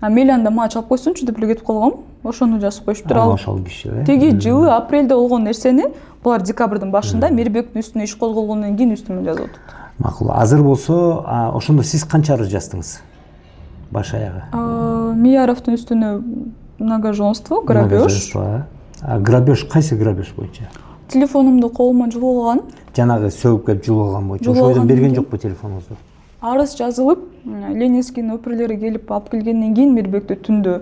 Мейли анда мага чалып койсунчу деп эле кетип калгам. Ошону жазып коюштур. Ошол киши эле. Теги жылы апрелде болгон нерсени булар декабрдын башында Мирбектин үстүнө иш козголгондон кийин үстүмө жазып атат. Макул. Азыр болсо, ошондо сиз канча арыз жаздыңыз? Баш аягы. Мияровдун үстүнө многоженство, грабеж. Грабеж, кайсы грабеж боюнча? Телефонумду колума жулуп алган. Жанагы сөгүп келип жулуп алган боюнча. Ошойдон берген жокпу телефонуңузду? Арыз жазылып, Ленинскийдин өпүрлөрү келип алып келгенден кийин Мирбекти түндө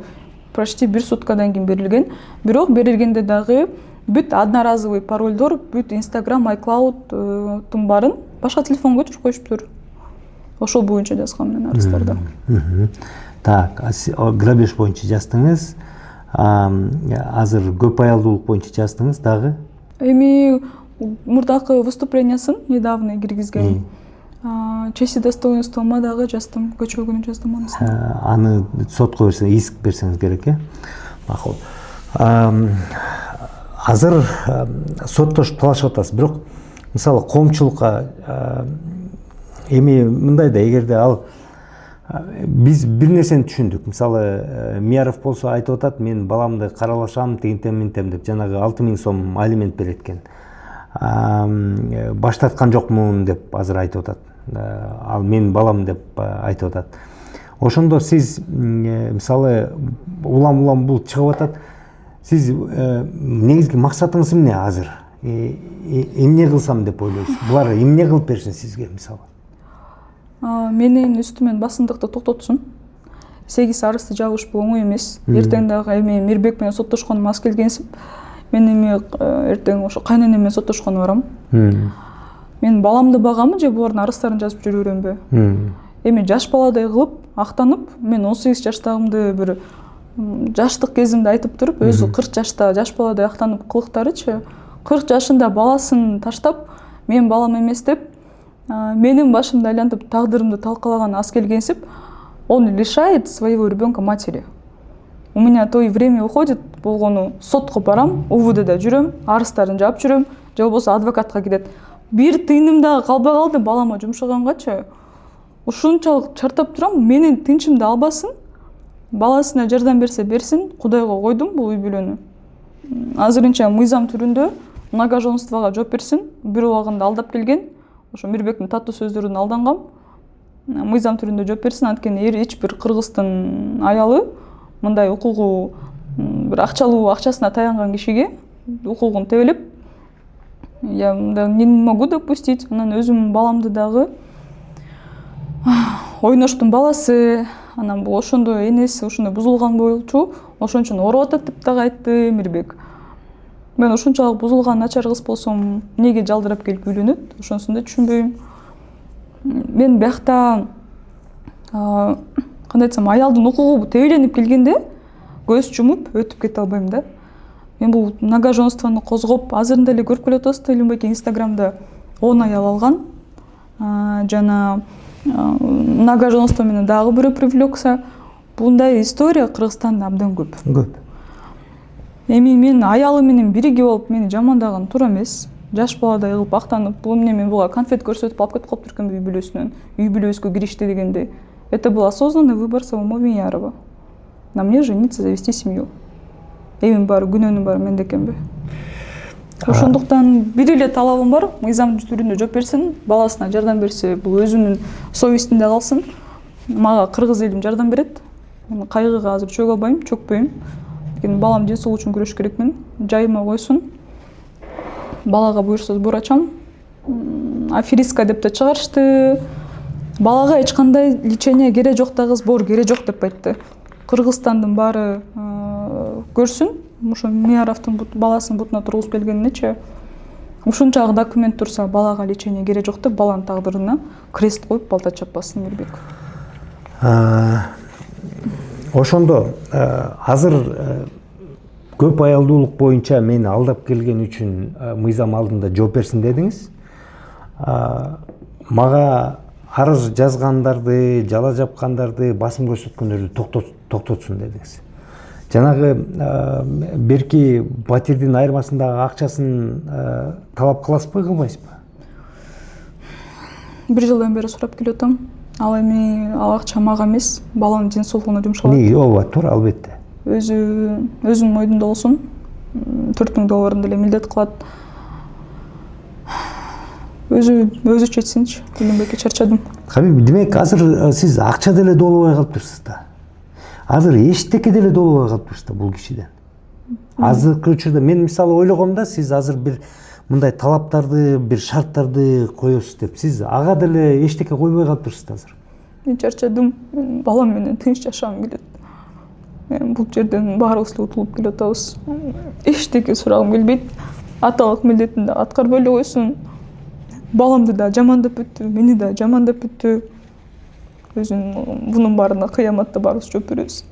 почти 1 суткадан кийин берилген. Бирок берилгенде дагы бүт одноразовый паролдор, бүт Instagram, iCloud барын башка телефонго өчүрүп коюшуптур. Ошол боюнча жазгам мен арыздарды. Так, грабеж боюнча жаздыңыз. Азыр көп аялдуулук боюнча жаздыңыз дагы? Эми мурдакы выступлениясын недавно киргизген. Честь и достоинствома дагы жаздым, көчөгүнү жаздым анысын. Аны сотко иск берсеңиз керек, э? Макул. Азыр соттошуп талашып атасыз, бирок мисалы коомчулукка эми мындай да, эгерде ал биз бир нерсени түшүндүк. Мисалы Мияров болсо айтып атат, мен баламды каралашам, тигинтем деп жанагы 6000 сом алимент берет экен. Баштаткан жокмун деп азыр айтып атат. Ал мен балам деп айтып атат. Ошондо сиз мисалы улам бул чыгып атат. Сиз негизги максатыңыз эмне азыр? Эмне кылсам деп ойлойсуз? Булар эмне кылып берсин сизге мисалы? Менин үстүмөн басымдыкты токтотсун. 8 арызды жабыш бул оңой эмес. Эртең дагы эми Мирбек менен соттошконум аз келгенсип, мен эми эртең ошо кайненем менен соттошконго барам. Мен баламды багамы же булардын арыздарын жазып жүрө беремби? Эми жаш баладай кылып, актанып, мен 18 жаштагымды бир жаштык кезимди айтып туруп, өзү 40 жашта жаш баладай актанып кылыктарычы, 40 жашында баласын таштап, мен балам эмес деп, менин башымды айлантып тагдырымды талкалаган аз келгенсип, он лишает своего ребенка матери. У меня то и время уходит болгону, сотко барам, УВДда жүрөм, арыздарын жаап жүрөм, же болбосо адвокатка кетет. Бир тыйыным дагы калбай калды балама жумшаганганчы. Ушунчалык чартап турам, менин тынчымды албасын, баласына жардам берсе берсин, Кудайга койдум бул үй бүлөнү. Азырынча мыйзам түрүндө многоженствого жооп берсин, бир убагында алдап келген, ошо Мирбектин таттуу сөздөрүнөн алдангам. Мыйзам түрүндө жооп берсин, анткени эч бир кыргыздын аялы мындай укугу бир акчалуу акчасына таянган кишиге укугун тебелеп, я не могу допустить. Анан өзүм баламды дагы ойноштун баласы, анан бул ошондо энеси ошондой бузулган болчу, ошон үчүн ооруп атат деп дагы айтты Мирбек. Мен ушунчалык бузулган начар кыз болсом, эмнеге жалдырап келип үйлөнөт? Ошонусун да түшүнбөйм. Мен биякта кандай айтсам, аялдын укугу тебеленип келгенде көз жумуп өтүп кете албайм да. Мен бул многоженствону козгоп, азырында эле көрүп келе атасыз, Илимбек Инстаграмда 10 аял алган. Жана многоженство менен дагы бирөө привлекся. Bunday история Кыргызстанда абдан көп. Эми мен аялы менен бирге болуп мени жамандаган туура эмес. жаш баладай кылып актанып, бул эмне мен буга конфет көрсөтүп алып кетип калып турканмын үй бүлөсүнөн. Үй бүлөбүзгө киришти дегенде. Это был осознанный выбор самого Миярова. На мне жениться, завести семью. Эми баары күнөөнүн баары менде экенби? Ошондуктан бир эле талабым бар, мыйзам түрүндө жооп берсин, баласына жардам берсе, бул өзүнүн совестинде калсын. Мага кыргыз элим жардам берет. Мен кайгыга азыр чөгө албайм, чөкпөйм. Анткени балам ден соолугу үчүн күрөш керекмин. Жайыма койсун. Балага буюрса сбор ачам. Аферистка деп да чыгарышты. Балага эч кандай лечение керек жок дагы, сбор керек жок деп айтты. Кыргызстандын баары көрсүн. Ошо Мияровдун баласынын бутуна тургузуп келгенинечи. Ушунчагы документ турса, балага лечение керек жок деп баланын тагдырына крест коюп балта чаппасын Мирбек. Ошондо азыр көп аялдуулук боюнча мени алдап келген үчүн мыйзам алдында жооп берсин дедиңиз. Мага арыз жазгандарды, жала жапкандарды, басым көрсөткөндөрдү токтотсун дедиңиз. Жанагы берки батирдин айырмасындагы акчасын талап кыласызбы, кылбайсызбы? Бир жылдан бери сурап келип атам. Ал эми ал акча мага эмес, баланын ден соолугуна жумшалат. Эмне, ооба, туура, албетте. Өзүнүн мойдунда болсун. $4000 деле милдет кылат. Өзү четсинчи. Тилинбекке чарчадым. Хабиб, демек азыр сиз акча деле долбой калыптырсыз да. Азыр эчтеке деле долбой калыптырсыз да бул кишиден. Азыркы учурда мен мисалы ойлогом да, сиз азыр бир мындай талаптарды, бир шарттарды коесуз деп. Сиз ага деле эчтеке койбой калыптырсыз да азыр. Мен чарчадым. Балам менен тынч жашагым келет. Бул жерден баарыбыз эле утулуп келе атабыз. Эчтеке сурагым келбейт. Аталык милдетин да аткарбай эле койсун. Баламды да жамандап бүттү, мени да жамандап бүттү. Bunun barına kıyamatta barız çöpürüz.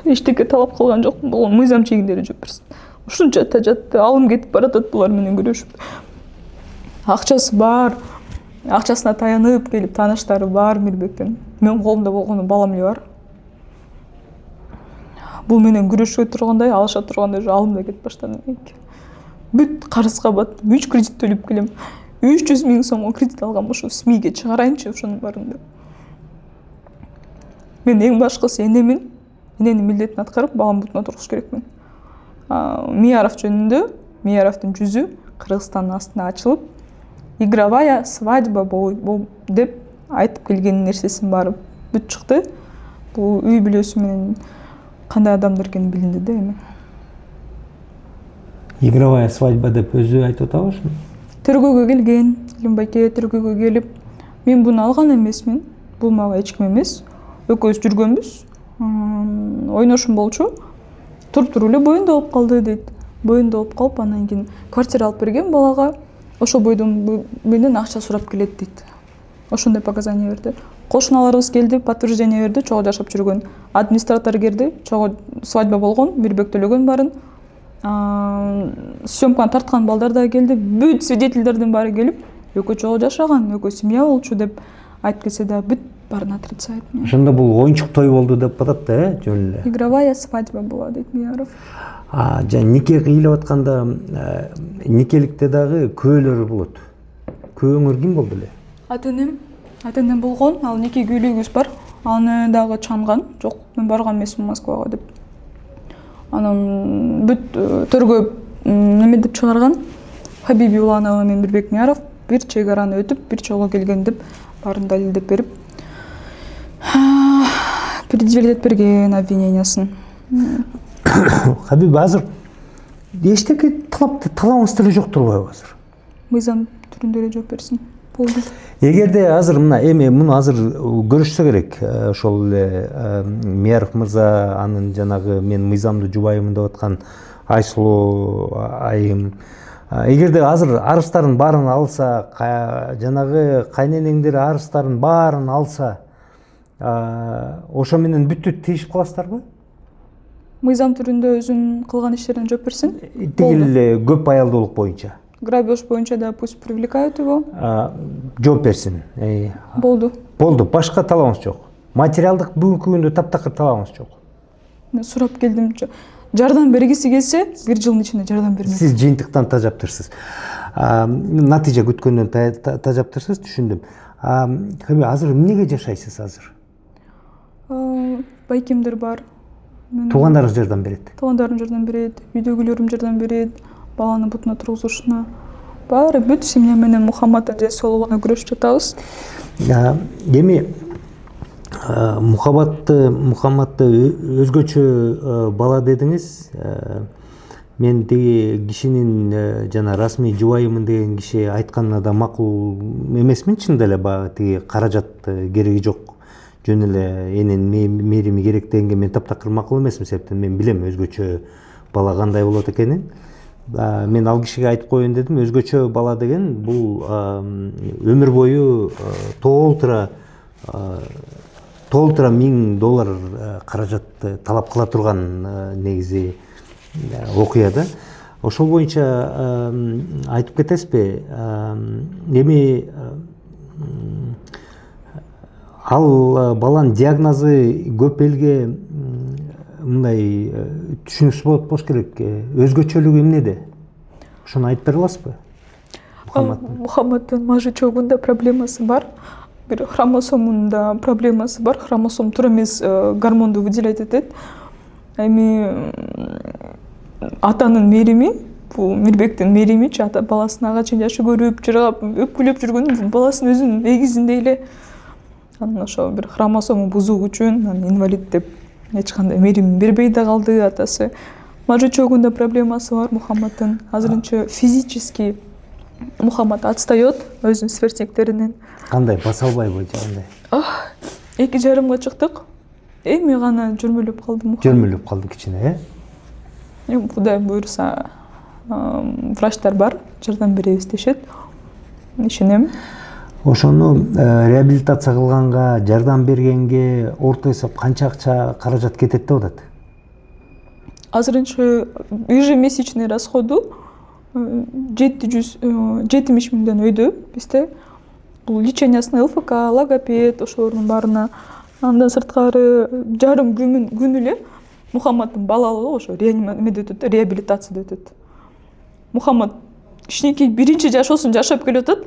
Eşteki talap kılgan жоқ, бұл мыйзам чегіндері жөпірсін. Ушунча тажатты, алым кетіп баратат бұлар менен көрүшүп. Акчасы бар, акчасына таянып келип тааныштары бар Мирбектин. Мен колумда болгону балам эле бар. Бул менен күрөшө тургандай, алыша тургандай алым да кетип баштады. Бүт карызга баттым, 3 кредит төлөп келем. 300 000 сомго кредит алгам, ошо СМИге чыгарайынчы ошонун барын деп. Мен эң башкысы энемин, эненин милдетин аткарып, балам бутуна тургуш керекмин. Мияров жөнүндө, Мияровдун жүзү Кыргызстандын астына ачылып, игровая свадьба деп айтып келген нерсесин баары бүт чыкты. Бул үй бүлөсү менен кандай адамдар экени билинди да эми. Игровая свадьба деп өзү айтып атабы ошону? Тергөөгө келген, Илимбайке тергөөгө келип, мен буну алган эмесмин. Бул мага эч ким эмес. Экөөбүз жүргөнбүз. Ойношум болчу. Туруп эле боюнда болуп калды дейт. Боюнда болуп калып, анан кийин квартира алып берген балага. Ошол бойдон менен акча сурап келет дейт. Ошондой показания берди. Кошуналарыбыз келди, подтверждение берди, чогуу жашап жүргөн. Администратор келди, чогуу свадьба болгон, Мирбек төлөгөн барын. Съемканы тарткан балдар да келди, бүт свидетельдердин баары келип, экөө чогуу жашаган, экөө семья болчу деп айтып келсе да бүт баарын отрицает. Ошондо бул оюнчук той болду деп атат да, жөн эле. Игровая свадьба была, дейт Мияров. Жана нике кыйлып атканда никеликте дагы күйөөлөр болот. Күйөөңөр ким болду эле? Ата-энем болгон, ал нике күүлүгүбүз бар. Аны дагы чанган. Жок, мен барган эмесмин Москвага деп. Анан бүт төргө неме деп чыгарган. Хабиби Уланова менен Мирбек Мияров бир чек араны өтүп, бир жолго келген деп баарын далилдеп берип предъявлять берген обвинениясын. Хабиб, азыр эчтеке талабыңыз деле жок турбайбы азыр? Мыйзам түрүндө эле жооп берсин. Болду. Эгерде азыр мына эми муну азыр көрүшсө керек, ошол эле Мияров мырза анын жанагы мен мыйзамды жубайымын деп аткан Айсулуу айым, эгерде азыр арыздардын баарын алса, жанагы кайненеңдер арыздардын баарын алса, ошо менен бүттү тийишип каласыздарбы? Мыйзам түрүндө өзүнүн кылган иштерине жооп берсин. Тигил көп аялдуулук боюнча. Грабеж боюнча да пусть привлекают его. Жооп берсин. Болду. Болду. Башка талабыңыз жок. Материалдык бүгүнкү күндө таптакыр талабыңыз жок. Мен сурап келдим. жардам бергиси келсе 1 жылдын ичинде жардам бермек. Сиз жыйынтыктан тажаптырсыз. Натыйжа күткөндөн тажаптырсыз, түшүндүм. Азыр эмнеге жашайсыз азыр? Байкемдер бар. Туугандарыңыз жардам берет. Туугандарым жардам берет, үйдөгүлөрүм жардам берет, баланы бутуна тургузушуна. Баары бүт семья менен Мухаммаддын жасоолугуна күрөшүп жатабыз. Эми Мухаммадды өзгөчө бала дедиңиз. Мен тиги кишинин жана расмий жубайымын деген киши айтканына да макул эмесмин, чындап эле баягы тиги каражат кереги жок, жөн эле эненин мээрими керек дегенге мен таптакыр макул эмесмин, себептен мен билем өзгөчө бала кандай болот экенин. Мен ал кишиге айтып коеюн дедим, өзгөчө бала деген бул өмүр бою толтура $1000 каражатты талап кыла турган негизи окуя да. Ошол боюнча айтып кетесизби? Эми ал баланын диагнозу көп элге мындай түшүнүксүз болуш керек. Өзгөчөлүгү эмнеде? Ошону айтып бере аласызбы? Мухаммаддын мажычогунда проблемасы бар. Бир хромосомунда проблемасы бар. Хромосом туура эмес гормонду выделять этет. Эми атанын мээрими, бул Мирбектин мээримичи, ата баласын ага чейин жакшы көрүп, жыргап, өпкүлөп жүргөн, баласын өзүнүн эгизиндей эле. Анан ошо бир хромосому бузук үчүн инвалид деп эч кандай мээрим бербей да калды атасы. Мажычогунда проблемасы бар Мухаммаддын. Азырынча физически Мухаммад отстает өзүнүн сверстниктеринен. Кандай, баса албайбы же кандай? 2,5 чыктык. Эми гана жөрмөлөп калды Мухаммад. Жөрмөлөп калды кичине, Эми Кудай буйрса, врачтар бар, жардам беребиз дешет. Ишенем. Ошону реабилитация кылганга, жардам бергенге орто эсеп канча акча каражат кетет деп атат? Азырынча ежемесячный расходу 770 миңден өйдө бизде. Бул лечениясына ЛФК, логопед, ошолордун баарына. Андан сырткары жарым күн эле Мухаммаддын балалыгы ошо реабилитацияда өтөт. Мухаммад кичинекей биринчи жашоосун жашап келатат,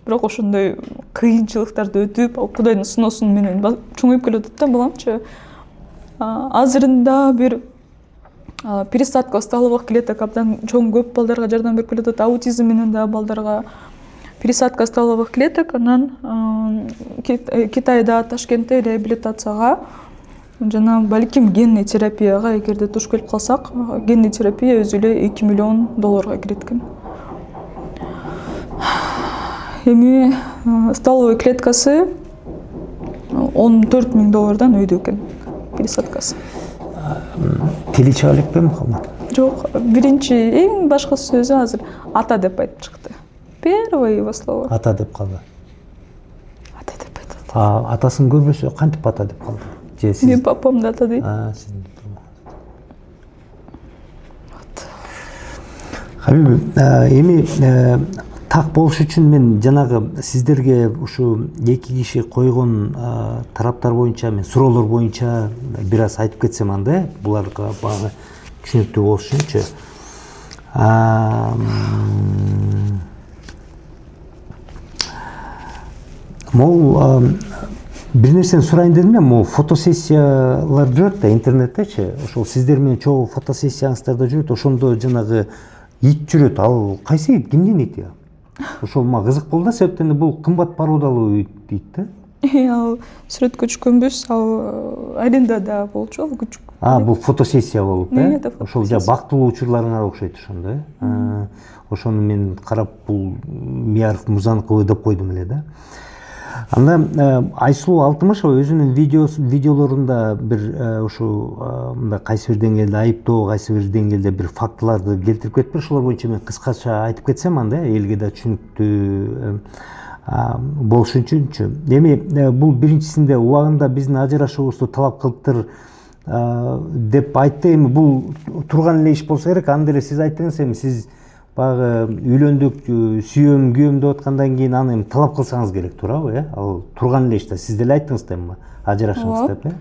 бирок ошондой кыйынчылыктарды өтүп, Кудайдын сыноосу менен чоңоюп келатат да баламчы. Азырында бир пересадка стволовых клеток абдан чоң көп балдарга жардам берип келатат, аутизм менен да балдарга пересадка стволовых клеток. Анан Китайда, Ташкентте реабилитацияга жана балким генный терапияга эгерде туш келип калсак, генный терапия өзү эле $2 миллион кирет экен. Эми стволовый клеткасы $14 миң өйдө экен пересадкасы. Тили чыга элекпи Мухаммад? Жок, биринчи эң башкы сөзү азыр ата деп айтып чыкты. Первое его слово. Ата деп калды. Ата деп айтат. Атасын көрбөсө кантип ата деп калды? Же сиз? Мен папам да ата дейт. Хабиб, эми так болуш үчүн мен жанагы сиздерге ушу эки киши койгон тараптар боюнча, мен суроолор боюнча бир аз айтып кетсем анда, буларга багы түшүнүктүү болуш үчүнчү. Могул бир нерсени сурайын дедим, могул фотосессиялар жүрөт да интернеттечи. Ошол сиздер менен чогуу фотосессияңыздар да жүрөт, ошондо жанагы ит жүрөт. Ал кайсы ит, кимдин ити? Ошол мага кызык болду да, себептен бул кымбат породалуу ит дейт да. Ал сүрөткө түшкөнбүз, ал арендада болчу, ал күчүк. Бул фотосессия болуп, э? Ошол жа фотосессия. бактылуу учурларыңар окшойт ошондо, э? Ошону мен карап бул Мияров мырзаныкыбы деп койдум эле да. Анда Айсулуу Алтымышева өзүнүн видеолорунда бир ушу мындай кайсы бир деңгээлде айыптоо, кайсы бир деңгээлде бир фактыларды келтирип кетти. Ошолор боюнча мен кыскача айтып кетсем анда элге да түшүнүктүү болуш үчүнчү. Эми бул биринчисинде убагында биздин ажырашуубузду талап кылыптыр деп айтты. Эми бул турган эле иш болсо керек. Анда эле сиз айттыңыз, эми сиз баягы үйлөндүк, сүйөм, күйөм деп аткандан кийин аны эми талап кылсаңыз керек, туурабы, э? Ал турган эле иш да. Сиз деле айттыңыз да эми ажырашыңыз деп, э?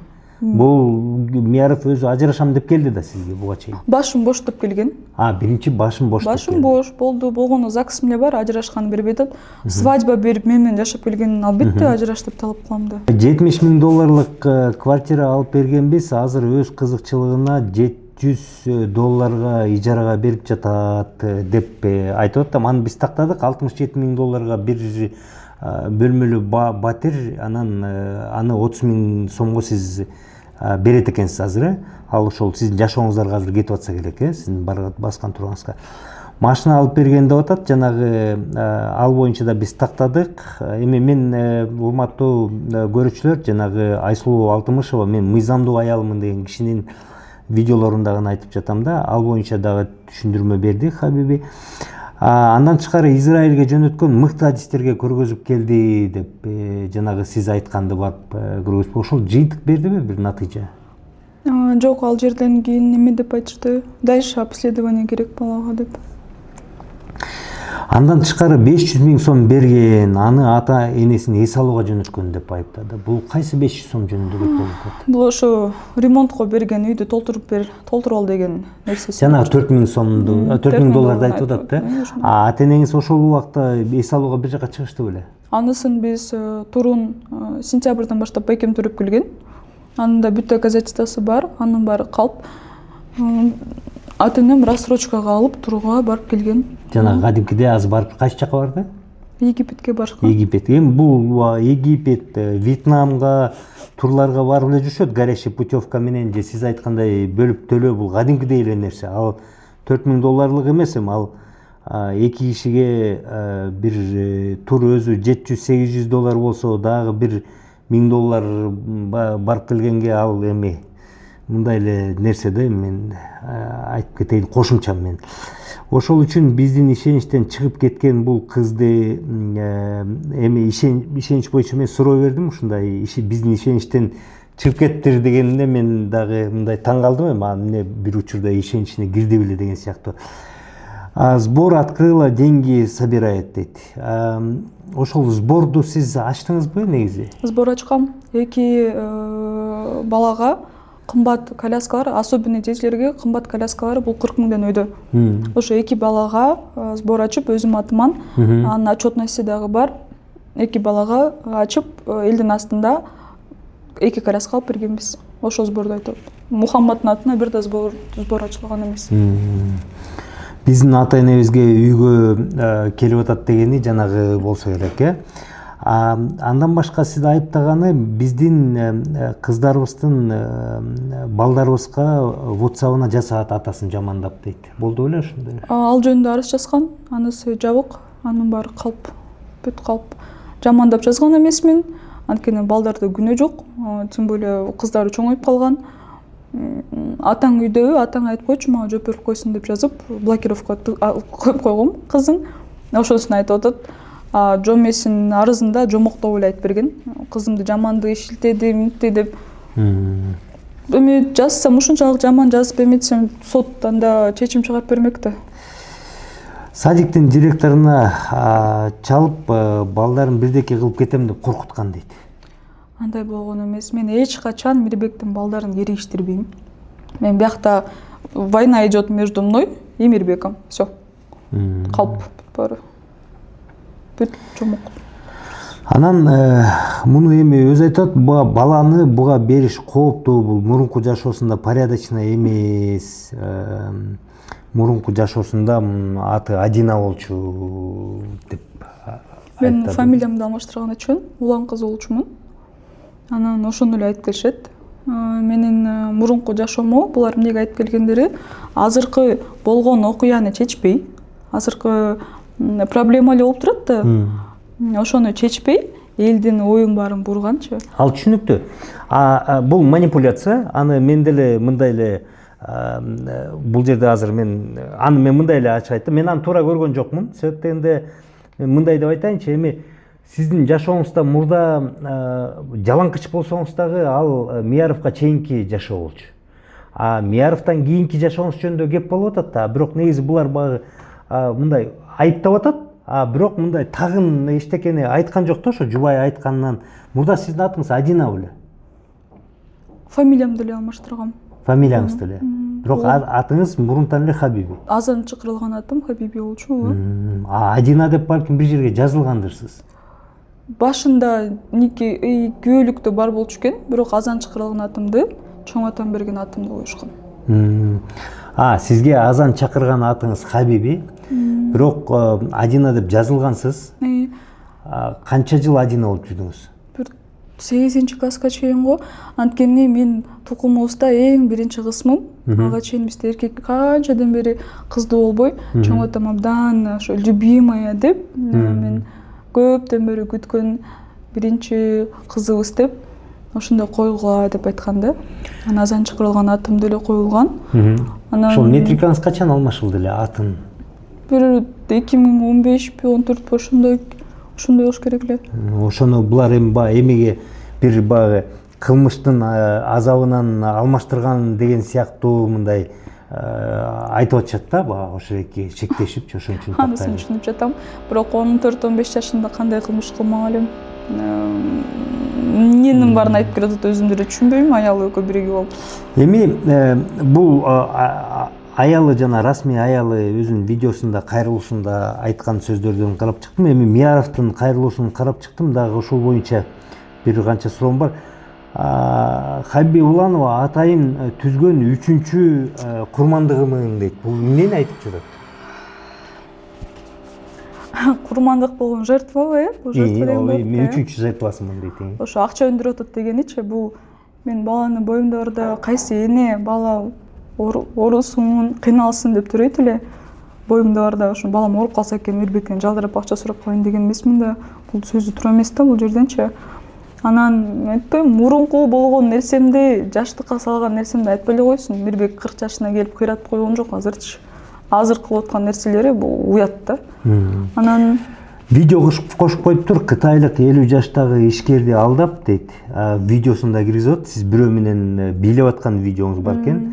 Бул Мияров өзү ажырашам деп келди да сизге буга чейин. Башым бош деп келген. Биринчи башым бош деп Башым келди. бош болду. Болгону ЗАГС эмне бар, ажырашкан бербей атат. Свадьба берип мен менен жашап келген, албетте ажыраш деп талап кылам да. $70,000 квартира алып бергенбиз. Азыр өз кызыкчылыгына $700 ижарага берип жатат деп айтып атам. Аны биз тактадык. $67,000 бир бөлмөлүү батир, анан аны 30,000 сомго сиз берет экенсиз азыр. Ал ошол сиздин жашооңуздарга азыр кетип атса керек, сиздин баскан турганыңызга. Машина алып берген деп атат. Жанагы ал боюнча да биз тактадык. Эми мен урматтуу көрүүчүлөр, жанагы Айсулуу Алтымышева, мен мыйзамдуу аялмын деген кишинин видеолорунда гана айтып жатам да. Ал боюнча дагы түшүндүрмө берди Хабиби. Андан тышкары Израилге жөнөткөн мыкты адистерге көргөзүп келди деп жанагы сиз айтканды барып көргөзүп, ошол жыйынтык бердиби бир натыйжа? Жок, ал жерден кийин неме деп айтышты. Дальше обследование керек балага деп. Андан тышкары 500,000 сом берген, аны ата энесин эс алууга жөнөткөн деп айыптады. Бул кайсы 500 сом жөнүндө көп болуп атат? Бул ошо ремонтко берген үйдү толтуруп ал деген нерсеси. Жанагы $4,000 айтып атат да. Ата энеңиз ошол убакта эс алууга бир жака чыгышты беле? Анысын биз турун сентябрдан баштап байкем төрөп келген. Анын да бүт доказательствосы бар, анын баары калп. Ата энем рассрочкага алып турууга барып келген. Жанагы кадимкиде азыр барып кайсы жака барды? Египетке барышкан. Египет. Эми бул Египет, Вьетнамга турларга барып эле жүрүшөт, горящий путевка менен же сиз айткандай бөлүп төлөө, бул кадимкидей эле нерсе. Ал $4,000 эмес, эми ал эки кишиге бир тур өзү $700-800 болсо дагы бир $1,000 барып келгенге ал эми мындай эле нерсе да. Мен айтып кетейин, кошумчам мен. Ошол үчүн биздин ишеничтен чыгып кеткен бул кызды эми ишенич боюнча мен суроо бердим, ушундай биздин ишеничтен чыгып кеттир дегенде мен дагы мындай таң калдым, эми эмне бир учурда ишеничине кирди беле деген сыяктуу. Сбор открыла, деньги собирает дейт. Ошол сборду сиз ачтыңызбы негизи? Сбор ачкам. Эки балага кымбат коляскалар, особенно детилерге кымбат коляскалар, бул 40 миңден өйдө. Ошо эки балага сбор ачып, өзүм атыман, анын отчетности дагы бар. Эки балага ачып, элдин астында эки коляска алып бергенбиз. Ошол сборду айтып. Мухаммадтын атына бир да сбор ачылган эмес. Биздин ата энебизге үйгө келип атат дегени жанагы болсо керек, Андан башка сиз айыптаганы биздин кыздарыбыздын балдарыбызга WhatsApp-ына жасаат, атасын жамандап дейт. Болду беле ошондой? Ал жөнүндө арыз жазган, анысы жабык, анын баары калп, бүт калп. Жамандап жазган эмесмин, анткени балдарда күнөө жок, тем более кыздары чоңоюп калган. Атаң үйдөбү, атаң айтып койчу, мага жооп берип койсун деп жазып, блокировка коюп койгом кызын. Ошосун айтып атат. Жомесин арызында жомоктоп эле айтып берген. Кызымды жаманды ишилтеди, минтти деп. Эми жазсам, ушунчалык жаман жазып эметсем, сот анда чечим чыгарып бермек да. Садиктин директоруна чалып, балдарын бирдеке кылып кетем деп коркуткан дейт. Андай болгон эмес. Мен эч качан Мирбектин балдарын ерегиштирбейм. Мен биякта война идет между мной и Мирбеком. Всё. Калп баары. Бүт жомок. Анан муну эми өзү айтат, баланы буга бериш кооптуу, бул мурунку жашоосунда порядочный эмес. Мурунку жашоосунда аты Адина болчу деп Мен айтты. фамилиямды алмаштырган үчүн улан кызы болчумун. Анан ошону эле айтып келишет. Менин мурунку жашоомо булар эмнеге айтып келгендери, азыркы болгон окуяны чечпей, азыркы проблема эле болуп турат да. Ошону чечпей, элдин оюн баарын бурганчы. Ал түшүнүктүү. Бул манипуляция. Аны мен деле мындай эле бул жерде азыр мен мындай эле ачык айттым. Мен аны туура көргөн жокмун. Себеп дегенде мындай деп айтайынчы, эми сиздин жашооңузда мурда жалаңкыч болсоңуз дагы ал Мияровго чейинки жашоо болчу. Мияровдон кийинки жашооңуз жөнүндө кеп болуп атат да, бирок негизи булар багы мындай айыптап атат, бирок мындай тагын эчтекени айткан жок да, ошо жубай айтканынан. Мурда сиздин атыңыз Адина беле? фамилиямды эле алмаштыргам. Фамилияңызды эле. Бирок атыңыз мурунтан эле Хабиби. Азан чакырылган атым Хабиби болчу. Адина деп балким бир жерге жазылгандырсыз. Башында күбөлүктө бар болчу экен, бирок азан чакырылган атымды чоң атам берген атымды коюшкан. Сизге азан чакырган атыңыз Хабиби, бирок Адина деп жазылгансыз. Канча жыл Адина болуп жүрдүңүз? 8-класска чейин го. Анткени мен тукумубузда эң биринчи кысмым. Ага чейин бизде эркек канчадан бери кызды болбой, чоң атам абдан ошо любимая деп, мен көптөн бери күткөн биринчи кызыбыз деп ошондой койгула деп айткан да. Анан азан чакырылган атымды эле коюлган. Ошол метрикаңыз качан алмашылды эле атын? Бир 2015-14 ошондой болуш керек эле. Ошону булар эмеге бир баягы кылмыштын азабынан алмаштырган деген сыяктуу мындай айтып атышат да, баягы ошо эки шектешипчи, ошон үчүн тактайм. Анысын түшүнүп жатам. Бирок 14-15 жашында кандай кылмыш кылмак элем. Эмненин баарын айтып келатат өзүм деле түшүнбөйм, аялы экөө бирге болуп. Эми бул аялы жана расмий аялы өзүнүн видеосунда кайрылуусунда айткан сөздөрдөн карап чыктым. Эми Мияровдун кайрылуусун карап чыктым, дагы ошол боюнча бир канча суроом бар. Хабиби Уланова атайын түзгөн 3-чү курмандыгымын дейт. Бул эмнени айтып жатат? Курмандык болгон жертва, бул жертва деген болот. Мен 3-чү жертвасымын дейт. Ошо акча өндүрүп атат дегеничи, бул мен баланы боюмда барда кайсы эне бала оорусун, кыйналсын деп төрөйт эле. Боюмда барда ошо балам ооруп калса экен, Мирбектен жалдырап акча сурап калайын деген эмесмин да. Бул сөзү туура эмес да бул жерденчи. Анан айтпайм, мурунку болгон нерсемди, жаштыкка салган нерсемди айтпай эле койсун. Мирбек 40 жашына келип кыйратып койгон жок азырчы. Азыр кылып аткан нерселери бул уят да. Анан видео кошуп коюптур, кытайлык 50 жаштагы ишкерди алдап дейт. Видеосунда киргизип, сиз бирөө менен бийлеп аткан видеоңуз бар экен.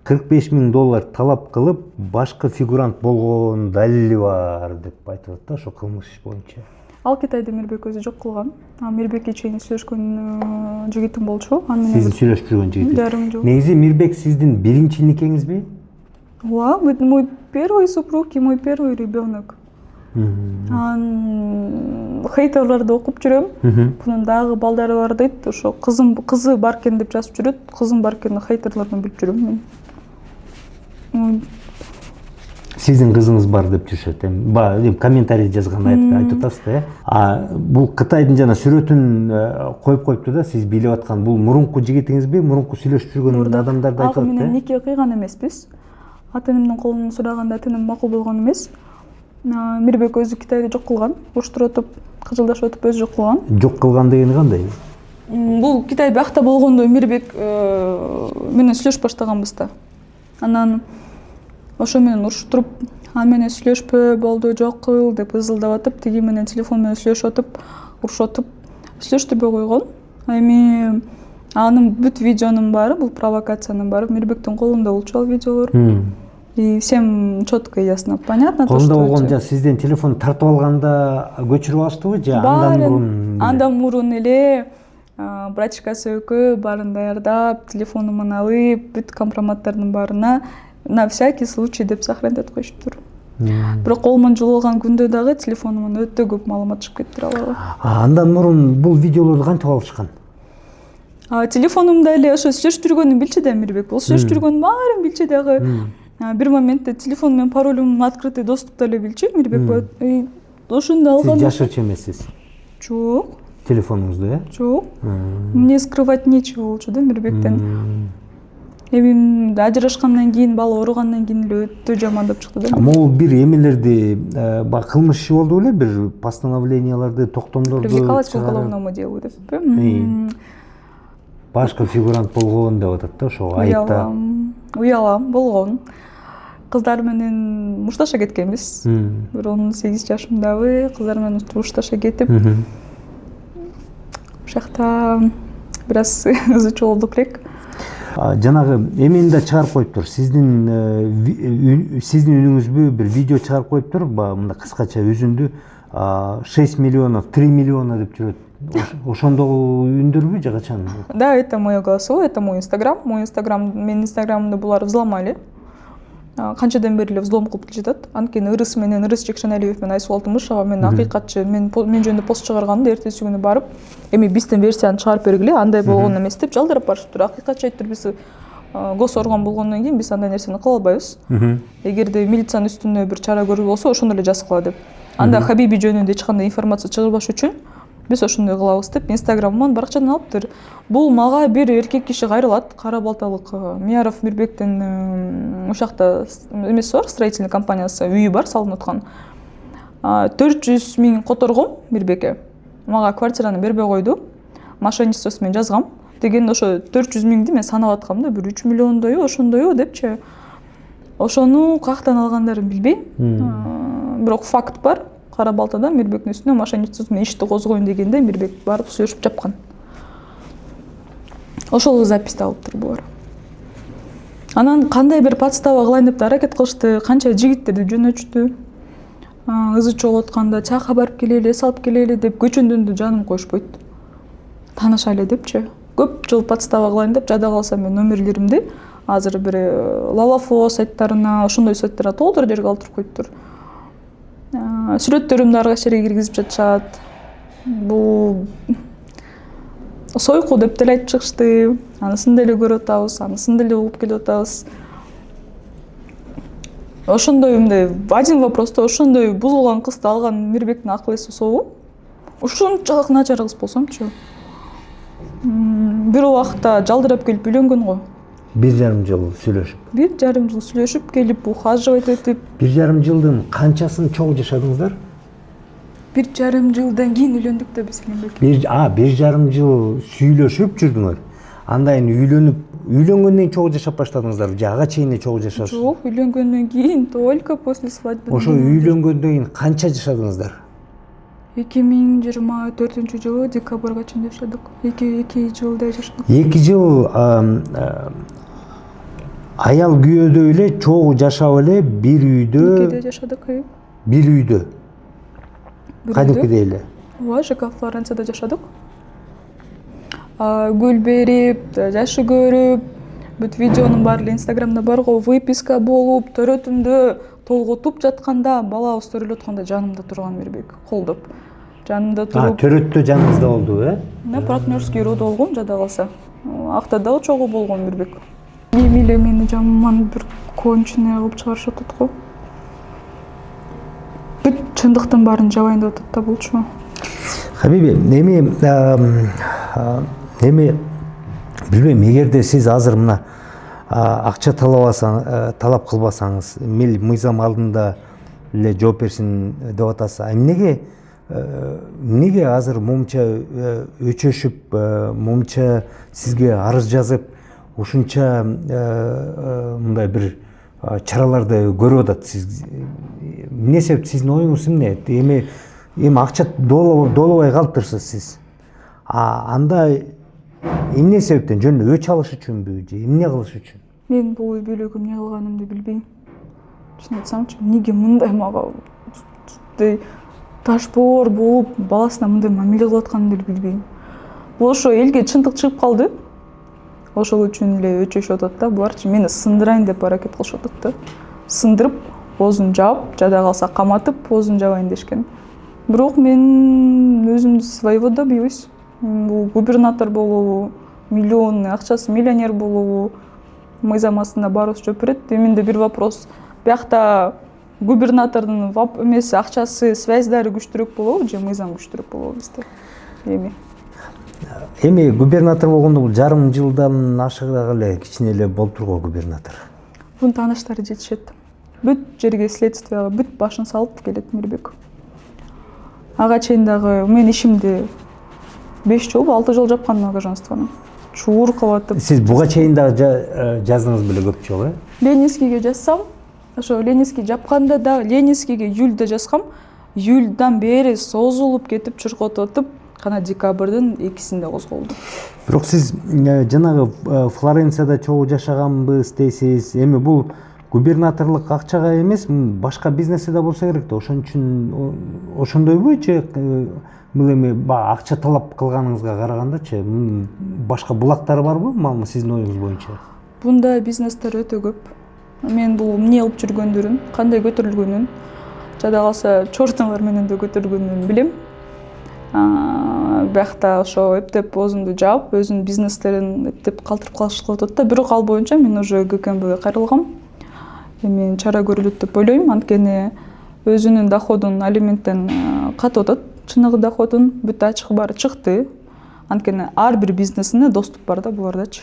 $45,000 талап кылып, башка фигурант болгон далили бар деп айтып атат да, ошо кылмыш иш боюнча. Ал Китайда Мирбек өзү жок кылган. Мирбекке чейин сүйлөшкөн жигитим болчу. Сиздин сүйлөшүп жүргөн жигитиң. Жарым жыл. Негизи Мирбек сиздин биринчи никеңизби? Ооба, мой первый супруг и мой первый ребенок. Хейтерлерди окуп жүрөм. Бунун дагы балдары бар дейт. Ошо кызы бар экен деп жазып жүрөт. Кызым бар экенин хейтерлерден билип жүрөм мен. Сиздин кызыңыз бар деп жүрүшөт. Эми комментарий жазганда айтып атасыз да. Бул Кытайдын жана сүрөтүн коюп коюптур да, сиз бийлеп аткан бул мурунку жигитиңизби, мурунку сүйлөшүп жүргөн адамдарды айтып атат. Менен нике кыйган эмеспиз. Ата-энемдин колунан сураганда ата-энем макул болгон эмес. Мирбек өзү Китайда жок кылган, уруштуруп атып, кыжылдашып атып өзү жок кылган. Жок кылган дегени кандай? Бул Китай биякта болгондо Мирбек менен сүйлөшүп баштаганбыз да. Анан ошо менен уруштуруп, менен сүйлөшпө, болду, жок кыл деп ызылдап атып, тиги менен телефон менен сүйлөшүп атып, урушуп атып, сүйлөштүрбөй койгон. Эми анын бүт видеонун баары, бул провокациянын баары Мирбектин колунда болчу ал видеолор. И всем четко и ясно понятно то, что колунда болгон жа сизден телефон тартып алганда көчүрүп алыштыбы же андан мурун эле брачкасы экөө баарын даярдап, телефонуман алып, бүт компроматтардын баарына на всякий случай деп сохранять коюшуптур. Бирок колуман жуулган күндө дагы телефонуман өтө көп маалымат чыгып кетиптир аларга. Андан мурун бул видеолорду кантип алышкан? Телефонумда эле ошо сүйлөшүп жүргөнүн билчү да Мирбек. Бул сүйлөшүп жүргөнүн баарын билчү дагы. Бир моментте телефон менен паролум открытый доступта эле билчү Мирбек. Ошондо алган. Сиз жашырчу эмессиз? Жок. Телефонуңузду, Жок. Мне скрывать нечего болчу да Мирбектен. Эми ажырашкандан кийин, бала ооругандан кийин эле өтө жамандап чыкты да. Могул бир эмелерди, кылмыш иши болду беле, бир постановленияларды, токтомдорду привлекалась к уголовному делу деп. Башка фигурант болгон деп атат да, ошо айыпта. Уялам болгон. Кыздар менен мушташа кеткенбиз. Бир 18 жашымдабы кыздар менен мушташа кетип, ошакта бир аз ызычуу болдук элек. Жанагы эмени да чыгарып коюптур. Сиздин үнүңүзбү бир видео чыгарып коюптур, мындай кыскача үзүндү. 6 миллионов, 3 миллиона деп жүрөт. ошондогу үндүрбү же качан? Да, это мое голосовое, это мой инстаграм. Менин инстаграмымды булар взломали. Канчадан бери эле взлом кылып келатат. Анткени Ырыс менен Ырыс Жекшеналиев менен Айсул Алтынбыш ага мен акыйкатчы мен жөнүндө пост чыгарганда эртеси күнү барып, эми биздин версияны чыгарып бергиле, андай болгон эмес деп жалдырап барышыптыр. Акыйкатчы айттыр, биз гос орган болгондон кийин биз андай нерсени кыла албайбыз. Эгерде милициянын үстүнө бир чара көрүү болсо, ошондо эле жазгыла деп. Анда Хабиби жөнүндө эч кандай информация чыгарбаш үчүн биз ошондой кылабыз деп инстаграмыман баракчадан алыптыр. Бул мага бир эркек киши кайрылат, Кара Балталык Мияров Мирбектин ушакта эмеси бар, строительный компаниясы, үйү бар салынып аткан. 400 000 которгом Мирбекке. Мага квартираны бербей койду. Мошенничествосу менен жазгам. Деген ошо 400 000ди мен санап аткам да, бир 3 миллиондойбу, ошондойбу депчи. Ошону каяктан алгандарын билбейм. Бирок факт бар. Кара Балтада Мирбектин үстүнө мошенничество менен ишти козгоюн дегенде Мирбек барып сүйлөшүп жапкан. Ошол записти алыптыр булар. Анан кандай бир подстава кылайын деп аракет кылышты, канча жигиттерди жөнөтүштү. Ызы чогулуп атканда чакка барып келели, салып келели деп көчөндүндү жаным коюшпойт. Таанышайлы депчи. Көп жыл подстава кылайын деп жада калса мен номерлеримди азыр бир Лалафо сайттарына, ошондой сайттарга толтур жерге калтырып коюптур. Сүрөттөрүмдү ар кайсы жерге киргизип жатышат. Бул сойку деп деле айтып чыгышты. Анысын деле көрүп атабыз, анысын деле угуп келип атабыз. Ошондой мындай один вопросто ошондой бузулган кызды алган Мирбектин акыл эси сообу. Ушунчалык начар кыз болсомчу. Бир убакта жалдырап келип үйлөнгөн го. 1,5 жыл сүйлөшүп. 1,5 жыл сүйлөшүп келип, ухаживать этип. 1,5 жылдын канчасын чогуу жашадыңыздар? 1,5 жылдан кийин үйлөндүк да биз Мирбек. 1,5 жыл сүйлөшүп жүрдүңөр. Андан үйлөнгөндөн чогуу жашап баштадыңыздар же ага чейин чогуу жашадыңыз? Жок, үйлөнгөндөн кийин, только после свадьбы. Ошо үйлөнгөндөн кийин канча жашадыңыздар? 2024 декабрга чейин жашадык. 2 жылдай жашадык. 2 жыл аял күйөөдөй эле чогуу жашап эле бир үйдө. Никеде жашадык. Бир үйдө. Кадимкидей эле. Ооба, ЖК Флоренцияда жашадык. Гүл берип, жашы көрүп, бүт видеонун баары инстаграмда бар го, выписка болуп, төрөтүмдө толготуп жатканда, балабыз төрөлүп атканда жанымда турган Мирбек, колдоп. Жанымда туруп. Төрөттө жаныңызда болду, Партнерский рода болгон жада калса. Актада чогуу болгон Мирбек. Эми эле мени жаман бир конченый кылып чыгарышып атат го. Бүт чындыктын баарын жабайын деп атат да булчу. Хабиби, эми билбейм, эгерде сиз азыр мына акча талап кылбасаңыз, мыйзам алдында эле жооп берсин деп атасыз. Эмнеге азыр момча өчөшүп, момча сизге арыз жазып, ушунча мындай бир чараларды көрүп атат? Сиз эмне себеп, сиздин оюңуз эмне? Эми акча долобой калыптырсыз сиз. Анда эмне себептен, жөн өч алыш үчүнбү же эмне кылыш үчүн? Мен бул үй бүлөгү эмне кылганымды билбейм. Чын айтсамчы, эмнеге мындай мага ташбоор болуп, баласына мындай мамиле кылып атканын деле билбейм. Бул ошо элге чындык чыгып калды. Ошол үчүн эле өчөшүп атат да. Буларчы мени сындырайын деп аракет кылышып атат да. Сындырып, оозун жаап, жада калса каматып, оозун жабайын дешкен. Бирок мен өзүмдү своего добилась. Бул губернатор болобу, миллионный акчасы миллионер болобу, мыйзам астында баарыбыз жооп берет. Менде бир вопрос. Биякта губернатордун эмеси акчасы, связьдары күчтүүрөөк болобу же мыйзам күчтүүрөөк болобу бизде? Эми губернатор болгондо бул жарым жылдан ашыгыраак эле кичине эле болуптур го губернатор. Бунун тааныштары жетишет. Бүт жерге следствияга бүт башын салып келет Мирбек. Ага чейин дагы мен ишимди 5 жыл, 6 жыл жапкан гражданствону. Чуур кылып. Сиз буга чейин дагы жаздыңыз беле көп жолу, Ленинскийге жазсам, ошо Ленинский жапканда да Ленинскийге июльда жазгам. Июльдан бери созулуп кетип, чуркотуп атып, кана декабрдын 2-синде козголду. Бирок сиз жанагы Флоренцияда чогуу жашаганбыз дейсиз. Эми бул губернаторлык акчага эмес, башка бизнесте да болсо керек да. Ошон үчүн ошондойбу же бул эми баягы акча талап кылганыңызга карагандачы башка булактары барбы, малымы сиздин оюңуз боюнча? Бундай бизнестер өтө көп. Мен бул эмне кылып жүргөндөрүн, кандай көтөрүлгөнүн, жада калса чортуңар менен да көтөрүлгөнүн билем. Биякта ошо эптеп оозунду жаап, өзүнүн бизнестерин эптеп калтырып калышкылап атат да. Бирок ал боюнча мен уже ГКМБге кайрылгам. Эми чара көрүлөт деп ойлойм, анткени өзүнүн доходун алименттен катып атат. Чыныгы доходун бүт ачык баары чыкты. Анткени ар бир бизнесине доступ бар да булардачы.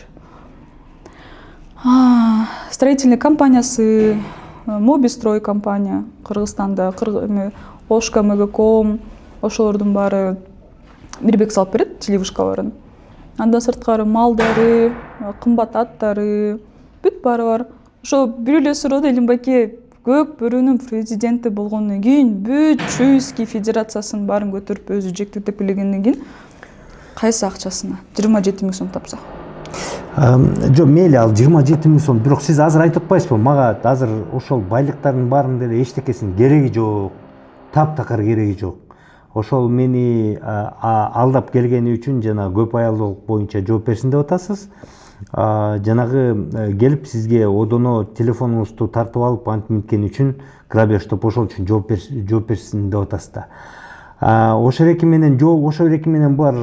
Строительный компаниясы, Мобистрой компания Кыргызстанда, Ошка Мегаком, ошолордун баары бирбек салып берет телевышкаларын. Андан сырткары малдары, кымбат аттары, бүт баары бар. Ошо бир эле суроо Элимбеке көп бөрүнүн президенти болгондон кийин бүт Чуйский федерациясынын баарын көтөрүп өзү жектетип билгенден кийин кайсы акчасына 27 000 сом тапса? Жок, мейли ал 27 000 сом, бирок сиз азыр айтып атпайсызбы, мага азыр ошол байлыктардын баарынын деле эчтекесинин кереги жок, таптакыр кереги жок. Ошол мени алдап келгени үчүн жана көп аялдуулук боюнча жооп берсин деп атасыз. Жанагы келип сизге одоно телефонуңузду тартып алып антминткени үчүн грабеж ошол үчүн жооп берсин деп атасыз да. Ошол эки менен булар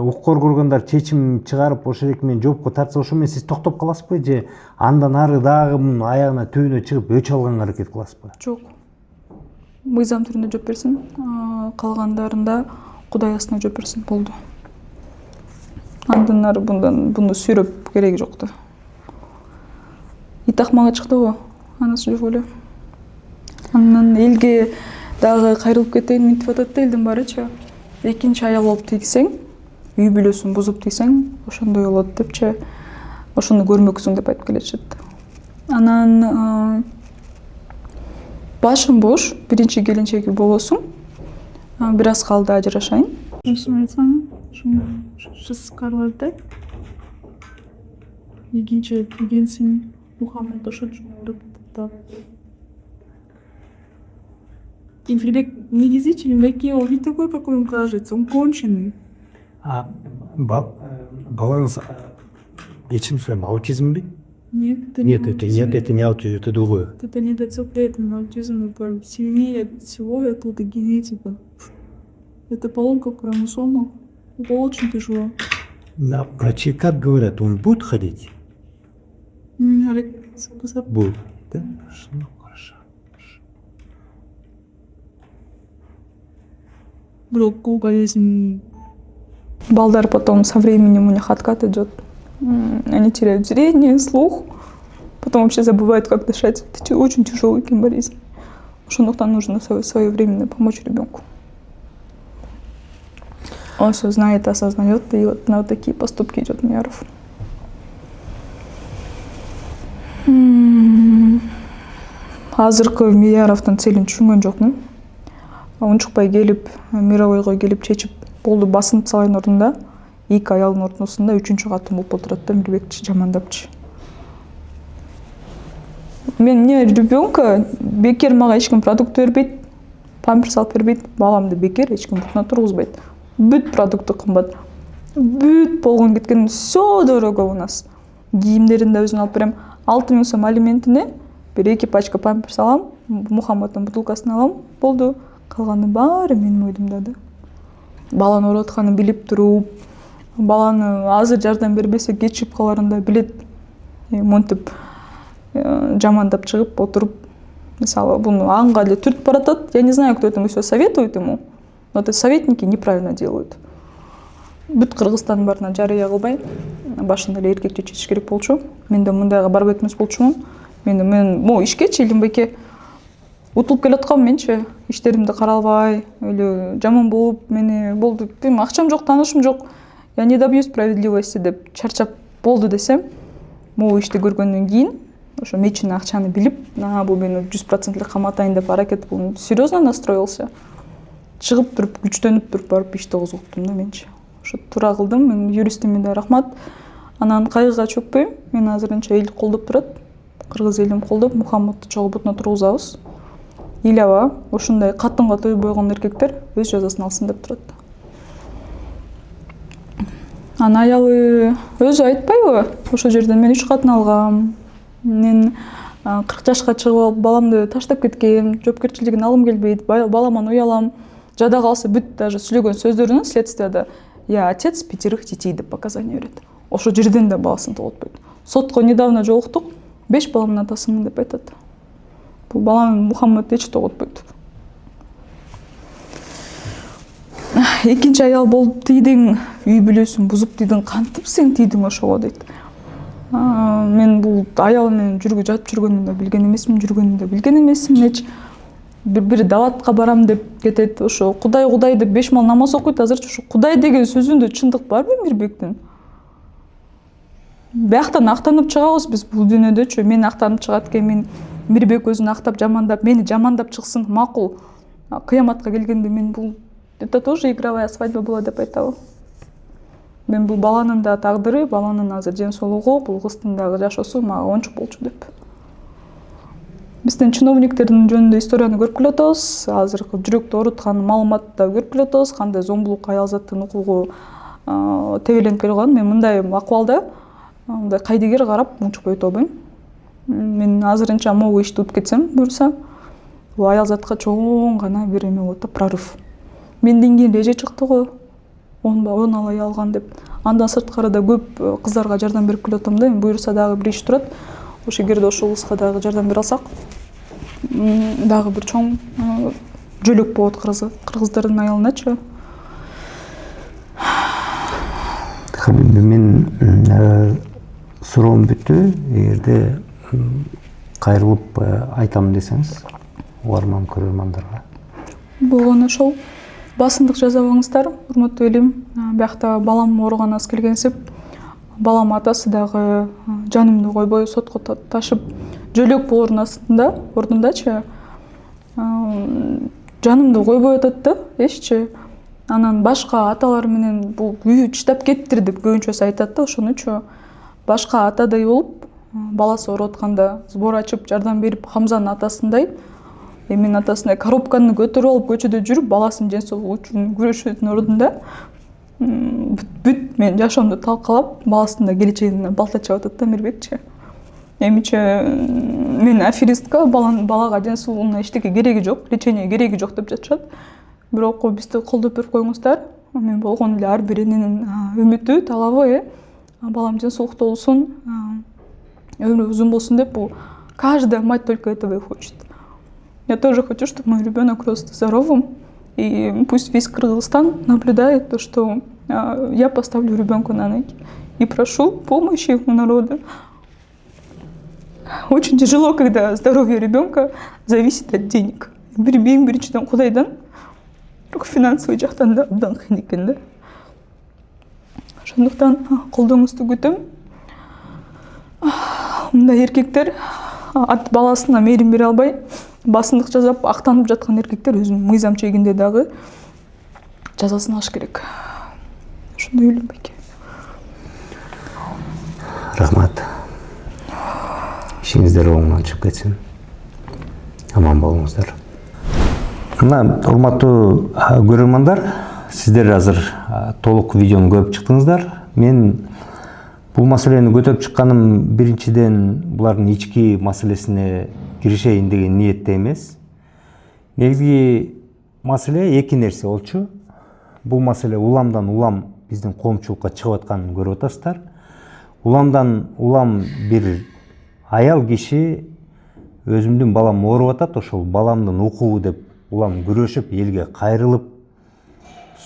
укук коргондор чечим чыгарып ошол эки менен жоопко тартса, ошо менен сиз токтоп каласызбы же андан ары дагы мунун аягына түбүнө чыгып өч алганга аракет кыласызбы? Жок. Мыйзам түрүндө жооп берсин, калгандарында Кудай астына жооп берсин, болду. Андан ары буну сүйрөп кереги жок да. Итакмага чыкты го, анысы жок эле. Андан элге дагы кайрылып кетейин мынтип атат да элдин баарычы. Экинчи аял болуп тийсең, үй бүлөсүн бузуп тийсең, ошондой болот депчи. Ошону көрмөксүң деп айтып келишет. Анан башым бош, биринчи келинчеги болосуң. Бир аз калды ажырашайын. Осуну айтсаң, шыз карларды. Екінші келгенсің, Мухаммед ошол жолдоп да. Инфилек негизи Челимбеке, он не такой, какой он кажется, он конченый. Балаңыз ечим сөйлем аутизм бе? Нет, это не аутизм, это другое. Это недоцепленный аутизм, это сильнее всего, это генетика. Это поломка хромосомов. Это очень тяжело. Врачи как говорят, он будет ходить? Будет. Да? Ну, хорошо. Вдруг болезнь. Балдар потом со временем у них откат идет. Они теряют зрение, слух. Потом вообще забывают, как дышать. Это очень тяжелый болезнь. Ошондуктан нужно своевременно помочь ребенку. Он все знает, осознает, и вот на вот такие поступки идет Мияров. Азыркы Мияровдун целин түшүнгөн жокмун. Унчукпай келип, мировойго келип чечип болду, басынып салайын ордунда, эки аялдын ортосунда үчүнчү катын болуп отурат да, Мирбекчи жамандапчы. Мен не ребенка бекер мага эч ким продукт бербейт, памперс алып бербейт, баламды бекер эч ким бутуна тургузбайт. Бүт продукты кымбат. Бүт болгон кеткен, все дорого у нас. Кийимдерин да өзүм алып берем. 6 000 сом алиментине бир 2 пачка памперс алам, Мухаммадтын бутылкасын алам, болду. Калгандын баары менин мойдумда да. Баланы ооруп атканын билип туруп, баланы азыр жардам бербесе кетишип каларын да билет. Монтип жамандап чыгып отуруп, мисалы, буну аңга эле түртүп баратат. Я не знаю, кто этому все советует ему. Но это советники неправильно делают. Бүт Кыргызстандын баарына жарыя кылбай, башында эле эркекче чечиш керек болчу. Мен да мындайга барбайт эмес болчумун. Мен могу ишкечи Илимбеке утулуп келаткам менчи, иштеримди каралбай, эле жаман болуп, мени болду, акчам жок, таанышым жок. Я не добьюсь справедливости деп чарчап болду десем, могу ишти көргөндөн кийин, ошо мечине акчаны билип, бул мени 100% каматайын деп аракет кылып, серьезно настроился. Чыгып туруп, күчтөнүп туруп барып ишти козготтум да менчи. Ошо туура кылдым, мен юристиме да рахмат. Анан кайгыга чөкпөйм, мен азырынча эл колдоп турат. кыргыз элин колдоп Мухаммадты чогуу бутуна тургузабыз. Или аба ушундай катынга той бойгон эркектер өз жазасын алсын деп турат. Анын аялы өзү айтпайбы? Ошол жерден мен 3 катын алгам. Мен 40 жашка чыгып алып баламды таштап кеткем, жоопкерчилигин алгым келбейт, баламан уялам. Жада калса бүт даже сүйлөгөн сөздөрүнүн следствияда я отец 5 детей деп показания берет. Ошол жерден да баласын тоготпойт. Сотко недавно жолуктук, 5 баламдын атасымын деп айтат. Бул баланы Мухаммад эч тоготпойт. Экинчи аял болуп тийдиң, үй бүлөсүн бузуп тийдиң, кантип сен тийдиң ошого дейт. Мен бул аял менен жатып жүргөнүн да билген эмесмин, эч бир даватка барам деп кетет. Ошо Кудай деп 5 мал намаз окуйт. Азырчы ушу Кудай деген сөзүндө чындык барбы Мирбектин? Бияктан актанып чыгабыз биз бул дүйнөдөчү. Мен актанып чыгат экен, мен Мирбек өзүн актап жамандап, мени жамандап чыксын, макул. Кыяматка келгенде мен бул это тоже игровая свадьба была деп айтабы. Мен бул баланын да тагдыры, баланын азыр ден соолугу, бул кыздын дагы жашоосу мага оңчук болчу деп. Биздин чиновниктердин жөнүндө историяны көрүп келатабыз. Азыркы жүрөктү ооруткан маалыматты да көрүп келатабыз. Кандай зомбулук, аял заттын укугу тебеленип келган. Мен мындай акыбалда мындай кайдыгер карап унчукпай отобойм. Мен азырынча могу ишти утуп кетсем буюрса, бул аял затка чоң гана бир эме болот да, прорыв. Менден кийин реже чыкты го. 10 алай алган деп. Андан сырткары да көп кыздарга жардам берип келатам да. Буюрса дагы бир иш турат. Ошо эгерде ошол кызга дагы жардам бере алсак, дагы бир чоң жөлөк болот кыргыздардын аялыначы. Мен суроом бүттү. Эгерде кайрылып айтам десеңиз, угарман көрөрмандарга. Болгону ошол. Басындык жазабаңыздар, урматтуу элим. Биякта балам ооруганас келгенсип, балам атасы дагы жанымды койбой сотко ташып жөлөк болордун астында, ордундачы. Жанымды койбой атат да, эшчи. Анан башка аталар менен бул үйү чыдап кеттир деп көбүнчөсү айтат да, ошонучу. Башка атадай болуп, баласы ооруп атканда сбор ачып жардам берип, Хамзанын атасындай, менин атасындай коробканы көтөрүп алып көчөдө жүрүп, баласынын ден соолугу үчүн күрөшөтүн ордунда бүт мен жашоомду талкалап, баласынын да келечегине балта чабып атат да Мирбекчи. Эмиче мен аферистка, балага ден соолугуна эчтеке кереги жок, лечение кереги жок деп жатышат. Бирок бизди колдоп берип коюңуздар. Мен болгон эле ар бир эненин үмүтү, талабы, балам ден соолуктуу болсун, өмүрү узун болсун деп, бул каждая мать только этого и хочет. Я тоже хочу, чтобы мой ребенок рос здоровым, и пусть весь Кыргызстан наблюдает то, что я поставлю ребенка на ноги. И прошу помощи у народа. Очень тяжело, когда здоровье ребенка зависит от денег. Биринчиден Кудайдан, финансовый жактан да абдан кыйын экен да. Ошондуктан колдооңузду күтөм. Мындай эркектер баласына мээрим бере албай, басындык жазап актанып жаткан эркектер өзүнүн мыйзам чегинде дагы жазасын алыш керек. Ошондой ойлойм беке. Рахмат. Ишиңиздер оңунан чыгып кетсин. Аман болуңуздар. Мына урматтуу көрөрмандар, сиздер азыр толук видеону көрүп чыктыңыздар. Мен бул маселени көтөрүп чыкканым биринчиден булардын ички маселесине киришейин деген ниетте эмес. Негизги маселе эки нерсе болчу. Бул маселе уламдан улам биздин коомчулукка чыгып атканын көрүп атасыздар. Уламдан улам бир аял киши өзүмдүн балам ооруп атат, ошол баламдын укугу деп улам күрөшүп, элге кайрылып,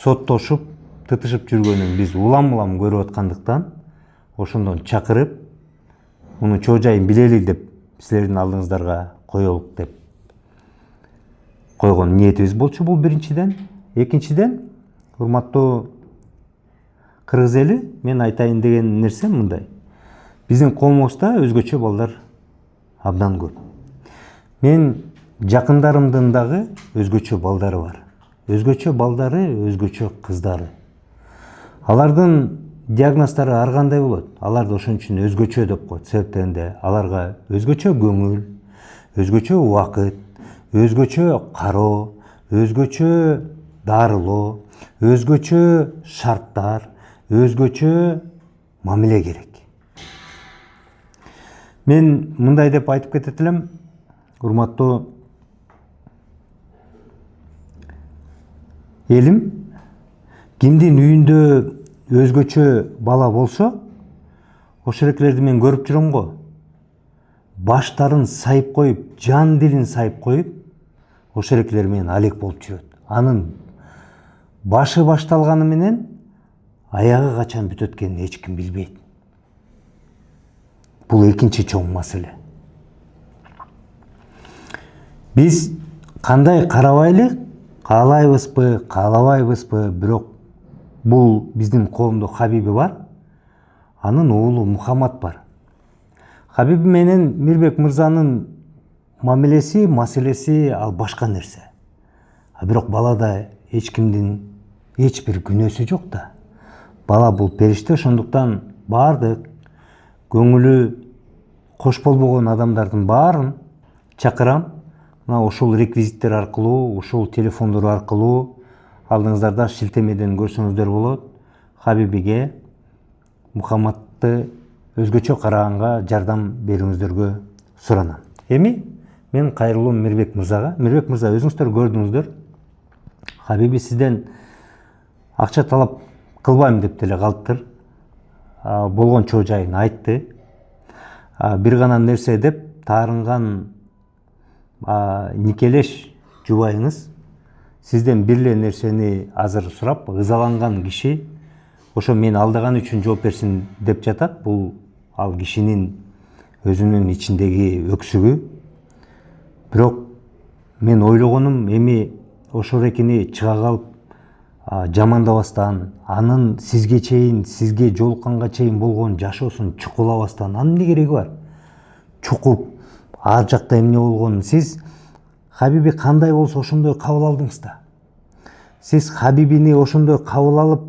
соттошуп, тытышып жүргөнүн биз улам көрүп аткандыктан, ошондон чакырып, муну чоо жайын билели деп силердин алдыңыздарга коелук деп койгон ниетибиз болчу бул биринчиден. Экинчиден, урматтуу кыргыз эли, мен айтайын деген нерсем мындай. Биздин коомубузда өзгөчө балдар абдан көп. Мен жакындарымдын дагы өзгөчө балдары бар. Өзгөчө балдары, өзгөчө кыздары. Алардын диагноздары ар кандай болот, аларды ошон үчүн өзгөчө деп коет. Себептенде аларга өзгөчө көңүл, өзгөчө убакыт, өзгөчө кароо, өзгөчө дарылоо, өзгөчө шарттар, өзгөчө мамиле керек. Мен мындай деп айтып кетет элем, урматтуу элим, кимдин үйүндө өзгөчө бала болсо, ошол эклерди мен көрүп жүрөм го. Баштарын сайып коюп, жан дилин сайып коюп, ошол эклер менен алек болуп жүрөт. Анын башы башталганы менен аягы качан бүтөт экенин эч ким билбейт. Бул экинчи чоң маселе. Биз кандай карабайлы, каалайбызбы, каалабайбызбы, бирок бул биздин коомдо Хабиби бар, анын уулу Мухаммад бар. Хабиби менен Мирбек мырзанын мамилеси, маселеси ал башка нерсе. Бирок балада эч кимдин эч бир күнөөсү жок да. Бала бул периште, ошондуктан бардык көңүлү кош болбогон адамдардын баарын чакырам. Мына ушул реквизиттер аркылуу, ушул телефондор аркылуу алдыңыздарда шилтемеден көрсөңүздөр болот. Хабибиге, Мухаммадты өзгөчө караганга жардам берүүңүздөргө суранам. Эми мен кайрылуум Мирбек мырзага. Мирбек мырза, өзүңүздөр көрдүңүздөр. Хабиби сизден акча талап кылбайм деп деле калыптыр. Болгон чоо жайын айтты. Бир гана нерсе деп, таарынган никелеш жубайыңыз сизден бир эле нерсени азыр сурап, ызаланган киши ошо мен алдаган үчүн жооп берсин деп жатат. Бул ал кишинин өзүнүн ичиндеги өксүгү. Бирок мен ойлогонум, эми ошол экини чыга калып жамандабастан, анын сизге чейин, сизге жолукканга чейин болгон жашоосун чукулабастан, анын эмне кереги бар? Чукуп, ар жакта эмне болгонун сиз Хабиби кандай болсо ошондой кабыл алдыңыз да. Сиз Хабибини ошондой кабыл алып,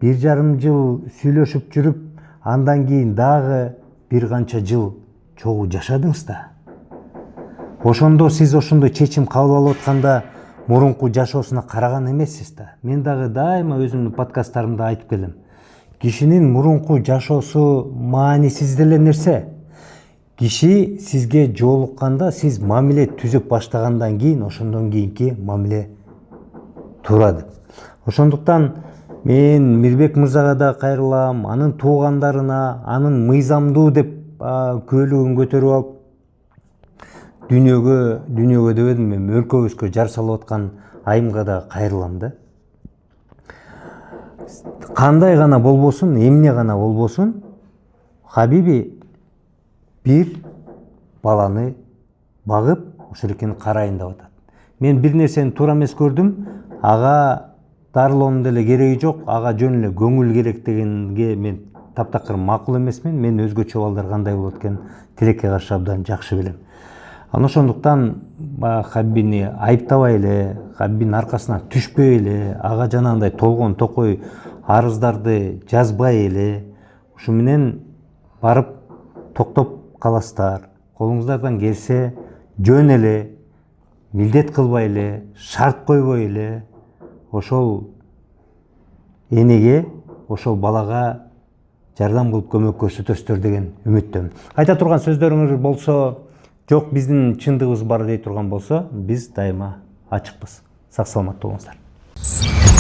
1,5 жыл сүйлөшүп жүрүп, андан кийин дагы бир канча жыл чогуу жашадыңыз да. Ошондо сиз ошондой чечим кабыл алып атканда мурунку жашоосуна караган эмессиз да. Мен дагы дайыма өзүмдүн подкасттарымда айтып келем. Кишинин мурунку жашоосу маанисиз деле нерсе. Киши сизге жолукканда, сиз мамиле түзүп баштагандан кийин, ошондон кийинки мамиле турат. Ошондуктан мен Мирбек мырзага да кайрылам, анын туугандарына, анын мыйзамдуу деп күбөлүгүн көтөрүп алып, дүйнөгө дебедим, эми өлкөбүзгө жар салып аткан айымга да кайрылам да. Кандай гана болбосун, эмне гана болбосун, Хабиби бир баланы багып, ошол экени карайын деп атат. Мен бир нерсени туура эмес көрдүм, ага дарылоонун деле кереги жок, ага жөн эле көңүл керек дегенге мен таптакыр макул эмесмин. Мен өзгөчө балдар кандай болот экен тилекке каршы абдан жакшы билем. Ошондуктан Хабибини айыптабай эле, Хабибинин аркасына түшпөй эле, ага жанагындай толгон токой арыздарды жазбай эле, ушу менен барып токтоп каласыздар. Колуңуздардан келсе жөн эле, милдет кылбай эле, шарт койбой эле ошол энеге, ошол балага жардам кылып көмөк көрсөтөсүздөр деген үмүттөмүн. Айта турган сөздөрүңүз болсо, жок биздин чындыгыбыз бар дей турган болсо, биз дайыма ачыкпыз. Сак саламатта болуңуздар.